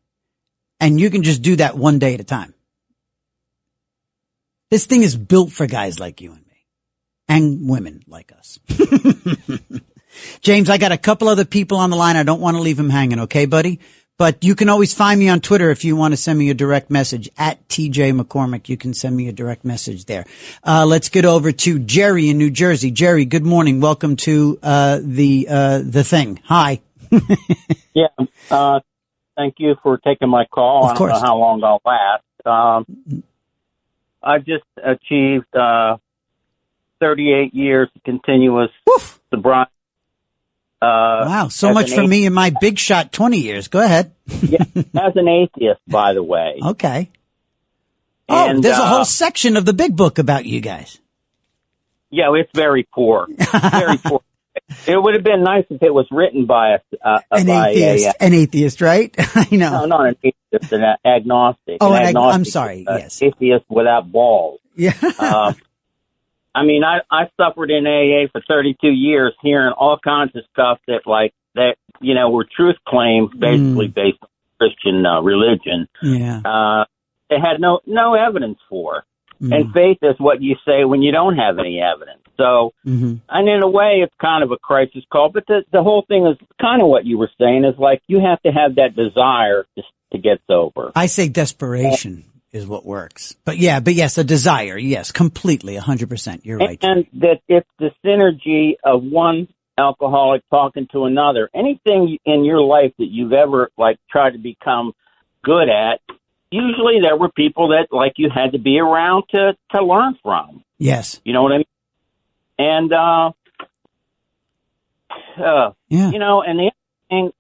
Speaker 4: And you can just do that one day at a time. This thing is built for guys like you and me and women like us. James, I got a couple other people on the line. I don't want to leave them hanging. Okay, buddy? But you can always find me on Twitter if you want to send me a direct message at TJ McCormick. You can send me a direct message there. Let's get over to Jerry in New Jersey. Jerry, good morning. Welcome to, the thing. Hi.
Speaker 19: Yeah. Thank you for taking my call.
Speaker 4: Of course.
Speaker 19: I don't know how long I'll last. I just achieved, 38 years of continuous sobriety.
Speaker 4: Wow, so much for me in my big shot 20 years. Go ahead.
Speaker 19: Yeah, as an atheist, by the way.
Speaker 4: Okay. And, there's a whole section of the big book about you guys.
Speaker 19: Yeah, it's very poor. Very poor. It would have been nice if it was written by
Speaker 4: an atheist, right? I know.
Speaker 19: No, not an atheist, an agnostic.
Speaker 4: Oh,
Speaker 19: an agnostic,
Speaker 4: I'm sorry. Yes.
Speaker 19: Atheist without balls.
Speaker 4: Yeah.
Speaker 19: I mean, I suffered in AA for 32 years, hearing all kinds of stuff that you know, were truth claims, basically based on Christian religion.
Speaker 4: Yeah.
Speaker 19: They had no evidence for. And faith is what you say when you don't have any evidence. So, and in a way, it's kind of a crisis call. But the whole thing is kind of what you were saying is like you have to have that desire to get sober.
Speaker 4: I say desperation is what works. But yes, a desire. Yes, completely, 100%. You're right.
Speaker 19: And that it's the synergy of one alcoholic talking to another. Anything in your life that you've ever tried to become good at, usually there were people that you had to be around to learn from.
Speaker 4: Yes.
Speaker 19: You know what I mean? And, you know, and the other thing,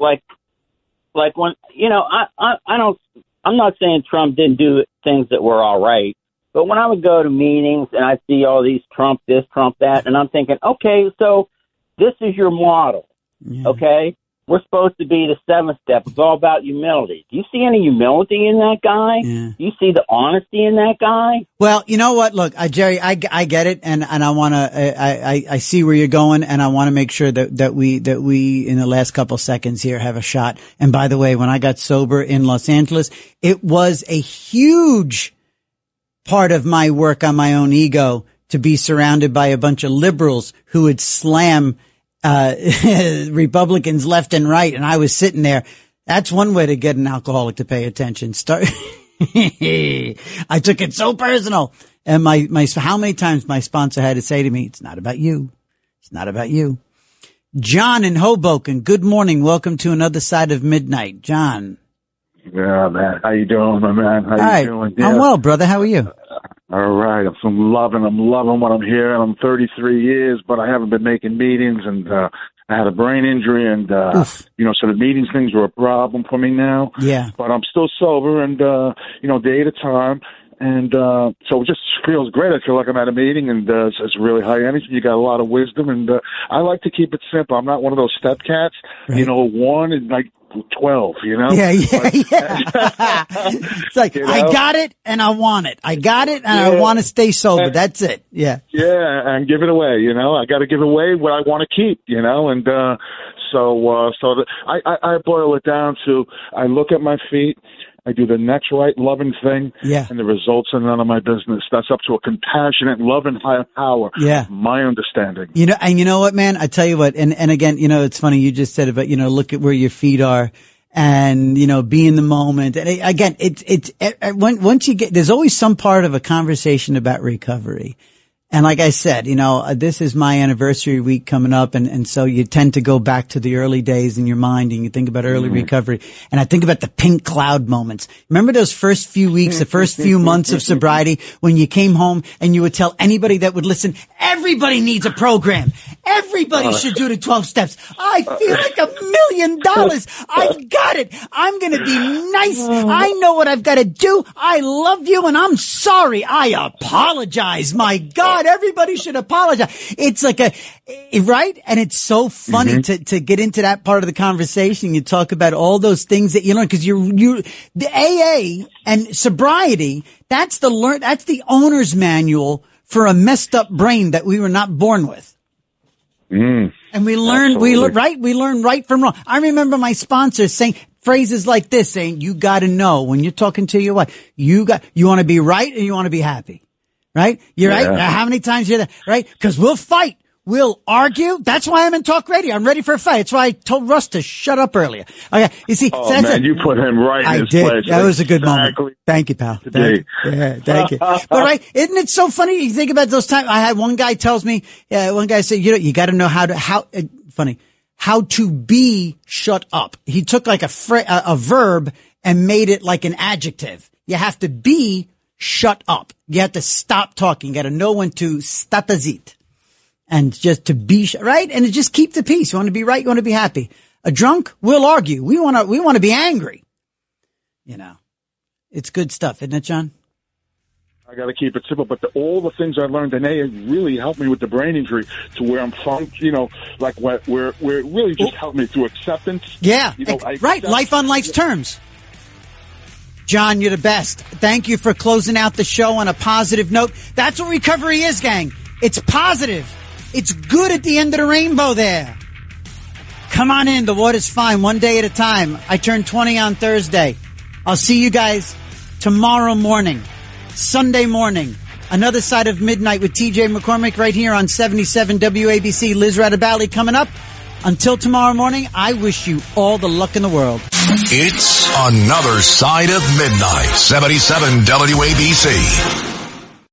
Speaker 19: when, you know, I'm not saying Trump didn't do things that were all right, but when I would go to meetings and I'd see all these Trump this, Trump that, and I'm thinking, okay, so this is your model. Yeah. Okay. We're supposed to be the seventh step. It's all about humility. Do you see any humility in that guy?
Speaker 4: Yeah.
Speaker 19: Do you see the honesty in that guy?
Speaker 4: Well, you know what? Look, Jerry, I get it. And I want to, I see where you're going. And I want to make sure that we in the last couple seconds here have a shot. And by the way, when I got sober in Los Angeles, it was a huge part of my work on my own ego to be surrounded by a bunch of liberals who would slam Republicans left and right. And I was sitting there. That's one way to get an alcoholic to pay attention. I took it so personal. And how many times my sponsor had to say to me, it's not about you. It's not about you. John in Hoboken. Good morning. Welcome to Another Side of Midnight. John.
Speaker 20: Yeah, man. How you doing, my man? How you doing? Yeah.
Speaker 4: I'm well, brother. How are you?
Speaker 20: All right. I'm loving what I'm hearing. I'm 33 years, but I haven't been making meetings, and I had a brain injury, and you know, so the meetings things are a problem for me now.
Speaker 4: Yeah.
Speaker 20: But I'm still sober, and you know, day at a time. And so it just feels great. I feel like I'm at a meeting, and it's really high energy. You got a lot of wisdom, and I like to keep it simple. I'm not one of those step cats, you know, 1 and 12, you know?
Speaker 4: Yeah. It's like, you know? I got it and I want it. I got it and I want to stay sober. That's it. Yeah.
Speaker 20: Yeah. And give it away, you know? I got to give away what I want to keep, you know? And, I boil it down to, I look at my feet, I do the next right loving thing, and the results are none of my business. That's up to a compassionate, loving higher power.
Speaker 4: Yeah.
Speaker 20: My understanding.
Speaker 4: You know, and you know what, man? I tell you what, and again, you know, it's funny you just said about, you know, look at where your feet are and, you know, be in the moment. And again, once you get, there's always some part of a conversation about recovery. And like I said, this is my anniversary week coming up. And so you tend to go back to the early days in your mind and you think about early recovery. And I think about the pink cloud moments. Remember those first few weeks, the first few months of sobriety when you came home and you would tell anybody that would listen, everybody needs a program. Everybody should do the 12 steps. I feel like $1 million. I've got it. I'm going to be nice. I know what I've got to do. I love you and I'm sorry. I apologize. My God. Everybody should apologize. It's like right? And it's so funny to get into that part of the conversation. You talk about all those things that you learn because the AA and sobriety, that's the owner's manual for a messed up brain that we were not born with. And we learn right from wrong. I remember my sponsors saying phrases like this, saying, you got to know when you're talking to your wife, you want to be right or you want to be happy. Right? You're right. How many times you hear that? Right? Because we'll fight. We'll argue. That's why I'm in talk radio. I'm ready for a fight. That's why I told Russ to shut up earlier. Okay. You see.
Speaker 20: You put him right in his place.
Speaker 4: That was a good moment. Thank you, pal. Thank you. Yeah, thank you. But right. Isn't it so funny? You think about those times. I had one guy tells me, one guy said, you got to know how to be shut up. He took like a verb and made it like an adjective. You have to be shut up. You have to stop talking. You got to know when to statazit. And just to be right. And to just keep the peace. You want to be right. You want to be happy. A drunk will argue. We want to be angry. It's good stuff, isn't it, John?
Speaker 20: I got to keep it simple. But all the things I learned in AA really helped me with the brain injury to where I'm from, like where it really just helped me through acceptance.
Speaker 4: Yeah. Right. Life on life's terms. John, you're the best. Thank you for closing out the show on a positive note. That's what recovery is, gang. It's positive. It's good at the end of the rainbow there. Come on in. The water's fine. One day at a time. I turned 20 on Thursday. I'll see you guys tomorrow morning, Sunday morning. Another Side of Midnight with TJ McCormick right here on 77 WABC. Liz Radabali coming up. Until tomorrow morning, I wish you all the luck in the world.
Speaker 1: It's Another Side of Midnight. 77 WABC.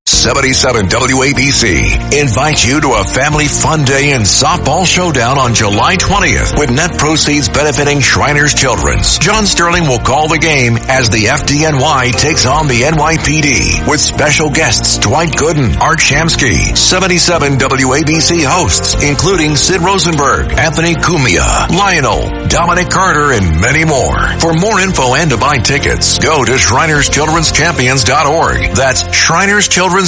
Speaker 1: 77 WABC invites you to a family fun day and softball showdown on July 20th with net proceeds benefiting Shriners Children's. John Sterling will call the game as the FDNY takes on the NYPD with special guests Dwight Gooden, Art Shamsky, 77 WABC hosts including Sid Rosenberg, Anthony Cumia, Lionel, Dominic Carter, and many more. For more info and to buy tickets, go to ShrinersChildren'sChampions.org. That's ShrinersChildren'sChampions.org.